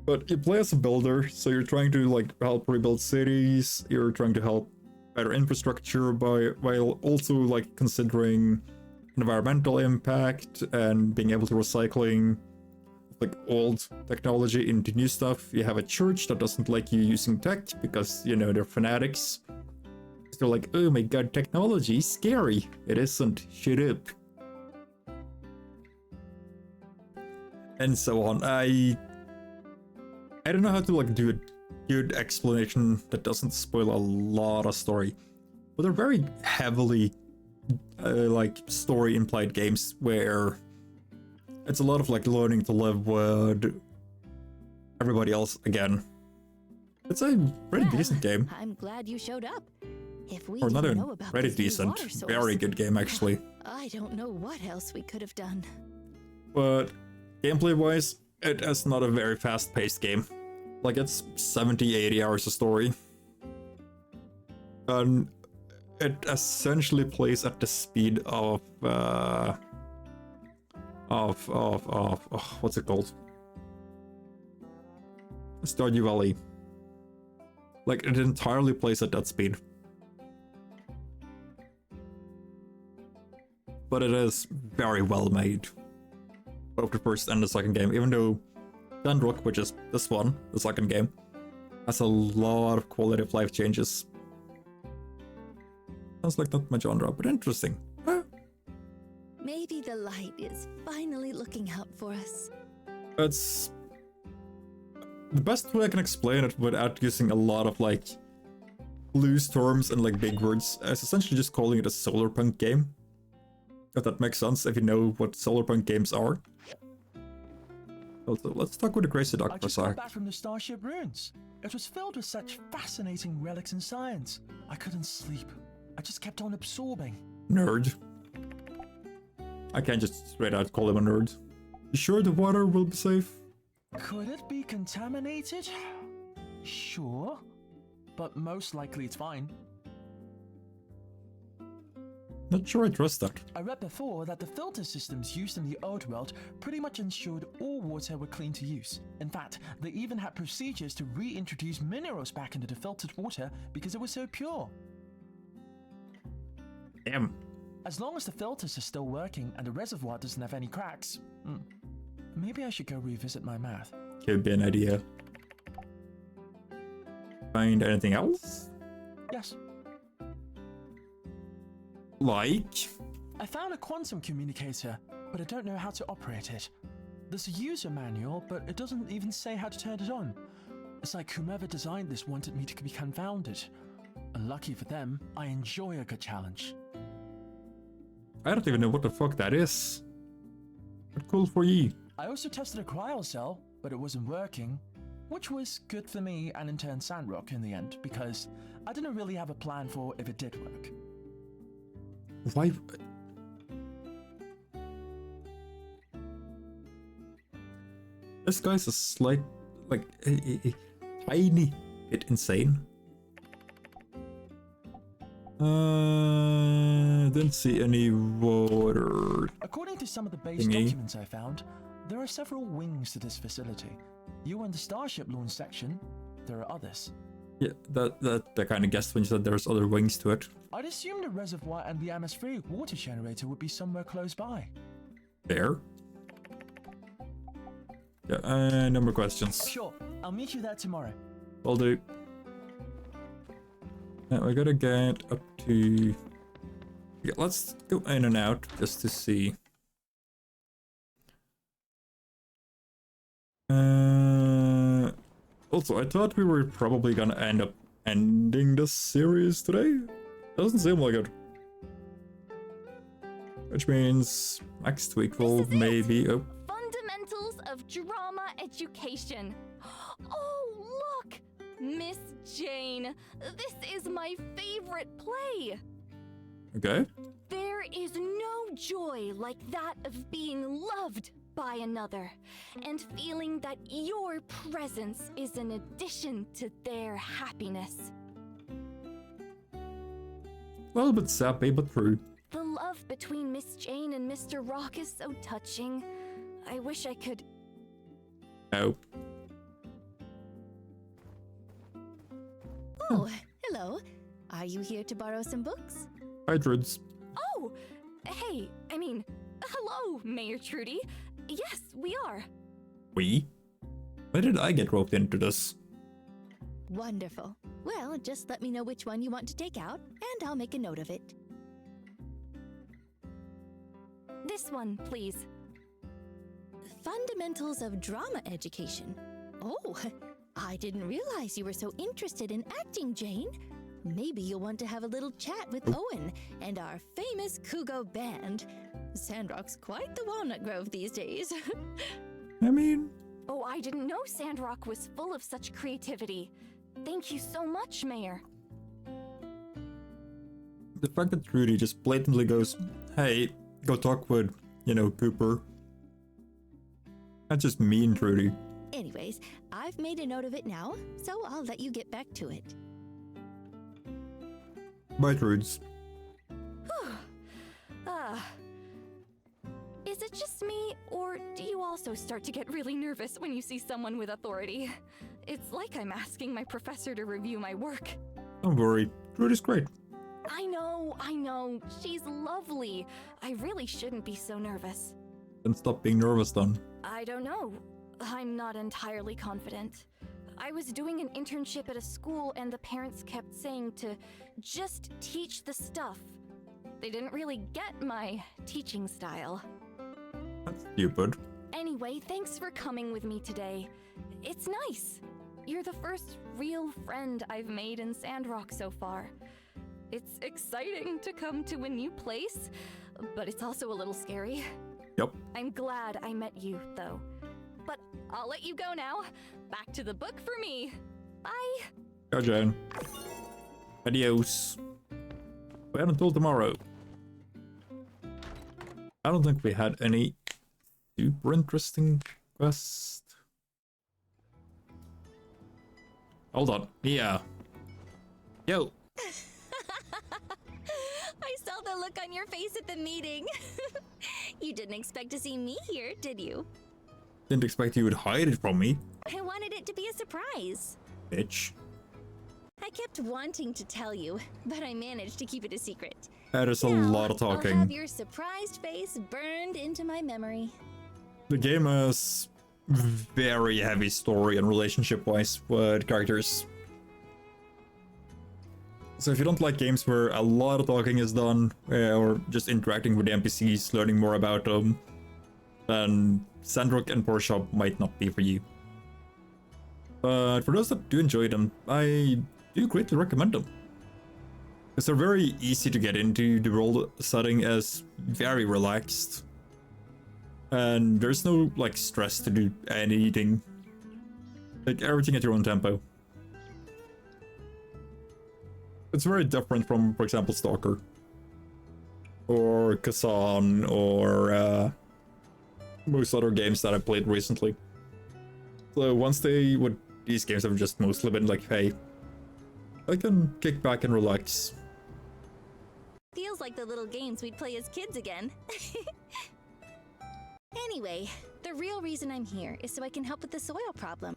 But you play as a builder, so you're trying to like help rebuild cities, you're trying to help better infrastructure while also like considering environmental impact and being able to recycling like old technology into new stuff. You have a church that doesn't like you using tech because, you know, they're fanatics. They're like, oh my god, technology is scary. It isn't, shut up. And so on. I don't know how to like do a good explanation that doesn't spoil a lot of story, but they're very heavily like story implied games where it's a lot of like learning to live with everybody else again. It's a pretty decent game. I'm glad you showed up. If we Or not didn't even know about pretty this new decent, water source, very good game actually. I don't know what else we could have done. But gameplay wise, it is not a very fast paced game. Like it's 70-80 hours of story. And it essentially plays at the speed of what's it called? Stardew Valley. Like it entirely plays at that speed. But it is very well made. Both the first and the second game, even though Sandrock, which is this one, the second game, has a lot of quality of life changes. Sounds like not my genre, but interesting. Huh? Maybe the light is finally looking out for us. It's the best way I can explain it without using a lot of like loose terms and like big words. It's essentially just calling it a solarpunk game. If that makes sense, if you know what solarpunk games are. Also, let's talk with the crazy doc for a I just got sec. back from the Starship Ruins. It was filled with such fascinating relics and science. I couldn't sleep. I just kept on absorbing. Nerd. I can't just straight out call him a nerd. You sure the water will be safe? Could it be contaminated? Sure. But most likely it's fine. Not sure I trust that. I read before that the filter systems used in the old world pretty much ensured all water were clean to use. In fact, they even had procedures to reintroduce minerals back into the filtered water because it was so pure. Damn. As long as the filters are still working and the reservoir doesn't have any cracks, maybe I should go revisit my math. Could be an idea. Find anything else? Yes. Like? I found a quantum communicator, but I don't know how to operate it. There's a user manual, but it doesn't even say how to turn it on. It's like whomever designed this wanted me to be confounded. And lucky for them, I enjoy a good challenge. I don't even know what the fuck that is. But cool for you. I also tested a cryo cell, but it wasn't working. Which was good for me and in turn Sandrock in the end, because I didn't really have a plan for if it did work. Why? This guy's a slight, like, a tiny bit insane. Didn't see any water. According to some of the base documents I found, there are several wings to this facility. You were in the Starship launch section. There are others. Yeah, that I kind of guessed when you said there's other wings to it. I'd assume the reservoir and the atmospheric water generator would be somewhere close by. There. Yeah, no more questions. Sure, I'll meet you there tomorrow. Will do. Now I gotta get up to... Yeah, let's go in and out just to see. Also, I thought we were probably gonna end up ending this series today. Doesn't seem like it. Which means next week we'll maybe... Oh. Fundamentals of Drama Education. Oh, look! Miss Jane, this is my favorite play. Okay. There is no joy like that of being loved by another and feeling that your presence is an addition to their happiness. A little bit sappy, but true. The love between Miss Jane and Mr. Rock is so touching. I wish I could... Oh. Oh, hello. Are you here to borrow some books? Hi, Trudes. Oh, hey, hello, Mayor Trudy. Yes, we are. We? Why did I get roped into this? Wonderful. Well, just let me know which one you want to take out, and I'll make a note of it. This one, please. Fundamentals of Drama Education. Oh, I didn't realize you were so interested in acting, Jane. Maybe you'll want to have a little chat with Owen and our famous Kugo band. Sandrock's quite the walnut grove these days. I mean... Oh, I didn't know Sandrock was full of such creativity. Thank you so much, Mayor. The fact that Trudy just blatantly goes, hey, go talk with, Cooper. That's just mean, Trudy. Anyways, I've made a note of it now, so I'll let you get back to it. Bye, Trudes. Is it just me, or do you also start to get really nervous when you see someone with authority? It's like I'm asking my professor to review my work. Don't worry, Trudy's great. I know, she's lovely. I really shouldn't be so nervous. Then stop being nervous, then. I don't know. I'm not entirely confident. I was doing an internship at a school and the parents kept saying to just teach the stuff. They didn't really get my teaching style. That's stupid. Anyway, thanks for coming with me today. It's nice. You're the first real friend I've made in Sandrock so far. It's exciting to come to a new place, but it's also a little scary. Yep. I'm glad I met you, though. But I'll let you go now. Back to the book for me. Bye. Go, Jane. Adios. Wait until tomorrow. I don't think we had any super interesting quest. Hold on. Yeah. Yo. I saw the look on your face at the meeting. You didn't expect to see me here, did you? Didn't expect you would hide it from me. I wanted it to be a surprise. Bitch. I kept wanting to tell you, but I managed to keep it a secret. There's a lot of talking. I'll have your surprised face burned into my memory. The game has very heavy story and relationship-wise with characters. So if you don't like games where a lot of talking is done, or just interacting with the NPCs, learning more about them, then Sandrock and Porshop might not be for you. But for those that do enjoy them, I do greatly recommend them. Because they're very easy to get into. The world setting is very relaxed. And there's no, like, stress to do anything. Like, everything at your own tempo. It's very different from, for example, Stalker. Or Kazan, or most other games that I played recently. So once these games have just mostly been like, hey, I can kick back and relax. Feels like the little games we'd play as kids again. Anyway, the real reason I'm here is so I can help with the soil problem.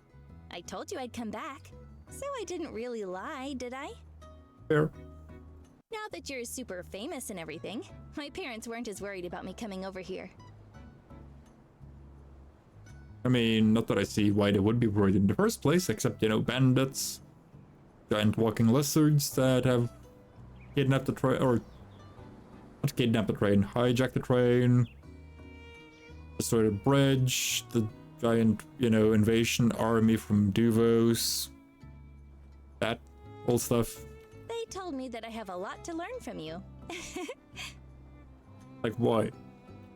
I told you I'd come back, so I didn't really lie, did I? Fair. Now that you're super famous and everything, my parents weren't as worried about me coming over here. I mean, not that I see why they would be worried in the first place, except, you know, bandits, giant walking lizards that have kidnapped the train, or not kidnapped the train, hijacked the train, destroyed a bridge, the giant, you know, invasion army from Duvos, that old stuff. They told me that I have a lot to learn from you. Like why?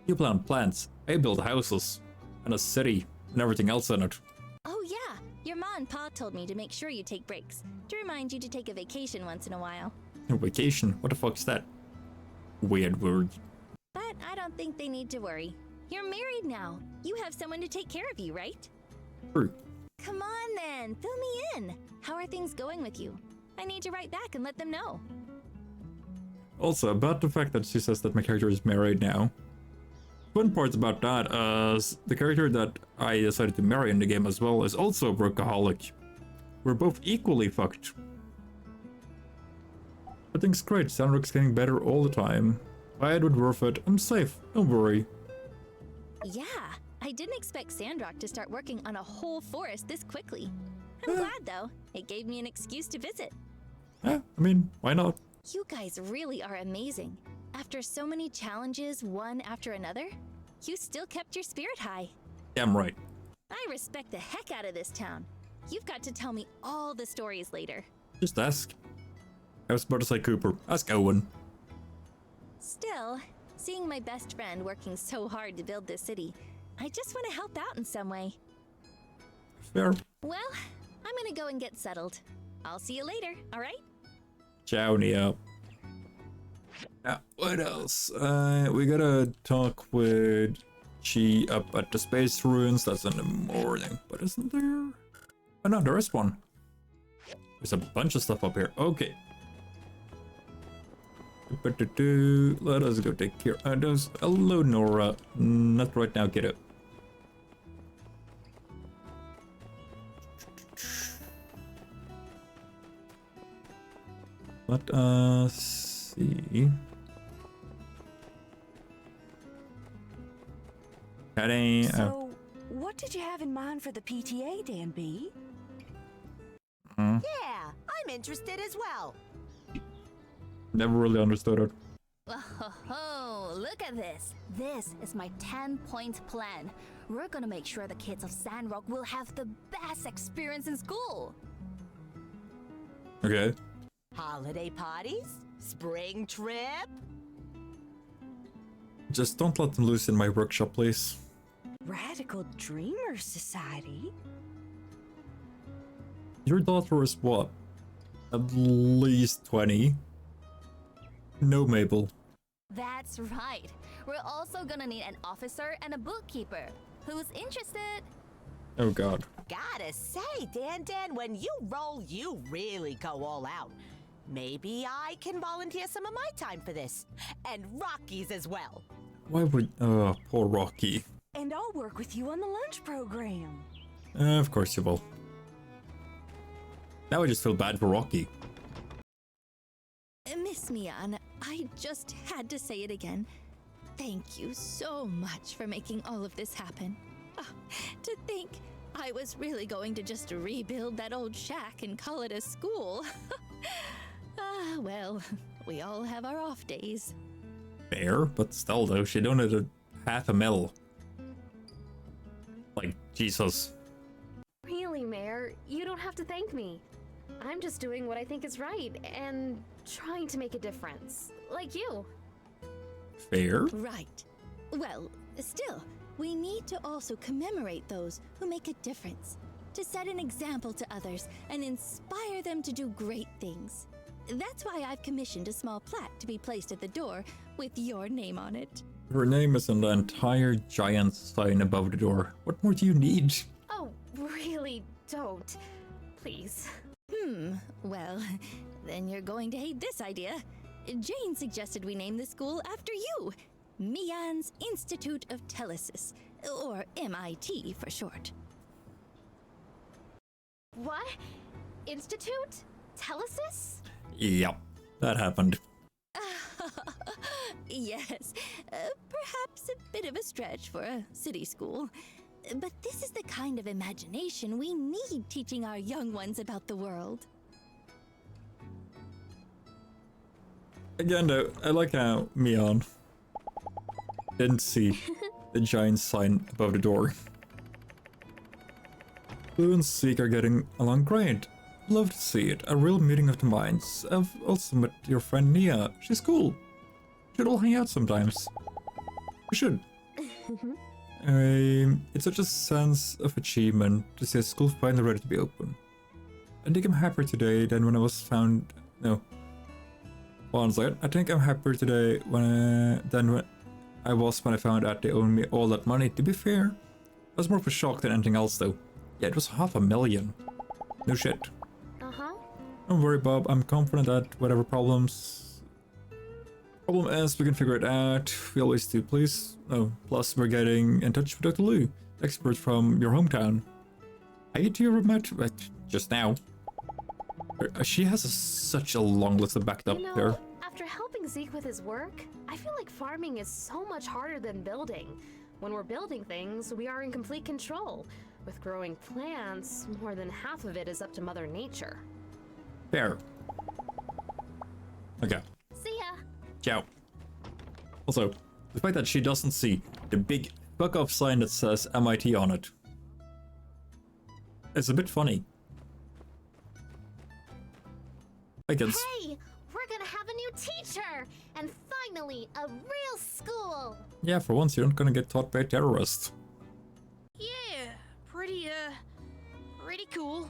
You plant plants, I build houses, and a city, and everything else in it. Oh yeah, your ma and pa told me to make sure you take breaks, to remind you to take a vacation once in a while. A vacation? What the fuck's that? Weird word. But I don't think they need to worry. You're married now. You have someone to take care of you, right? True. Come on then, fill me in. How are things going with you? I need to write back and let them know. Also, about the fact that she says that my character is married now. Fun part about that is the character that I decided to marry in the game as well is also a workaholic. We're both equally fucked. Everything's great, Sandrock's getting better all the time. Buy it with worth it, I'm safe, don't worry. Yeah, I didn't expect Sandrock to start working on a whole forest this quickly. I'm glad though, it gave me an excuse to visit. Yeah, I mean, why not? You guys really are amazing. After so many challenges, one after another, you still kept your spirit high. Damn right. I respect the heck out of this town. You've got to tell me all the stories later. Just ask. I was about to say Cooper. Ask Owen. Still, seeing my best friend working so hard to build this city, I just want to help out in some way. Fair. Well, I'm gonna go and get settled. I'll see you later, alright? Ciao, Neo. Now, what else? We gotta talk with Chi up at the space ruins. That's in the morning. But isn't there? Oh no, there is one. There's a bunch of stuff up here. Okay. Let us go take care of those. Hello, Nora. Not right now, kiddo. Let us see. So, what did you have in mind for the PTA, Dan B? Yeah, I'm interested as well. Never really understood it. Oh, look at this. This is my 10-point plan. We're gonna make sure the kids of Sandrock will have the best experience in school. Okay. Holiday parties? Spring trip? Just don't let them loose in my workshop, please. Radical Dreamer Society? Your daughter is what? At least 20. No, Mabel. That's right. We're also gonna need an officer and a bookkeeper. Who's interested? Oh god. Gotta say, Dan, when you roll, you really go all out. Maybe I can volunteer some of my time for this. And Rocky's as well. Why would... Oh, poor Rocky. And I'll work with you on the lunch program. Of course you will. Now I just feel bad for Rocky. Miss Mian, I just had to say it again. Thank you so much for making all of this happen. To think I was really going to just rebuild that old shack and call it a school. Well, we all have our off days. Fair, but still though, she donated $500,000. Like, Jesus. Really, Mayor, you don't have to thank me. I'm just doing what I think is right and trying to make a difference. Like you. Fair. Right. Well, still, we need to also commemorate those who make a difference, to set an example to others and inspire them to do great things. That's why I've commissioned a small plaque to be placed at the door with your name on it. Her name is on the entire giant sign above the door. What more do you need? Oh, really don't. Please. Well, then you're going to hate this idea. Jane suggested we name the school after you. Mian's Institute of Telesis, or MIT for short. What? Institute? Telesis? Yep, that happened. Yes, perhaps a bit of a stretch for a city school. But this is the kind of imagination we need teaching our young ones about the world. Again though, I like how Mian didn't see the giant sign above the door. Blue and Zeke are getting along great. Love to see it. A real meeting of the minds. I've also met your friend Nia. She's cool. Should all hang out sometimes. We should. It's such a sense of achievement to see a school finally ready to be open. I think I'm happier today than when I was found. No. One second. I think I'm happier today than when I was when I found out they owed me all that money. To be fair, I was more of a shock than anything else though. Yeah, it was $500,000. No shit. Don't worry, Bob. I'm confident that whatever problem is, we can figure it out. We always do, please. Oh, plus we're getting in touch with Dr. Liu, expert from your hometown. I do you met just now. She has such a long list of backed up there. After helping Zeke with his work, I feel like farming is so much harder than building. When we're building things, we are in complete control. With growing plants, more than half of it is up to Mother Nature. Fair. Okay. See ya. Ciao. Also, the fact that she doesn't see the big fuck off sign that says MIT on it. It's a bit funny. I guess. Hey, we're gonna have a new teacher! And finally, a real school! Yeah, for once you're not gonna get taught by a terrorist. Yeah, pretty cool.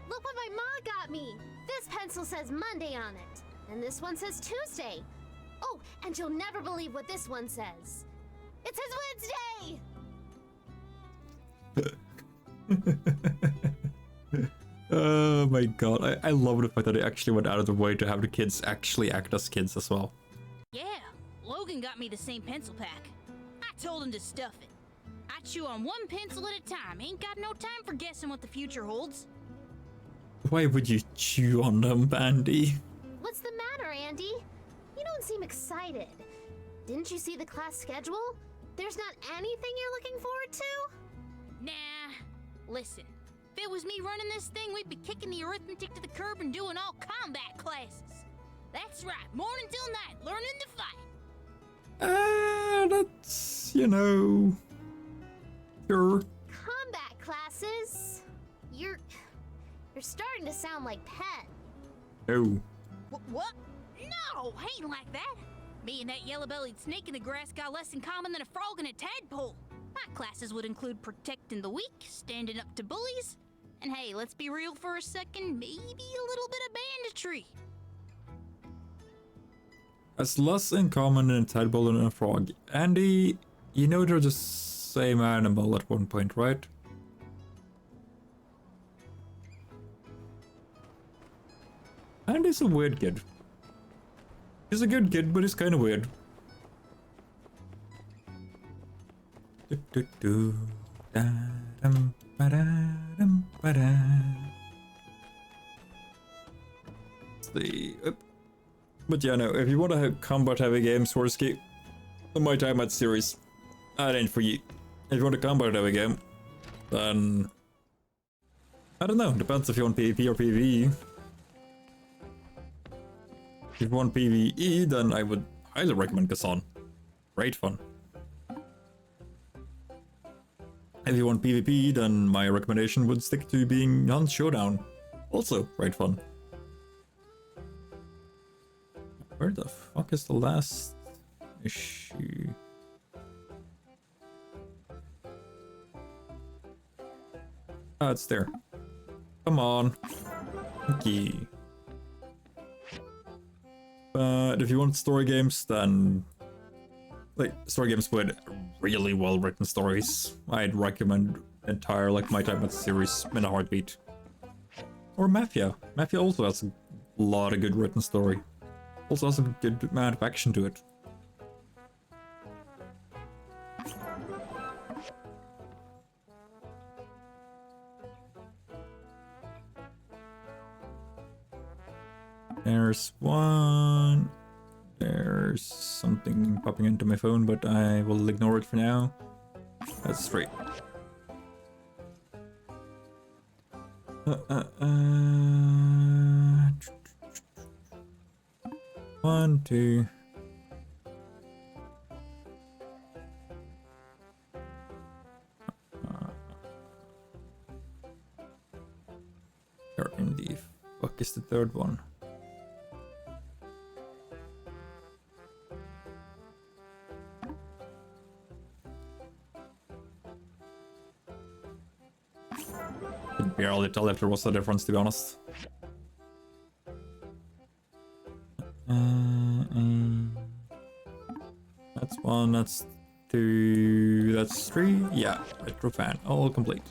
Look what my mom got me! This pencil says Monday on it, and this one says Tuesday. Oh, and you'll never believe what this one says. It says Wednesday! Oh my god, I love the fact that they actually went out of their way to have the kids actually act as kids as well. Yeah, Logan got me the same pencil pack. I told him to stuff it. I chew on one pencil at a time. Ain't got no time for guessing what the future holds. Why would you chew on them, Andy? What's the matter, Andy? You don't seem excited. Didn't you see the class schedule? There's not anything you're looking forward to? Nah, listen. If it was me running this thing, we'd be kicking the arithmetic to the curb and doing all combat classes. That's right, morning till night, learning to fight. That's, you know... Sure. Combat classes? You're starting to sound like Penn. No. What? No, ain't like that. Me and that yellow-bellied snake in the grass got less in common than a frog and a tadpole. My classes would include protecting the weak, standing up to bullies, and hey, let's be real for a second, maybe a little bit of banditry. Has less in common than a tadpole and a frog. Andy, you know they're the same animal at one point, right? Andy's a weird kid. He's a good kid, but he's kind of weird. But yeah, no, if you want to have combat heavy games, Swarovski, my time at series, that ain't for you. If you want a combat heavy game, then I don't know, depends if you want PvP or PvE. If you want PvE, then I would highly recommend Kazan. Great fun. If you want PvP, then my recommendation would stick to being Hunt Showdown. Also, great fun. Where the fuck is the last issue? Oh, it's there. Come on. Thank you. But if you want story games, then... like, story games with really well-written stories, I'd recommend entire, like, My Time at series in a heartbeat. Or Mafia. Mafia also has a lot of good written story. Also has a good amount of action to it. There's one. There's something popping into my phone, but I will ignore it for now. That's straight. 1, 2. Where in the fuck is the third one? Could barely tell if there was a difference, to be honest. That's 1, that's 2, that's 3. Yeah, retro fan, all complete.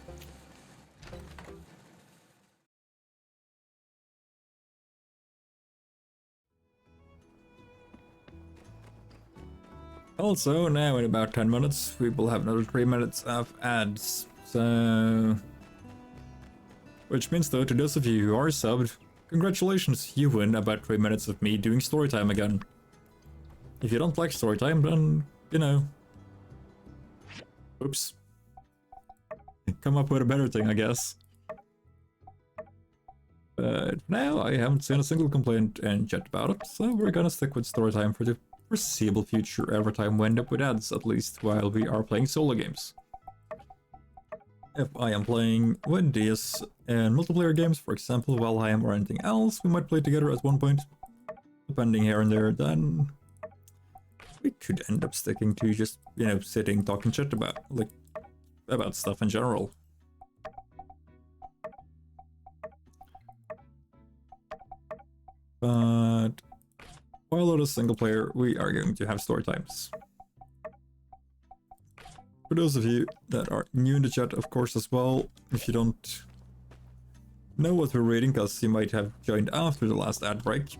Also, now in about 10 minutes, we will have another 3 minutes of ads. So... which means, though, to those of you who are subbed, congratulations, you win about 3 minutes of me doing storytime again. If you don't like storytime, then, you know... oops. Come up with a better thing, I guess. But now I haven't seen a single complaint in chat about it, so we're gonna stick with storytime for the foreseeable future every time we end up with ads, at least while we are playing solo games. If I am playing with DS and multiplayer games, for example, Valheim or anything else, we might play together at one point. Depending here and there, then we could end up sticking to just, you know, sitting, talking shit about, like, about stuff in general. But while it is single player, we are going to have story times. For those of you that are new in the chat, of course, as well, if you don't know what we're reading, because you might have joined after the last ad break,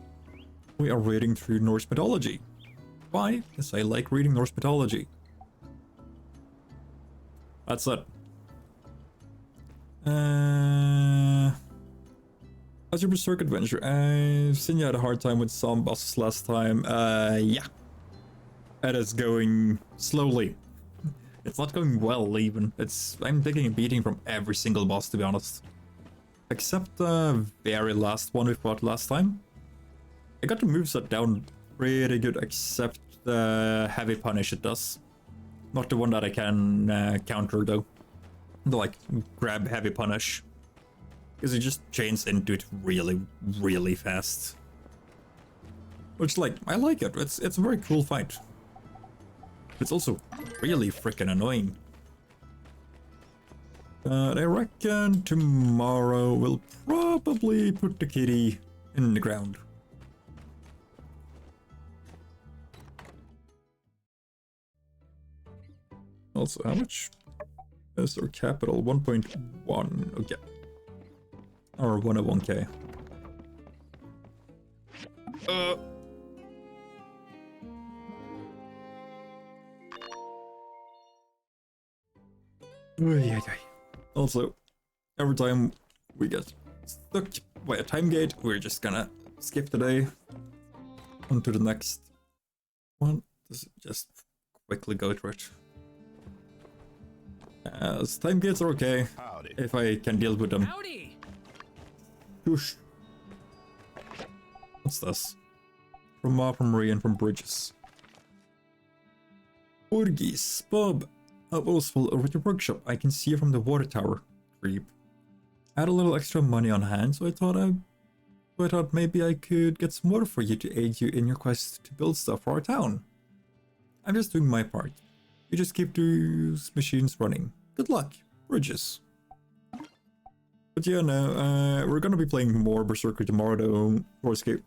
we are reading through Norse mythology. Why? Because I like reading Norse mythology. That's it. How's your Berserk adventure? I've seen you had a hard time with some bosses last time. Yeah. It is going slowly. It's not going well, even. I'm taking a beating from every single boss, to be honest. Except the very last one we fought last time. I got the moveset down pretty good, except the heavy punish it does. Not the one that I can counter, though. The, like, grab heavy punish. Because it just chains into it really, really fast. Which, like, I like it. It's a very cool fight. It's also really freaking annoying. But I reckon tomorrow we'll probably put the kitty in the ground. Also, how much is our capital? 1.1. Okay. Or 101k. Also, every time we get stuck by a time gate, we're just gonna skip the day on to the next one. Just quickly go through it. As time gates are okay, if I can deal with them. Howdy. Whoosh. What's this? From Marie and from Bridges. Porgis, Bob. boastful over the workshop. I can see you from the water tower. Creep. I had a little extra money on hand, so I thought maybe I could get some water for you to aid you in your quest to build stuff for our town. I'm just doing my part. You just keep those machines running. Good luck, Bridges. But yeah, no, we're gonna be playing more Berserker tomorrow though, or Escape.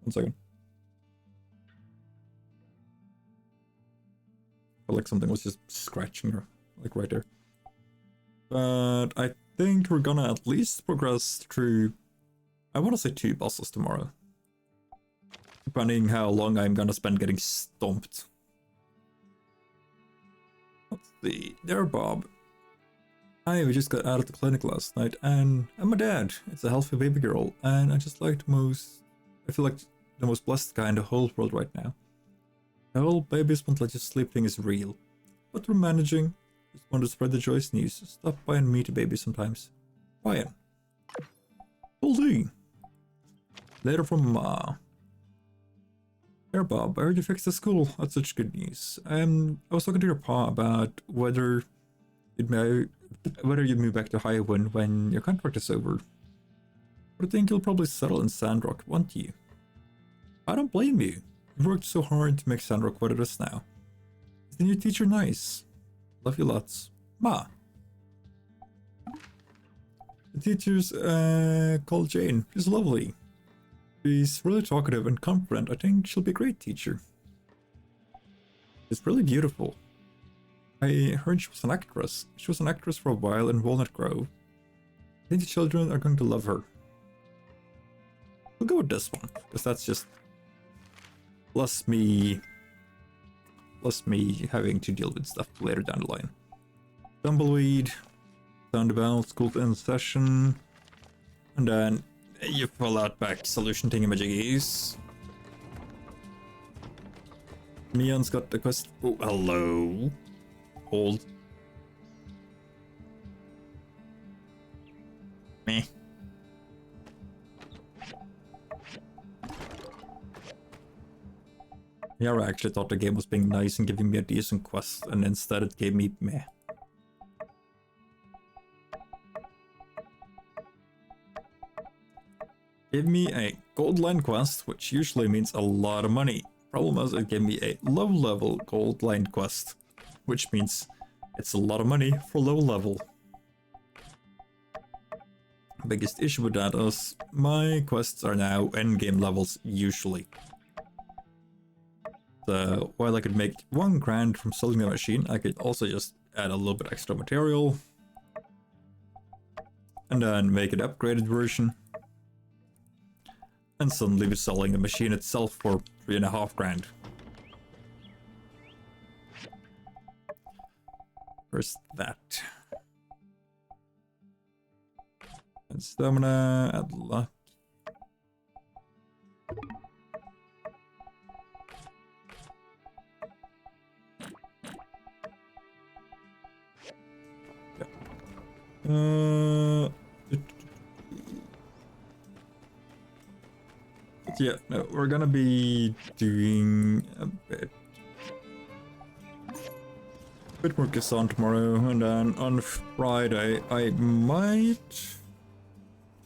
1 second. Felt like something was just scratching her, like right there. But I think we're gonna at least progress through, I want to say 2 bosses tomorrow. Depending how long I'm gonna spend getting stomped. Let's see, there Bob. Hi, we just got out of the clinic last night and I'm a dad. It's a healthy baby girl and I feel like the most blessed guy in the whole world right now. The whole babies won't let you sleep thing is real. But we're managing. Just want to spread the joyous news. Stop by and meet a baby sometimes. Ryan. Goldie. Later from Ma. Here Bob, I heard you fixed the school. That's such good news. I was talking to your pa about whether you'd move back to Highwind when your contract is over. But I think you'll probably settle in Sandrock, won't you? I don't blame you. You've worked so hard to make Sandrock what it is now. Is the new teacher nice? Love you lots. Ma. The teacher's called Jane. She's lovely. She's really talkative and confident. I think she'll be a great teacher. She's really beautiful. I heard she was an actress. She was an actress for a while in Walnut Grove. I think the children are going to love her. We'll go with this one, because that's just plus me having to deal with stuff later down the line. Tumbleweed, sound about, school's in session, and then you pull out back solution thingamajiggies. Mian's got the quest. Oh, hello. Hold. Meh. Yeah, I actually thought the game was being nice and giving me a decent quest, and instead it gave me meh. Give me a gold line quest, which usually means a lot of money. Problem is, it gave me a low level gold line quest, which means it's a lot of money for low level. Biggest issue with that is my quests are now endgame levels usually. So while I could make 1 grand from selling the machine, I could also just add a little bit extra material and then make an upgraded version. And suddenly be selling the machine itself for 3.5 grand. Where's that? And stamina, add luck. Yeah, no, we're gonna be doing a bit more Kassan tomorrow, and then on Friday I might,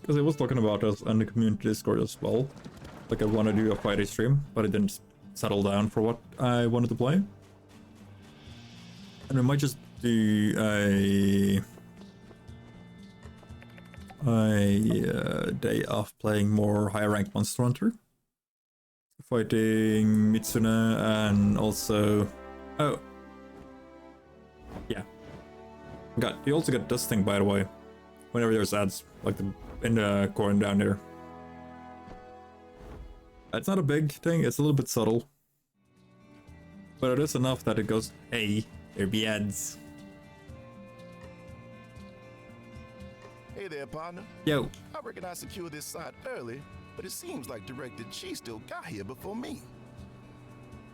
because I was talking about this on the community Discord as well, like I want to do a Friday stream, but I didn't settle down for what I wanted to play. And we might just do a day of playing more higher ranked Monster Hunter, fighting Mitsune, and also you also get this thing, by the way, whenever there's ads, like in the corner down there. It's not a big thing, it's a little bit subtle, but it is enough that it goes, hey, there be ads. Hey there, partner. Yo. I reckon I secured this site early, but it seems like Director Chi still got here before me.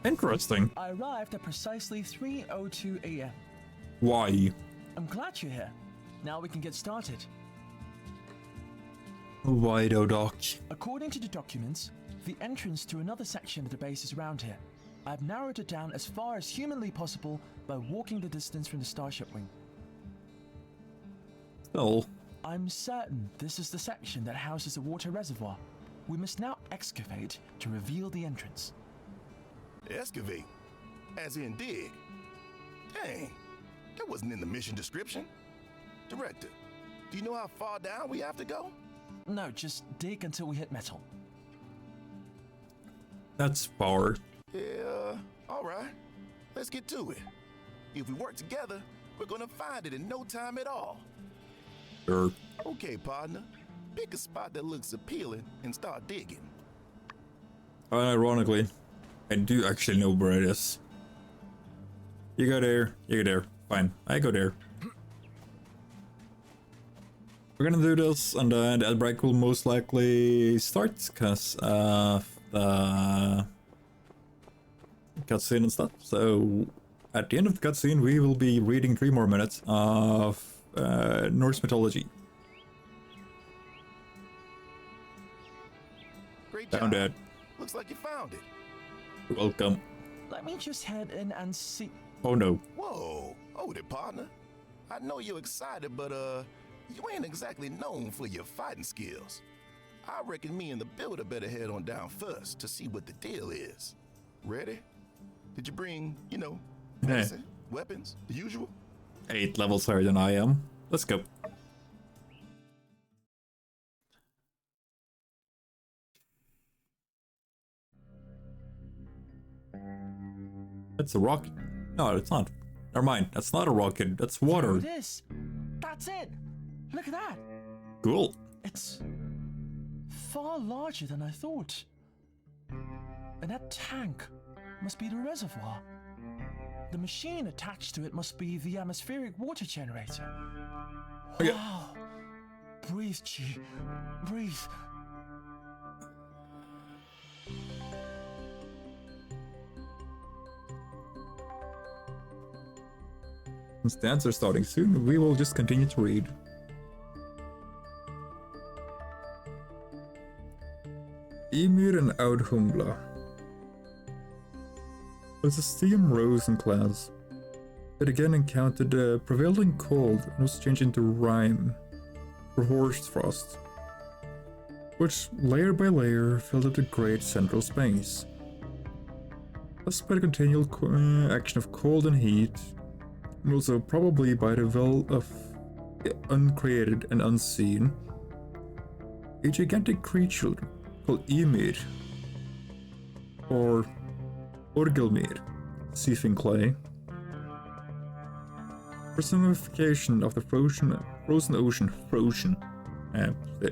Interesting. I arrived at precisely 3:02 a.m. Why? I'm glad you're here. Now we can get started. Why though, Doc? According to the documents, the entrance to another section of the base is around here. I've narrowed it down as far as humanly possible, by walking the distance from the starship wing. Still. I'm certain this is the section that houses the water reservoir. We must now excavate to reveal the entrance. Excavate? As in dig? Dang, that wasn't in the mission description. Director, do you know how far down we have to go? No, just dig until we hit metal. That's power. Yeah, all right. Let's get to it. If we work together, we're gonna find it in no time at all. Sure. Okay, partner. Pick a spot that looks appealing and start digging. Ironically, I do actually know where it is. You go there, you go there. Fine, I go there. We're gonna do this, and then the break will most likely start because of the cutscene and stuff. So at the end of the cutscene, we will be reading 3 more minutes of Norse mythology. Great job. Found it. Looks like you found it. You're welcome. Let me just head in and see. Oh no. Whoa, hold it, partner. I know you're excited, but you ain't exactly known for your fighting skills. I reckon me and the builder better head on down first to see what the deal is. Ready? Did you bring, medicine, weapons, the usual? 8 levels higher than I am. Let's go. That's a rocket. No, it's not. Never mind. That's not a rocket. That's water. There it is. That's it. Look at that. Cool. It's far larger than I thought. And that tank must be the reservoir. The machine attached to it must be the atmospheric water generator. Okay. Wow. Breathe, Chi. Breathe. Since the answers are starting soon, we will just continue to read. Ymir and Audhumla. As the steam rose in clouds, it again encountered the prevailing cold and was changed into rime, or hoarfrost, which layer by layer filled up the great central space. Thus by the continual action of cold and heat, and also probably by the will of the uncreated and unseen, a gigantic creature called Ymir, or Orgelmir, seething clay, personification of the frozen ocean,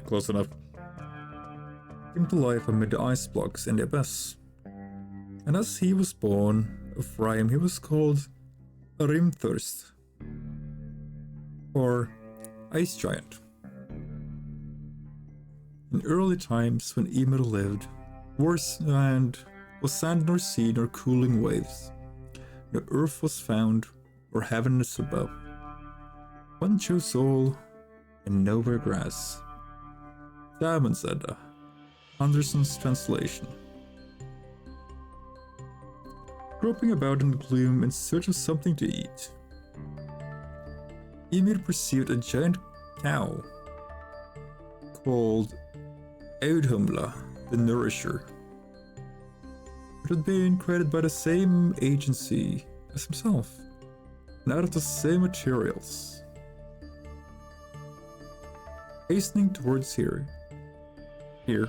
close enough, came to life amid the ice blocks in the abyss. And as he was born of rime, he was called Rimthirst, or Ice Giant. In early times when Ymir lived, was sand nor sea nor cooling waves, no earth was found or heavens above. One chose all and nowhere grass. Diamond Edda, Anderson's translation. Groping about in the gloom in search of something to eat, Ymir perceived a giant cow called Audhumla the Nourisher. It had been created by the same agency as himself, and out of the same materials. Hastening towards Ymir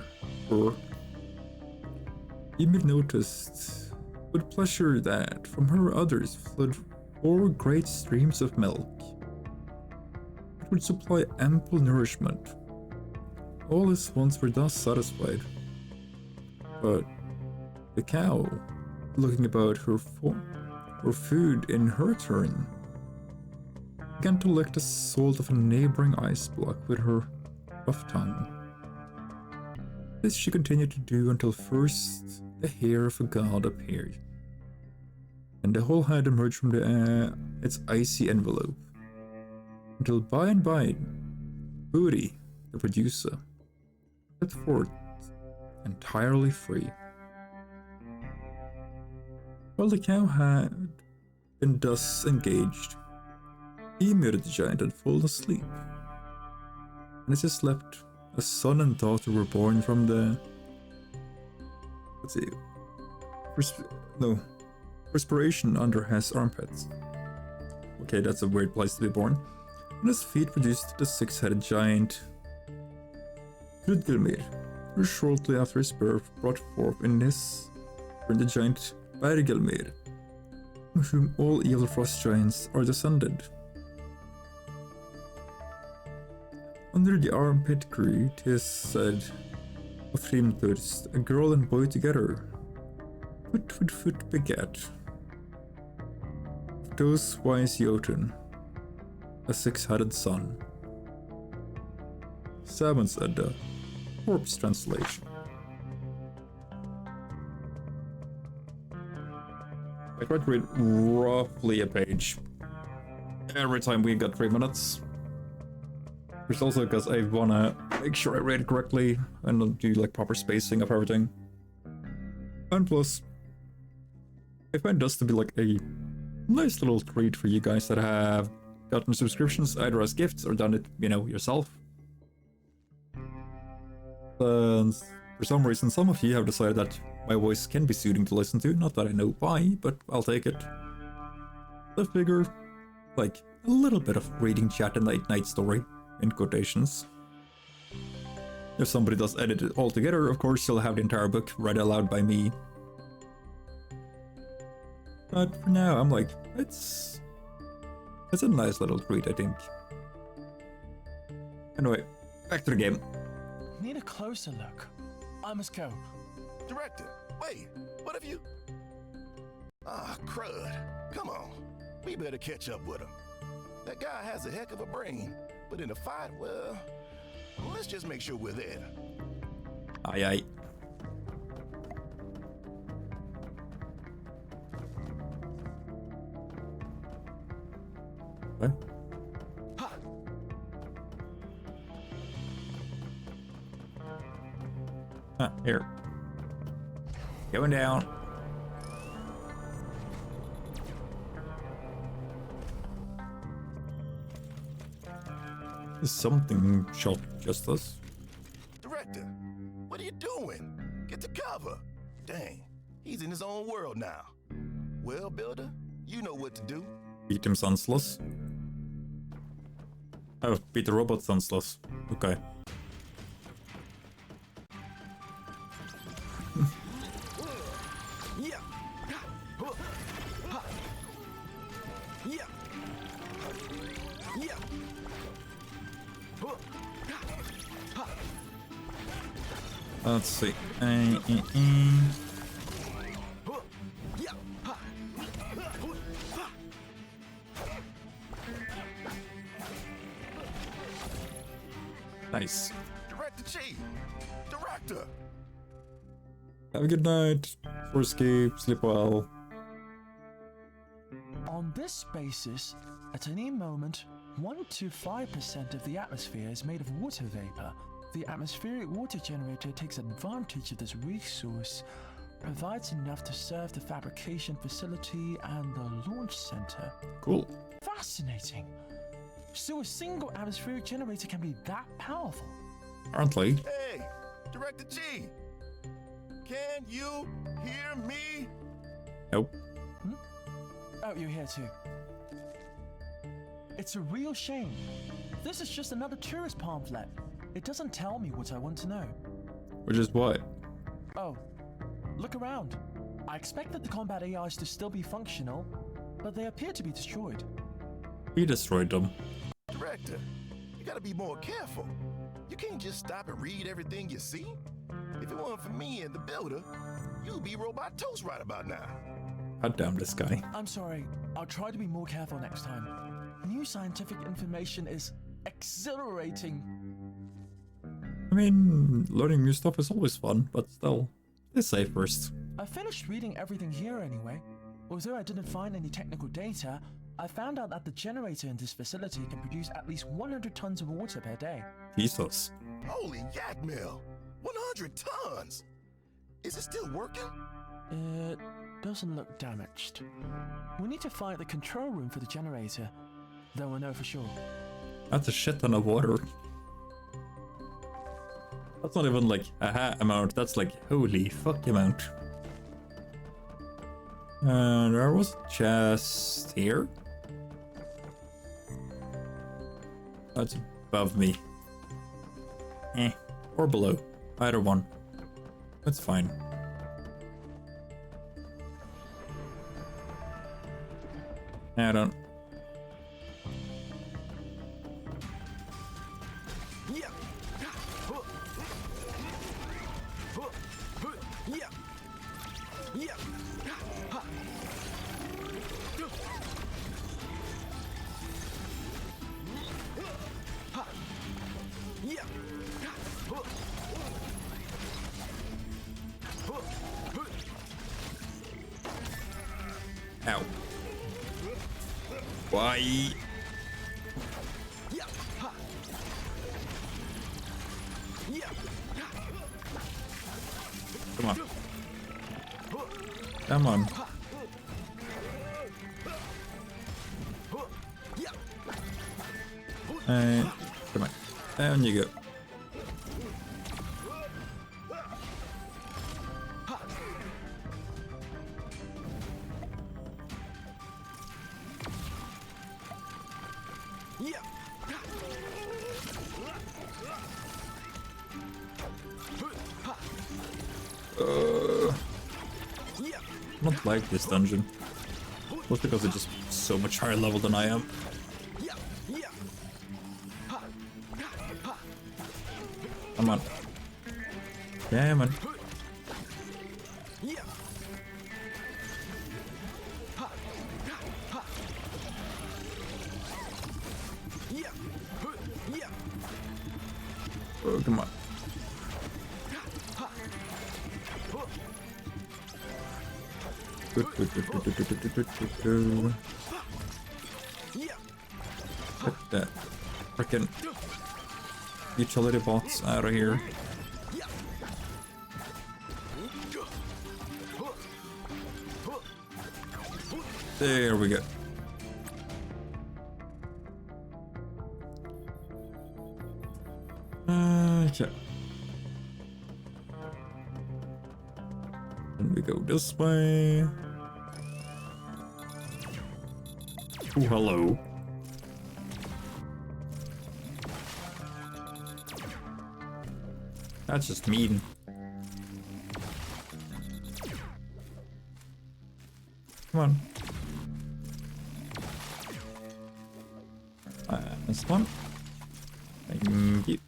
noticed with pleasure that from her udders flowed 4 great streams of milk. It would supply ample nourishment. All his wants were thus satisfied. But the cow, looking about her for food in her turn, began to lick the salt of a neighboring ice block with her rough tongue. This she continued to do until first the hair of a god appeared, and the whole head emerged from its icy envelope, until by and by, Booty, the producer, set forth entirely free. While the cow had and thus engaged. He muted the giant and fell asleep. And as he slept, a son and daughter were born from the... Let's see... Perspiration under his armpits. Okay, that's a weird place to be born. And his feet produced the six-headed giant Rudgelmir, who shortly after his birth brought forth in the giant Bergelmir, from whom all evil frost giants are descended. Under the armpit grew, 'tis said, of Hrimthurst, a girl and boy together. Foot with foot begat. Of those wise Jotun, a six-headed son. Savant's Edda, corpse translation. I try to read roughly a page every time we got 3 minutes. Which also because I wanna make sure I read correctly and do like proper spacing of everything. And plus, I find this to be like a nice little treat for you guys that have gotten subscriptions either as gifts or done it, you know, yourself. And for some reason, some of you have decided that my voice can be soothing to listen to. Not that I know why, but I'll take it. I figure, like, a little bit of reading chat and night story, in quotations. If somebody does edit it all together, of course you'll have the entire book read aloud by me. But for now, I'm like, it's a nice little treat, I think. Anyway, back to the game. Need a closer look. I must go. Director, wait, what have you... Ah, crud. Come on, we better catch up with him. That guy has a heck of a brain, but in a fight, well, let's just make sure we're there. Aye aye. What? Ah, here. Going down. Something shot just us. Director, what are you doing? Get to cover. Dang, he's in his own world now. Well, Builder, you know what to do. Beat him senseless. Oh, beat the robot senseless. Okay. Let's see. Nice. Director Chief! Director! Have a good night. For escape, sleep well. On this basis, at any moment, 1 to 5% of the atmosphere is made of water vapor. The atmospheric water generator takes advantage of this resource, provides enough to serve the fabrication facility and the launch center. Cool. Fascinating. So a single atmospheric generator can be that powerful? Apparently. Hey, Director G! Can you hear me? Nope. Oh, you're here too. It's a real shame. This is just another tourist pamphlet. It doesn't tell me what I want to know. Which is what? Oh, look around. I expected the combat AIs to still be functional, but they appear to be destroyed. He destroyed them. Director, you gotta be more careful. You can't just stop and read everything you see. If it weren't for me and the Builder, you'd be robot toast right about now. God damn this guy. I'm sorry. I'll try to be more careful next time. New scientific information is exhilarating. I mean, learning new stuff is always fun, but still, stay safe first. I finished reading everything here anyway. Although I didn't find any technical data, I found out that the generator in this facility can produce at least 100 tons of water per day. Jesus. Holy yak mill! 100 tons! Is it still working? doesn't look damaged. We need to find the control room for the generator, though we'll know for sure. That's a shit ton of water. That's not even like a hat amount, that's like holy fuck amount. There was a chest here. That's above me. Or below. Either one. That's fine. I don't. Ow. Why? Come on. Come on. Come on. Down you go. I don't like this dungeon. Just because it's just so much higher level than I am. Come on. Yeah, man. Oh, come on. Get that frickin' utility bots out of here. There we go. Okay. And we go this way. Oh, hello. That's just mean. Come on. This one. Thank you.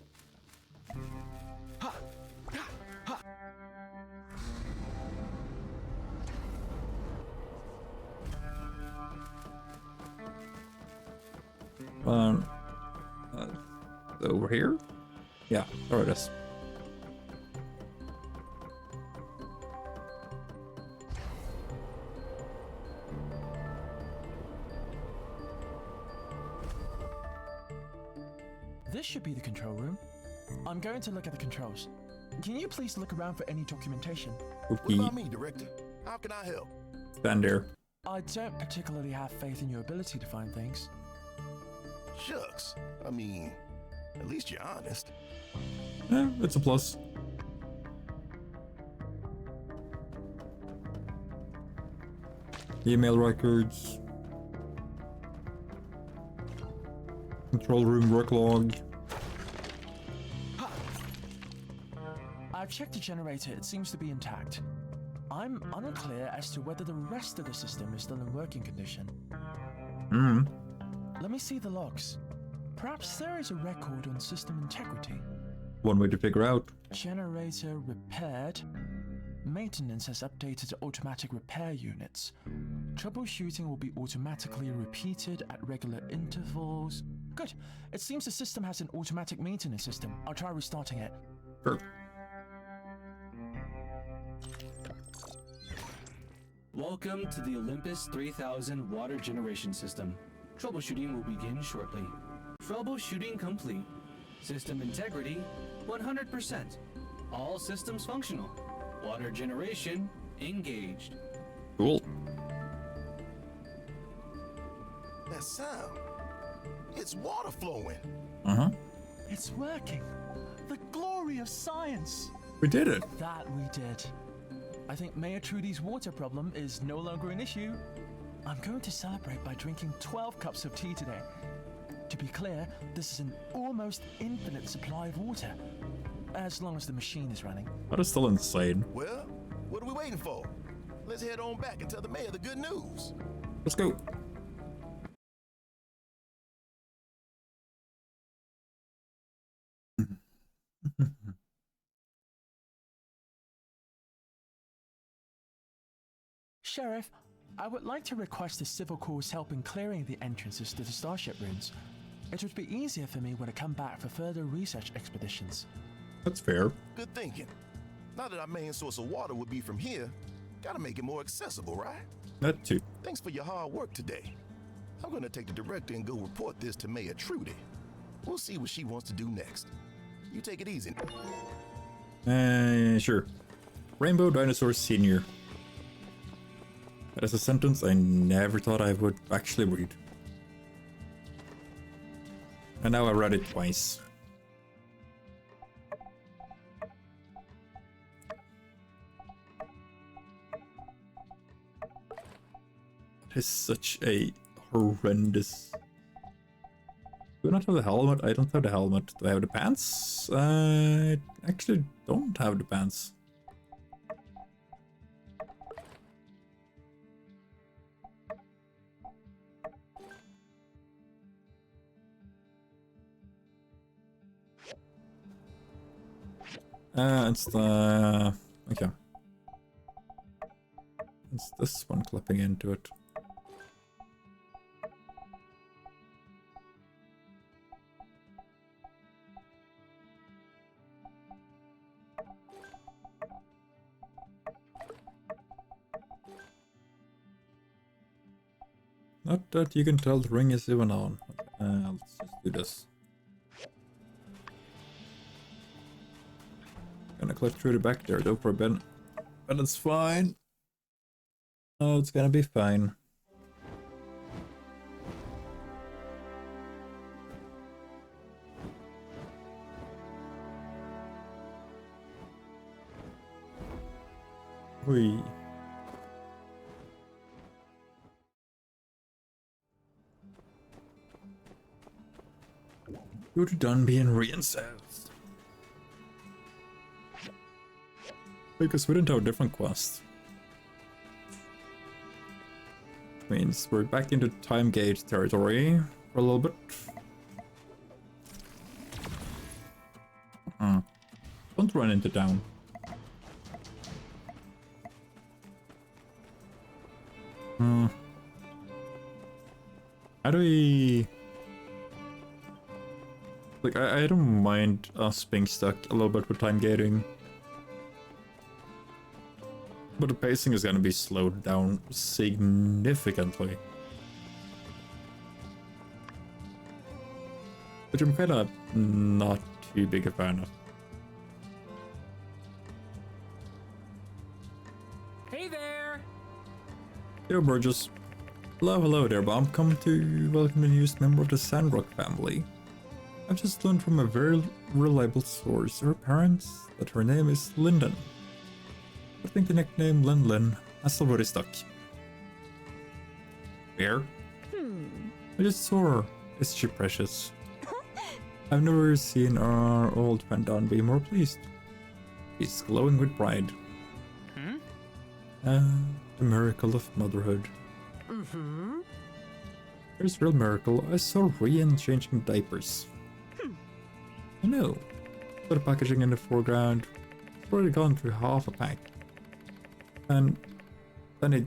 Over here? Yeah, there it is. This should be the control room. I'm going to look at the controls. Can you please look around for any documentation? What about me, Director? How can I help? Stand there. I don't particularly have faith in your ability to find things. Shucks. I mean, at least you're honest. Yeah, it's a plus. Email records. Control room work log. I've checked the generator, it seems to be intact. I'm unclear as to whether the rest of the system is still in working condition. Let me see the logs. Perhaps there is a record on system integrity. One way to figure out. Generator repaired. Maintenance has updated automatic repair units. Troubleshooting will be automatically repeated at regular intervals. Good. It seems the system has an automatic maintenance system. I'll try restarting it. Sure. Welcome to the Olympus 3000 water generation system. Troubleshooting will begin shortly. Troubleshooting complete. System integrity 100%. All systems functional. Water generation engaged. Cool. That sound. It's water flowing. Uh-huh. It's working. The glory of science. We did it. That we did. I think Mayor Trudy's water problem is no longer an issue. I'm going to celebrate by drinking 12 cups of tea today. To be clear, this is an almost infinite supply of water, as long as the machine is running. That is still insane. Well, what are we waiting for? Let's head on back and tell the mayor the good news. Let's go. Sheriff, I would like to request the Civil Corps' help in clearing the entrances to the Starship ruins. It would be easier for me when I come back for further research expeditions. That's fair. Good thinking. Now that our main source of water would be from here, gotta make it more accessible, right? That too. Thanks for your hard work today. I'm gonna take the director and go report this to Mayor Trudy. We'll see what she wants to do next. You take it easy. Sure. Rainbow Dinosaur Senior. That is a sentence I never thought I would actually read. And now I read it twice. It is such a horrendous... Do I not have the helmet? I don't have the helmet. Do I have the pants? I actually don't have the pants. It's the... okay. It's this one clipping into it. Not that you can tell the ring is even on. Let's just do this. Gonna click through the back there though for a bit. But it's fine. Oh, it's gonna be fine. Whee. You're done being reinstanced. Because we didn't have a different quest. Means we're back into time gauge territory for a little bit. Don't run into town. How do we... Like, I don't mind us being stuck a little bit with time gating. But the pacing is gonna be slowed down significantly. Which I'm kinda not too big a fan of. Hey there! Yo, Burgess. Hello there, Bob. Come to welcome the newest member of the Sandrock family. I've just learned from a very reliable source, her parents, that her name is Lyndon. I think the nickname Lin has already stuck. Where? I just saw her. Is she precious? I've never seen our old friend Don be more pleased. He's glowing with pride. The miracle of motherhood. Here's a real miracle. I saw Rian changing diapers. I know. Saw the packaging in the foreground. It's already gone through half a pack. And then he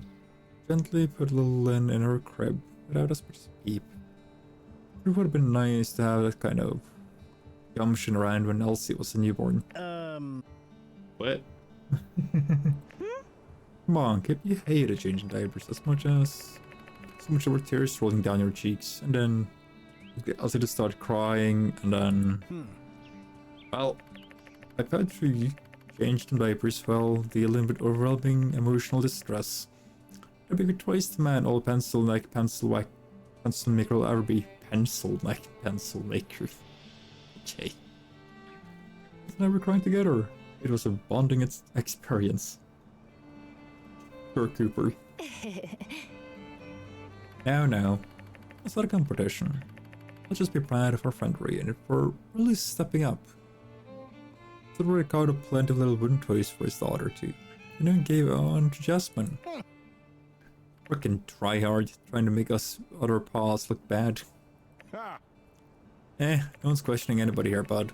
gently put little Lynn in her crib without us much peep. It would have been nice to have that kind of gumption around when Elsie was a newborn. What? Come on, kid, you hated changing diapers as much as... So much there were tears rolling down your cheeks, and then Elsie just started crying, and then... Well, I felt through changed in diapers while dealing with overwhelming emotional distress. That'd be good twice the man, all pencil neck, pencil whack, pencil maker will ever be. Pencil neck, pencil maker. Okay. Now we're crying together. It was a bonding experience. Poor Cooper. Now. It's not a competition. Let's just be proud of our friend Ryan for really stepping up. He's already caught up plenty of little wooden toys for his daughter too. And then gave on to Jasmine. Fucking try hard, trying to make us other paws look bad. No one's questioning anybody here, bud.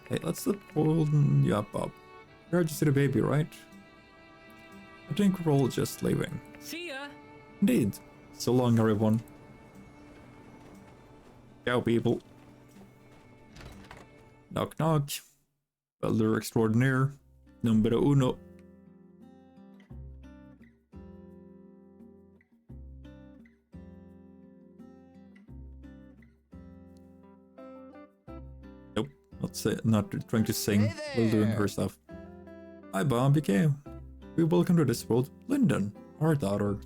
Hey, let's stop holding you up, Bob. You're just the baby, right? I think we're all just leaving. See ya! Indeed. So long, everyone. Ciao, people. Knock knock. Builder extraordinaire. Numero uno. Nope, not trying to sing while doing her stuff. Hi Bob, you came. We welcome to this world Lyndon, our daughter.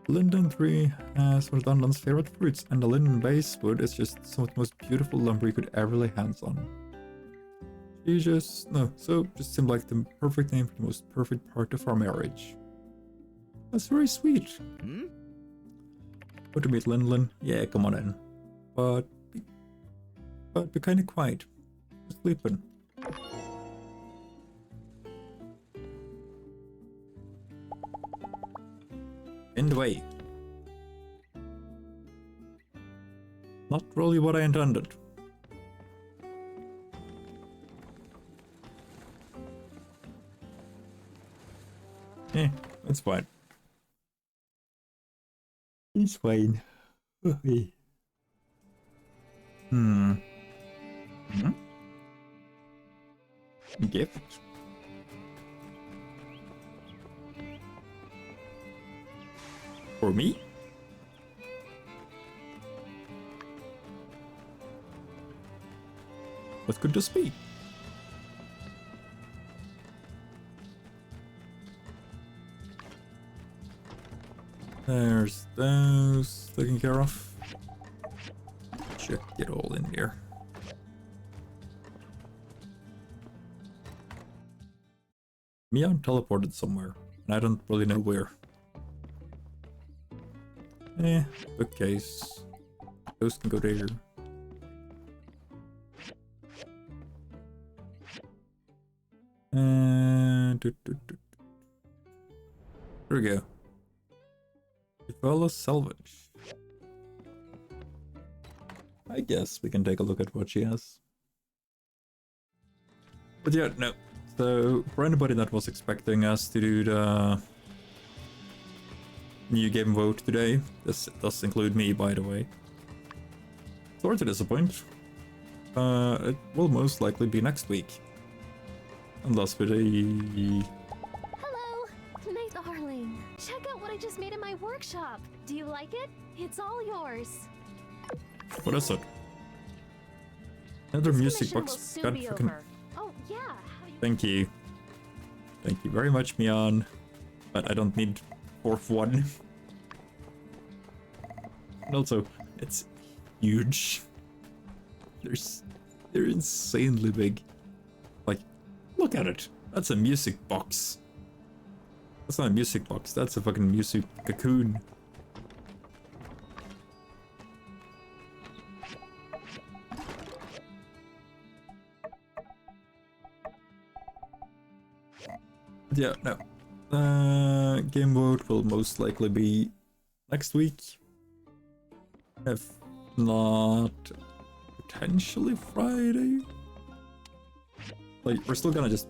Linden tree has one of London's favorite fruits, and the linden base wood is just some of the most beautiful lumber you could ever lay hands on. Just seemed like the perfect name for the most perfect part of our marriage. That's very sweet. Good to meet Linden. Yeah, come on in. But be kind of quiet. You're sleeping. In the way. Not really what I intended. That's fine. It's fine. Gift. For me? What could this be? There's those taken care of. Check it all in there. Mian teleported somewhere, and I don't really know where. Bookcase. Those can go there. There we go. Develop salvage. I guess we can take a look at what she has. But yeah, no. So, for anybody that was expecting us to do the new game vote today, this does include me, by the way. Sorry to disappoint. It will most likely be next week. Unless with a... Hello, my darling. Check out what I just made in my workshop. Do you like it? It's all yours. What is it? Another This music commission box. will soon God be fucking... over. Oh yeah. Thank you. Thank you very much, Mian. But I don't need fourth one. And also, it's huge. They're insanely big. Like, look at it. That's a music box. That's not a music box. That's a fucking music cocoon. But yeah, no. Game vote will most likely be next week. If not, potentially Friday. Like, we're still gonna just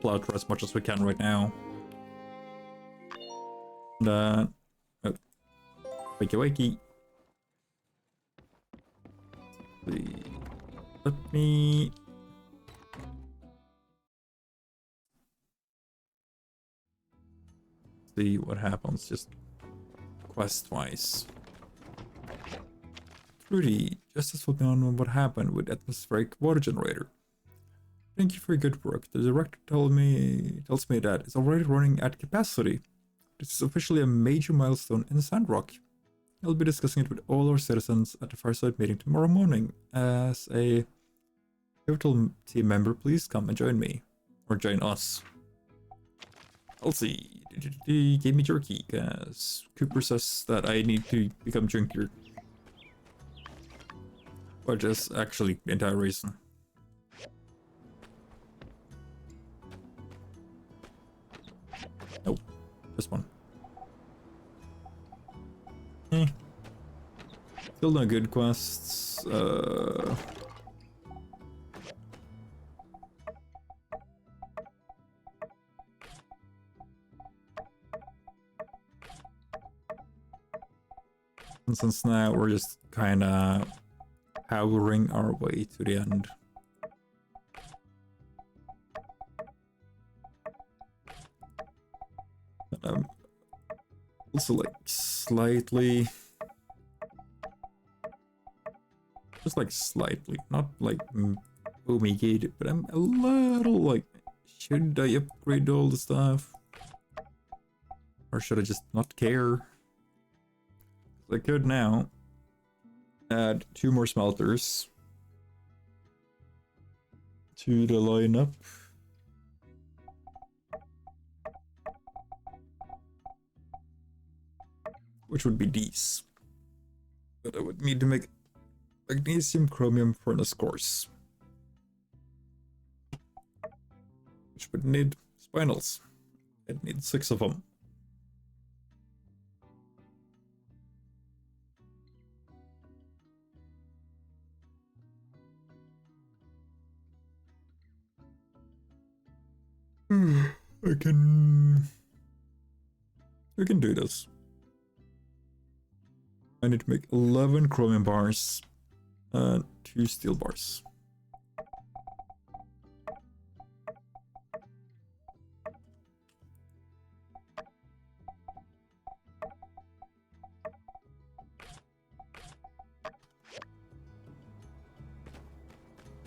plow through as much as we can right now. And, oh. Wakey wakey. Let me... see what happens, just quest-wise. Trudy, Justice will be on what happened with atmospheric water generator. Thank you for your good work. The director tells me that it's already running at capacity. This is officially a major milestone in Sandrock. I'll be discussing it with all our citizens at the Fireside meeting tomorrow morning. As a pivotal team member, please come and join me. Or join us. I'll see. He gave me jerky, because Cooper says that I need to become junkier. Which is actually the entire reason. Nope. Just one. Still no good quests. And since now we're just kinda powering our way to the end. Also like slightly, just like slightly, not like omegated, but I'm a little like, should I upgrade all the stuff? Or should I just not care? I could now add 2 more smelters to the lineup. Which would be these. But I would need to make magnesium chromium furnace cores. Which would need spinels. I'd need 6 of them. I can do this. I need to make 11 chromium bars and 2 steel bars.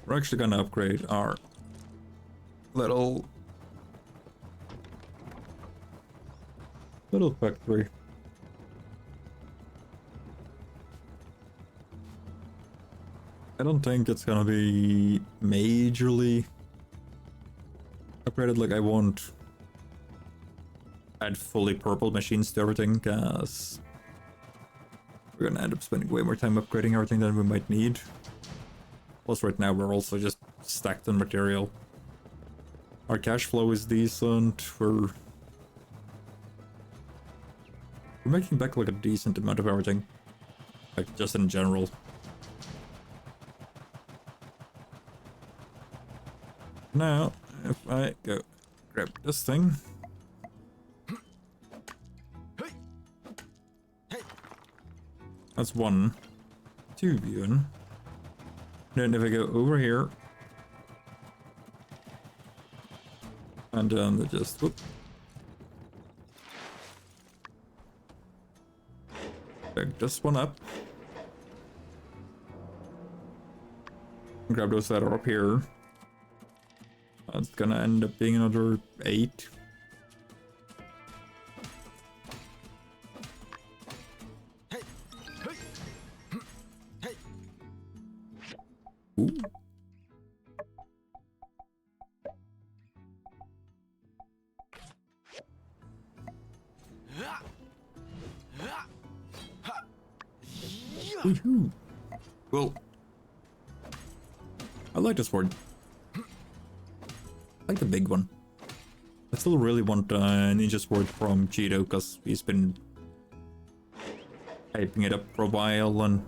We're actually gonna upgrade our little factory. I don't think it's gonna be majorly upgraded. Like, I won't add fully purple machines to everything, because we're gonna end up spending way more time upgrading everything than we might need. Plus right now we're also just stacked on material. Our cash flow is decent. We're making back like a decent amount of everything. Like, just in general. Now, if I go grab this thing. That's 1. 2 even. Then if I go over here. And then just, whoop. Pick this one up. Grab those that are up here. That's gonna end up being another 8. Ooh. Woohoo. Well, I like this sword. I like the big one. I still really want Ninja Sword from Cheeto, because he's been hyping it up for a while, and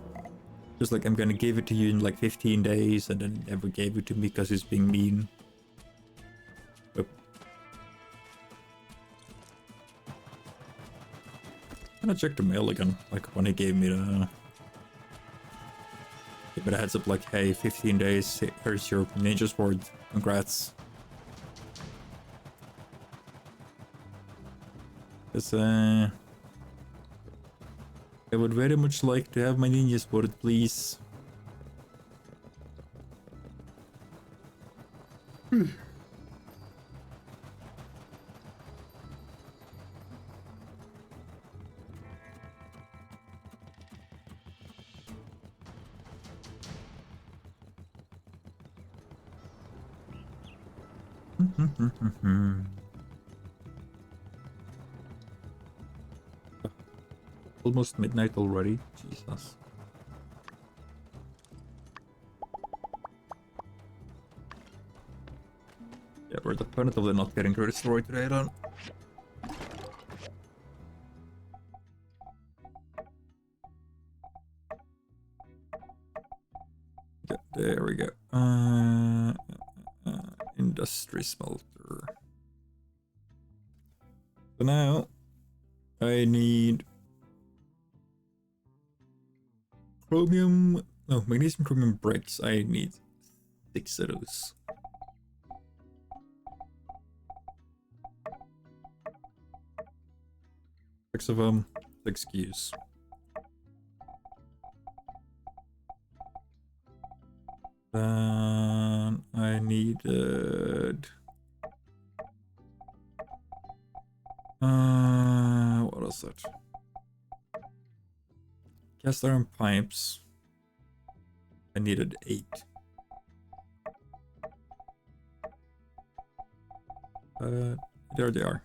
just like, I'm gonna give it to you in like 15 days, and then never gave it to me because he's being mean. But I'm gonna check the mail again, like when he gave me the heads up, like, hey, 15 days, here's your Ninja Sword, congrats. Because, I would very much like to have my Ninja Sword, please. Almost midnight already. Jesus. Yeah, we're definitely not getting to destroyed today then. Okay, there we go. Industry smelter. So now I need chromium, no, magnesium chromium bricks. I need 6 of those. Six of them, 6 queues. Then I needed what is it? Cast iron pipes. I needed 8. There they are.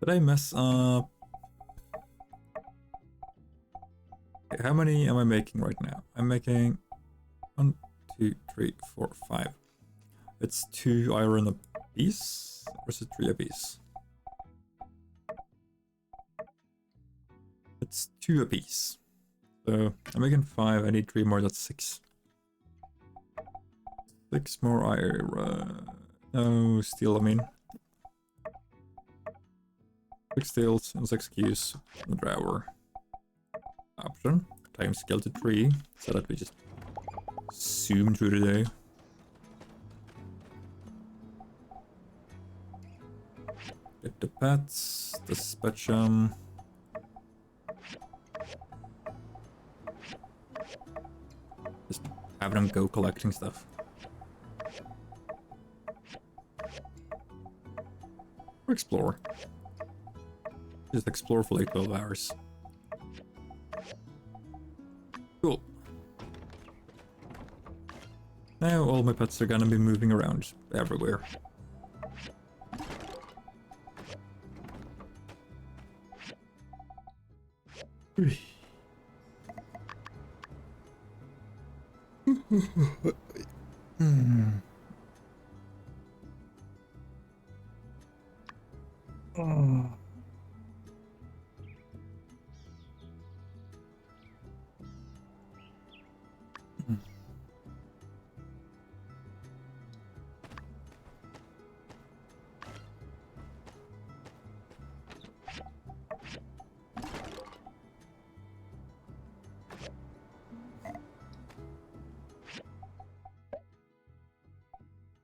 Did I mess up? Okay, how many am I making right now? I'm making 1, 2, 3, 4, 5. It's 2 iron a piece, or is it 3 a piece? It's 2 a piece. So I'm making 5. I need 3 more. That's 6. 6 more iron. No steel. I mean. 6 steels and 6 queues in the drawer. Option. Time scale to 3, so that we just zoom through the day. Get the pets, dispatch them. Just have them go collecting stuff. Or explore. Just explore for like 12 hours. Cool. Now all my pets are gonna be moving around everywhere. Oh.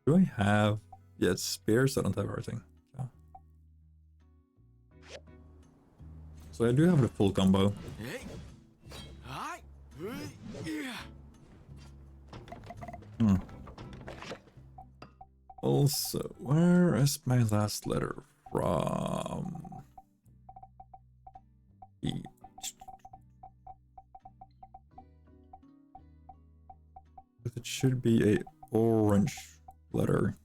Do I have... Yeah, it's spears. I don't have everything. So I do have the full combo. Also, where is my last letter from? It should be a orange letter.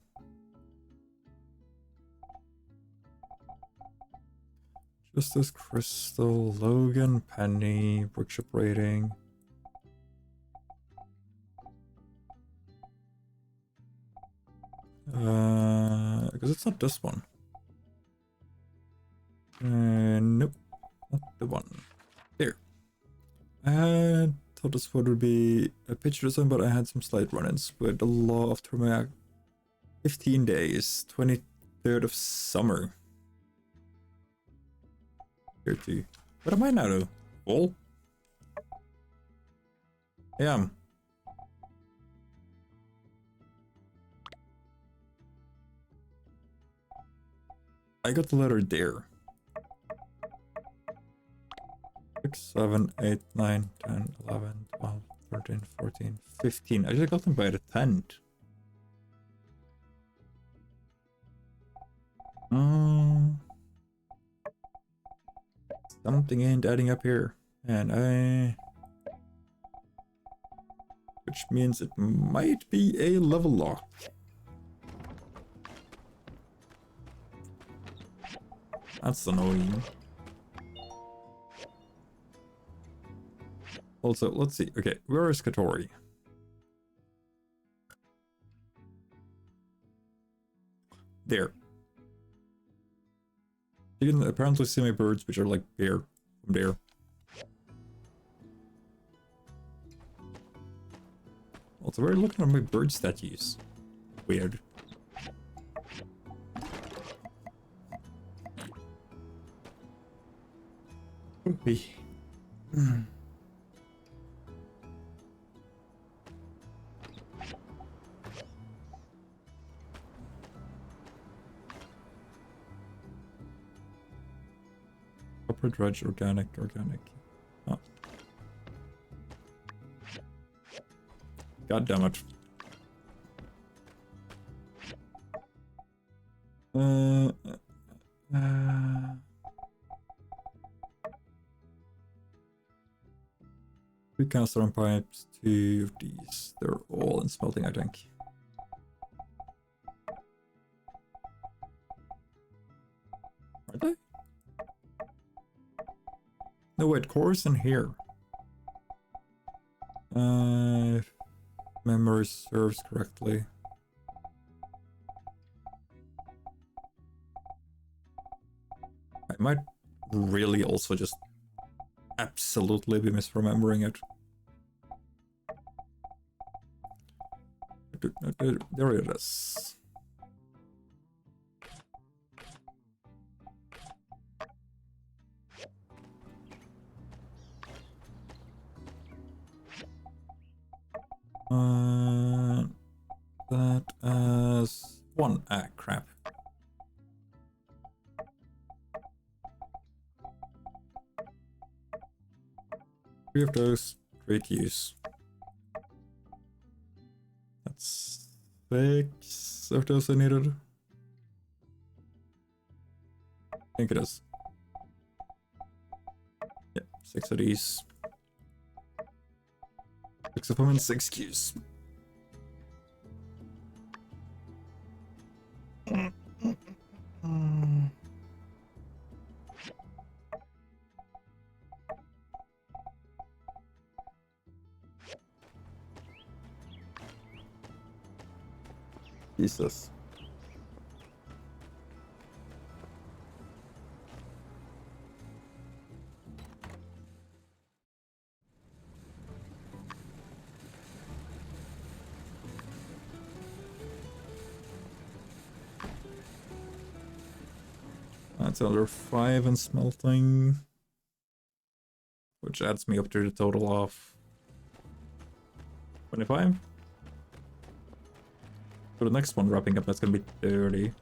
Justice Crystal, Logan, Penny, workshop rating. Because it's not this one. Nope, not the one. Here. I thought this would be a picture design, but I had some slight run-ins with the law of thermodynamics. 15 days, 23rd of summer. Here too. What am I now though? Full? Yeah. I got the letter there. 6, 7, 8, 9, 10, 11, 12, 13, 14, 15. I just got them by the 10th. Something ain't adding up here. And which means it might be a level lock. That's annoying. Also, let's see. Okay, where is Katori? There. You can apparently see my birds, which are like there, from there. Also, we're looking at my bird statues. Weird. Okay. Copper dredge, organic. Oh. God damn it. Three cast iron pipes, 2 of these. They're all in smelting, I think. Are they? No, wait, core's in here. If memory serves correctly. I might really also just absolutely be misremembering it. There it is. That as one. Ah, crap. Three of those, great use. That's 6 of those I needed. I think it is. Yeah, 6 of these. 6 of them and 6 Qs. Jesus. That's another 5 in smelting, which adds me up to the total of 25. For the next one wrapping up, that's gonna be 30.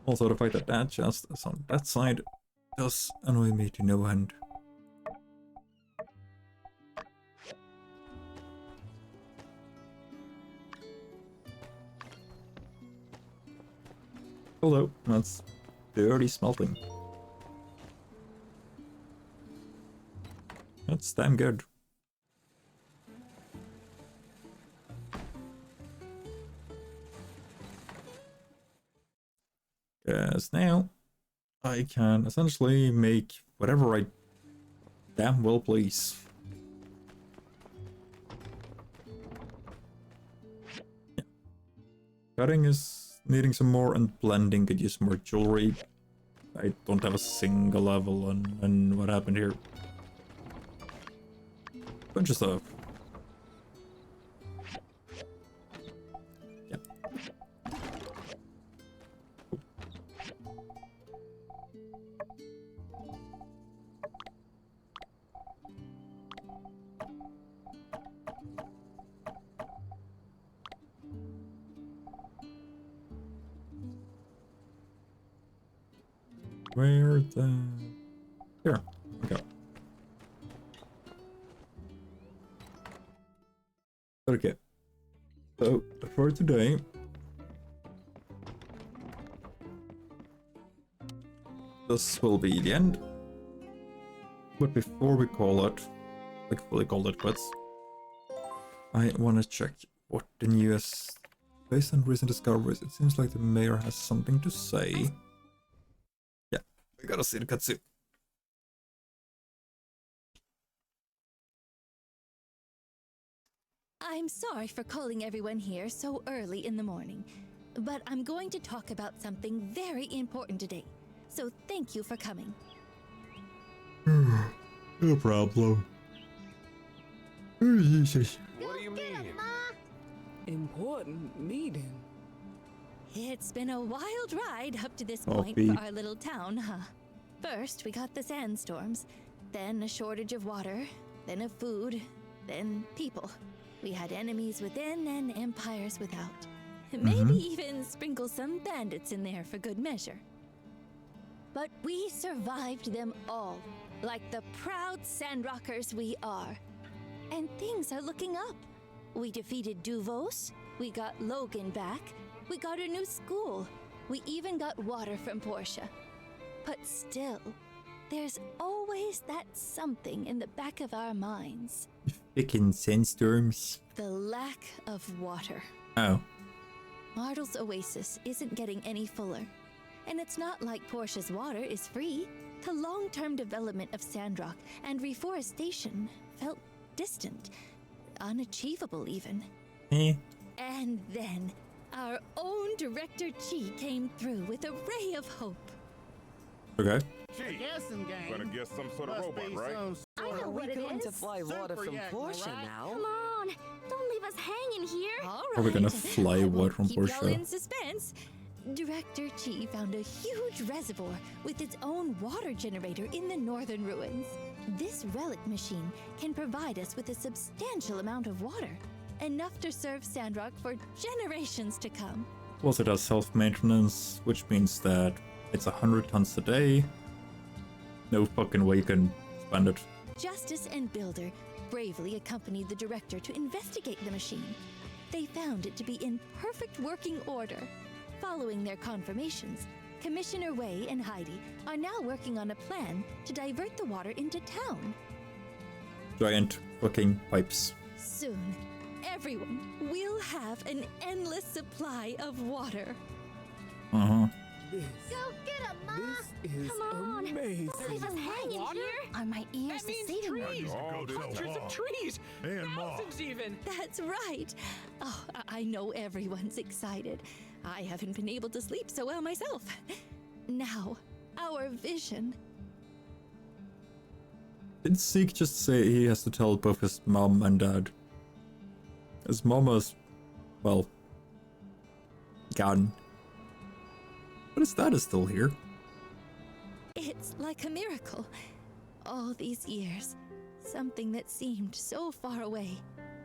Also, the fact that that chest is on that side does annoy me to no end. Although, that's dirty smelting. That's damn good. Because now I can essentially make whatever I damn well please. Yeah. Cutting is needing some more, and blending could use more jewelry. I don't have a single level on what happened here. Bunch of stuff. Yeah. Where the... Here. Okay. Okay. So, for today... this will be the end. But before we call it... like, fully call it quits... I wanna check what the newest... based on recent discoveries, it seems like the mayor has something to say. Yeah, we gotta see the cutscene. I'm sorry for calling everyone here so early in the morning, but I'm going to talk about something very important today, so thank you for coming. No problem. What do you mean? Important meeting. It's been a wild ride up to this Oh, point Pete. for our little town, huh? First, we got the sandstorms, then a shortage of water, then of food, then people. We had enemies within and empires without. Maybe even sprinkle some bandits in there for good measure. But we survived them all, like the proud sandrockers we are. And things are looking up. We defeated Duvos, we got Logan back, we got a new school, we even got water from Portia. But still, there's always that something in the back of our minds. Picking sandstorms. The lack of water. Oh. Martel's oasis isn't getting any fuller. And it's not like Portia's water is free. The long-term development of Sandrock and reforestation felt distant. Unachievable, even. And then, our own Director Chi came through with a ray of hope. Okay. Gee, better get some sort of robot, right? I know what it is. To fly water from Portia now. Come on, don't leave us hanging here. All Are we right. gonna fly water from Keep y'all Portia? in suspense. Director Chi found a huge reservoir with its own water generator in the northern ruins. This relic machine can provide us with a substantial amount of water, enough to serve Sandrock for generations to come. Plus it has self-maintenance, which means that it's 100 tons a day. No fucking way you can spend it. Justice and Builder bravely accompanied the director to investigate the machine. They found it to be in perfect working order. Following their confirmations, Commissioner Wei and Heidi are now working on a plan to divert the water into town. Giant fucking pipes. Soon, everyone will have an endless supply of water. Go get 'em, Ma! This is Come on, amazing. don't leave us hanging here. Are my ears deceiving me? Hundreds of trees. And Ma. Even. That's right. Oh, I know everyone's excited. I haven't been able to sleep so well myself. Now, our vision. Did Zeke just say he has to tell both his mom and dad? His mama's, well, gone. But his dad is still here. It's like a miracle. All these years, something that seemed so far away,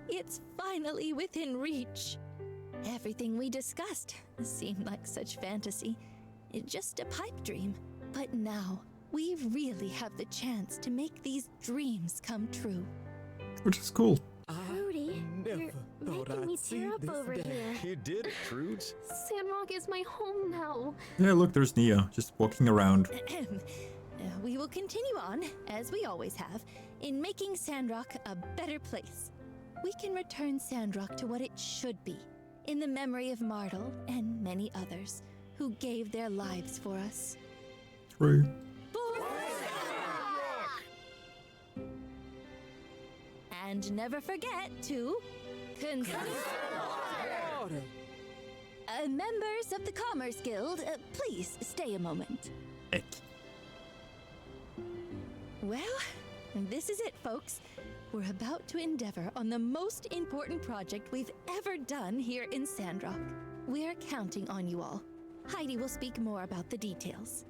it's finally within reach. Everything we discussed seemed like such fantasy. It's just a pipe dream. But now, we really have the chance to make these dreams come true. Which is cool. Rudy, you're making me tear up over here. You did it, Trudes. Sandrock is my home now. Yeah, look, there's Nia, just walking around. We will continue on, as we always have, in making Sandrock a better place. We can return Sandrock to what it should be, in the memory of Martel and many others who gave their lives for us. True. And never forget to members of the Commerce Guild, please stay a moment. Well, this is it, folks. We're about to endeavor on the most important project we've ever done here in Sandrock. We're counting on you all. Heidi will speak more about the details.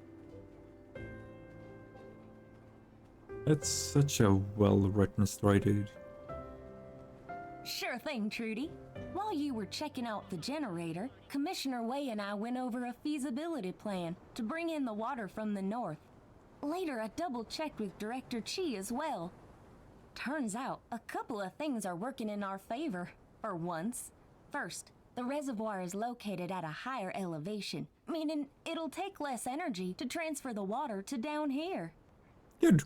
It's such a well-written story, dude. Sure thing, Trudy. While you were checking out the generator, Commissioner Way and I went over a feasibility plan to bring in the water from the north. Later, I double-checked with Director Chi as well. Turns out, a couple of things are working in our favor, for once. First, the reservoir is located at a higher elevation, meaning it'll take less energy to transfer the water to down here. Good.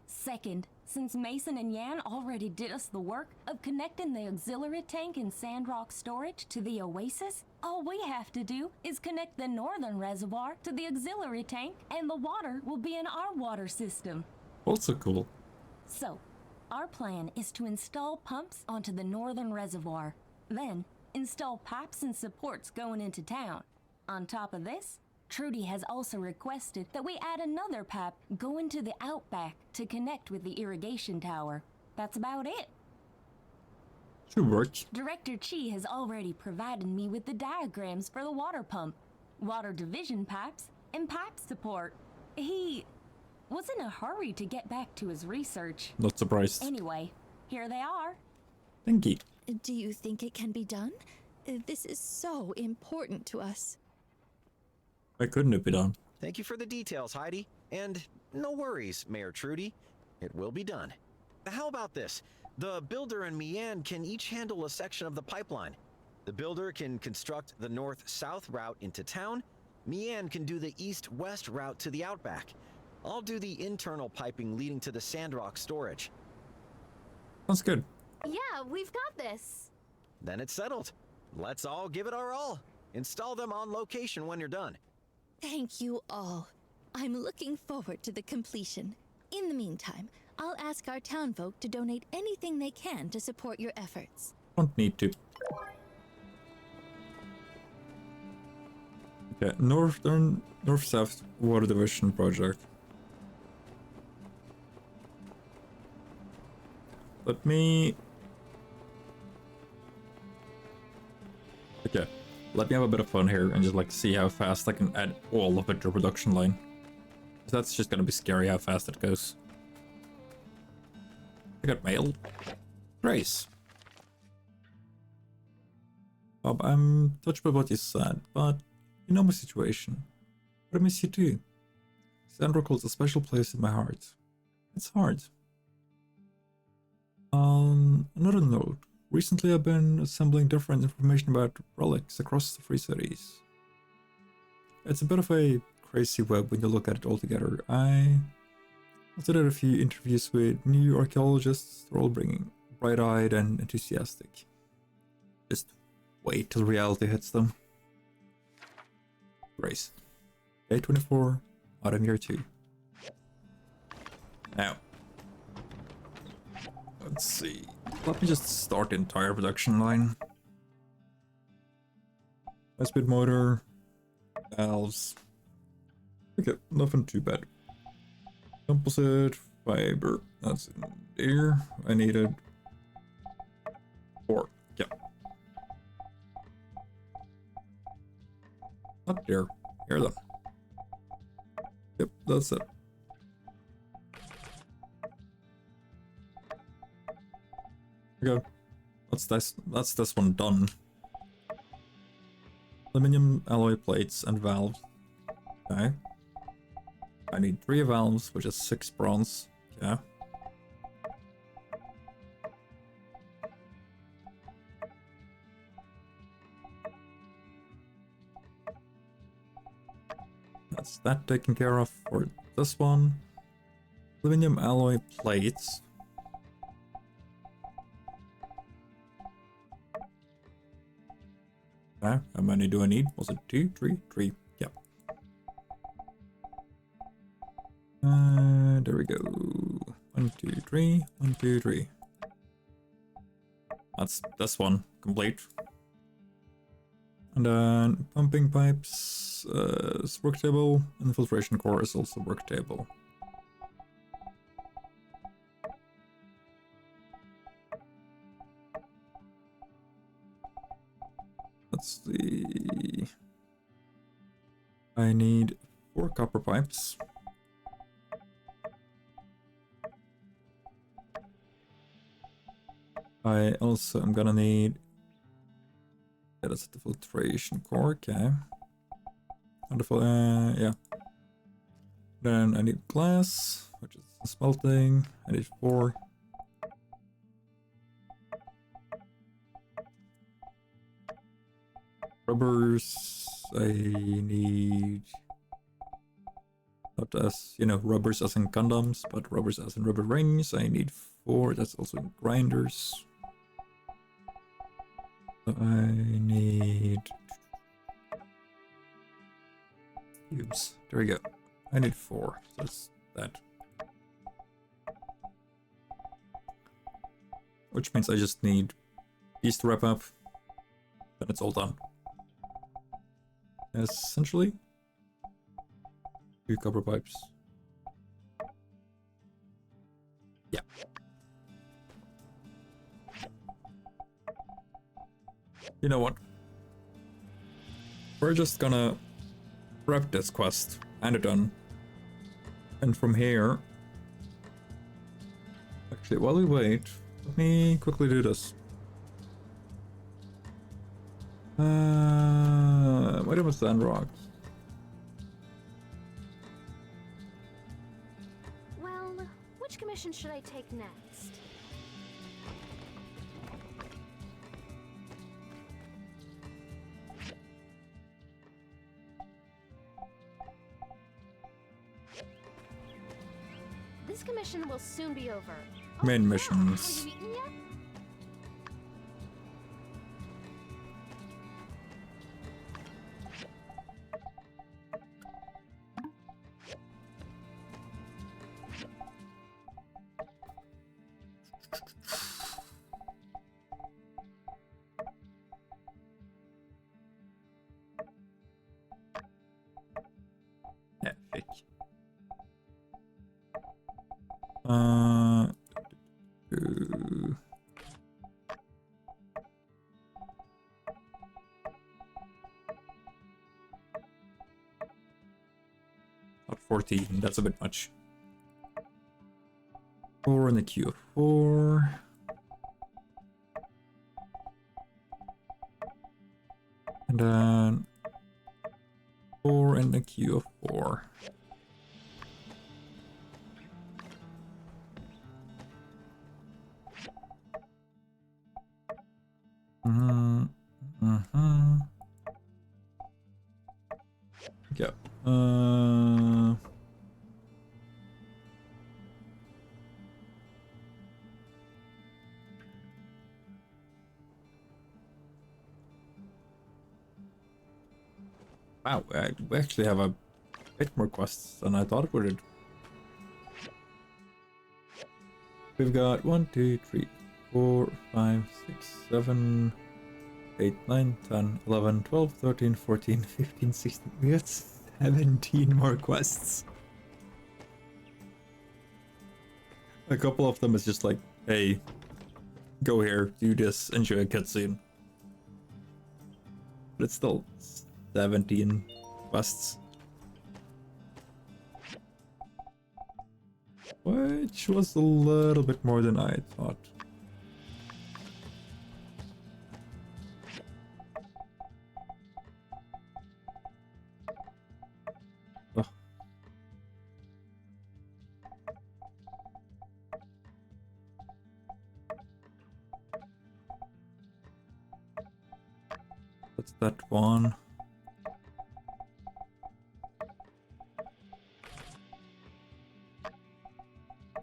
Second, since Mason and Yan already did us the work of connecting the auxiliary tank and sandrock storage to the oasis, all we have to do is connect the northern reservoir to the auxiliary tank and the water will be in our water system. Also cool. So, our plan is to install pumps onto the northern reservoir, then install pipes and supports going into town. On top of this, Trudy has also requested that we add another pipe going to the outback to connect with the irrigation tower. That's about it. Should work. Director Chi has already provided me with the diagrams for the water pump, water division pipes, and pipe support. He was in a hurry to get back to his research. Not surprised. Anyway, here they are. Thank you. Do you think it can be done? This is so important to us. Why couldn't it be done? Thank you for the details, Heidi. And no worries, Mayor Trudy. It will be done. How about this? The builder and Mian can each handle a section of the pipeline. The builder can construct the north-south route into town. Mian can do the east-west route to the outback. I'll do the internal piping leading to the sandrock storage. That's good. Yeah, we've got this. Then it's settled. Let's all give it our all. Install them on location when you're done. Thank you all. I'm looking forward to the completion. In the meantime, I'll ask our town folk to donate anything they can to support your efforts. Don't need to. Okay, north-south water division project. Let me... Okay, let me have a bit of fun here and just like see how fast I can add all of it to a production line. That's just gonna be scary how fast it goes. I got mail. Grace. Bob, I'm touched by what you said, but you know my situation. But I miss you too. Sandrock holds a special place in my heart. It's hard. Another note. Recently I've been assembling different information about relics across the 3 cities. It's a bit of a crazy web when you look at it all together. I also did a few interviews with new archaeologists. They're all bright-eyed and enthusiastic. Just wait till reality hits them. Grace. Day 24, autumn year 2. Now, let's see. Let me just start the entire production line. High-speed motor, valves. Okay, nothing too bad. Composite, fiber, that's in there. I needed 4. Yeah. Up there. Here then. Yep, that's it. Okay. That's this one done. Aluminum alloy plates and valves. Okay. I need 3 valves, which is 6 bronze. Okay. That's that taken care of for this one. Aluminum alloy plates. Okay, how many do I need? Was it 2, 3? 3. Yep. There we go. 1, 2, 3. 1, 2, 3. That's this one complete. And then pumping pipes is work table, and the filtration core is also work table. Let's see. I need 4 copper pipes. I also am gonna need... Yeah, that's the filtration core, okay. Wonderful, yeah. Then I need glass, which is smelting. I need 4. Rubbers, I need... Not as, you know, rubbers as in condoms, but rubbers as in rubber rings. I need 4, that's also in grinders. So I need... Cubes. There we go. I need 4, so that's that. Which means I just need these to wrap up. Then it's all done. Essentially. 2 copper pipes. Yeah. You know what? We're just gonna wrap this quest and it done. And from here... Actually, while we wait, let me quickly do this. What about sandrock? Well, which commission should I take next? This commission will soon be over. Main missions. Have you eaten yet? Epic. 14, that's a bit much. 4 in the queue of 4. And then 4 in the queue of 4. Yeah. Wow, we actually have a bit more quests than I thought we did. We've got 1, 2, 3, 4, 5, 6, 7, 8, 9, 10, 11, 12, 13, 14, 15, 16. We got 17 more quests. A couple of them is just like, hey, go here, do this, enjoy a cutscene. But it's still 17 quests. Which was a little bit more than I thought. Oh. That's that one.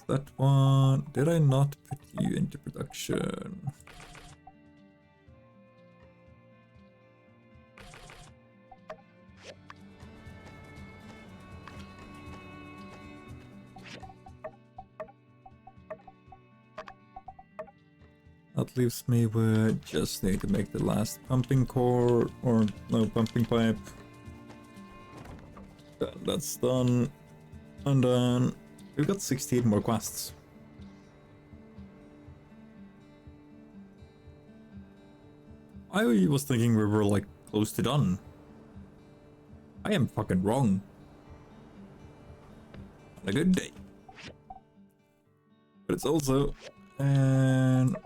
That one. Did I not put you into production? That leaves me with just need to make the last pumping core, or no, pumping pipe. That's done. And then we've got 16 more quests. I was thinking we were like close to done. I am fucking wrong. On a good day. But it's also... And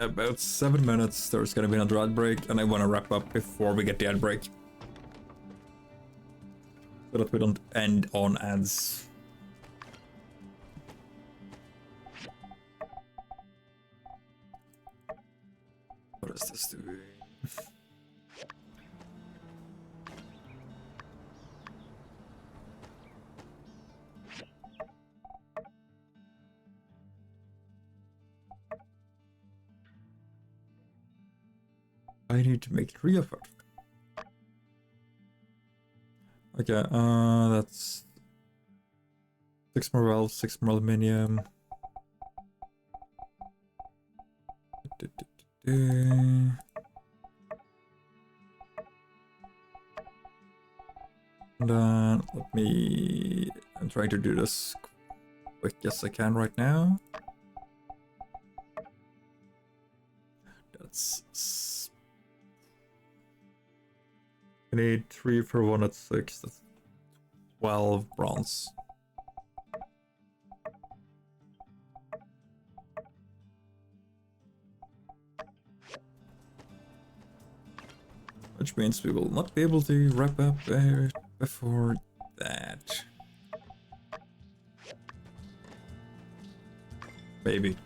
about 7 minutes. There's gonna be another ad break, and I want to wrap up before we get the ad break, so that we don't end on ads. What is this doing? I need to make 3 of it. Okay, that's 6 more valves, 6 more aluminium. And then I'm trying to do this quick as I can right now. That's, I need 3 for 1 at 6. That's 12 bronze. Which means we will not be able to wrap up before that. Maybe.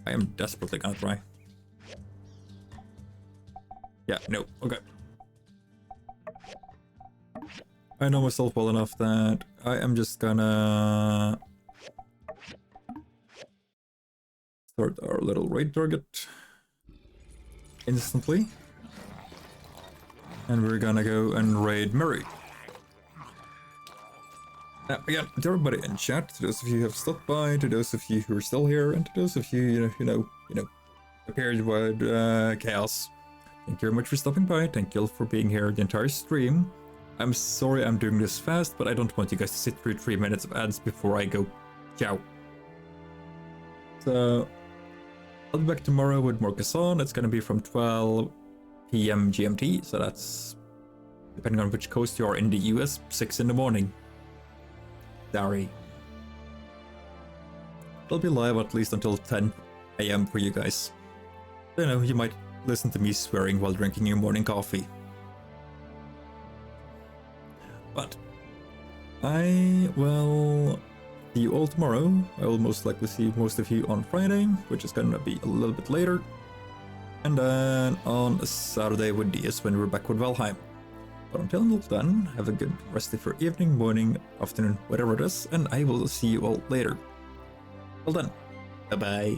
I am desperately gonna try. Yeah, no, okay. I know myself well enough that I am just gonna start our little raid target instantly. And we're gonna go and raid Murray. Now, again, to everybody in chat, to those of you who have stopped by, to those of you who are still here, and to those of you, you know, appeared with chaos. Thank you very much for stopping by. Thank you all for being here the entire stream. I'm sorry I'm doing this fast, but I don't want you guys to sit through 3 minutes of ads before I go. Ciao. So, I'll be back tomorrow with more Kazan. It's gonna be from 12 PM GMT, so that's, depending on which coast you are in the US, 6 in the morning. Sorry. It'll be live at least until 10 AM for you guys. You know, you might listen to me swearing while drinking your morning coffee. But I will see you all tomorrow. I will most likely see most of you on Friday, which is gonna be a little bit later. And then on Saturday with DS when we're back with Valheim. But until then, have a good rest of your evening, morning, afternoon, whatever it is, and I will see you all later. Well done. Bye-bye.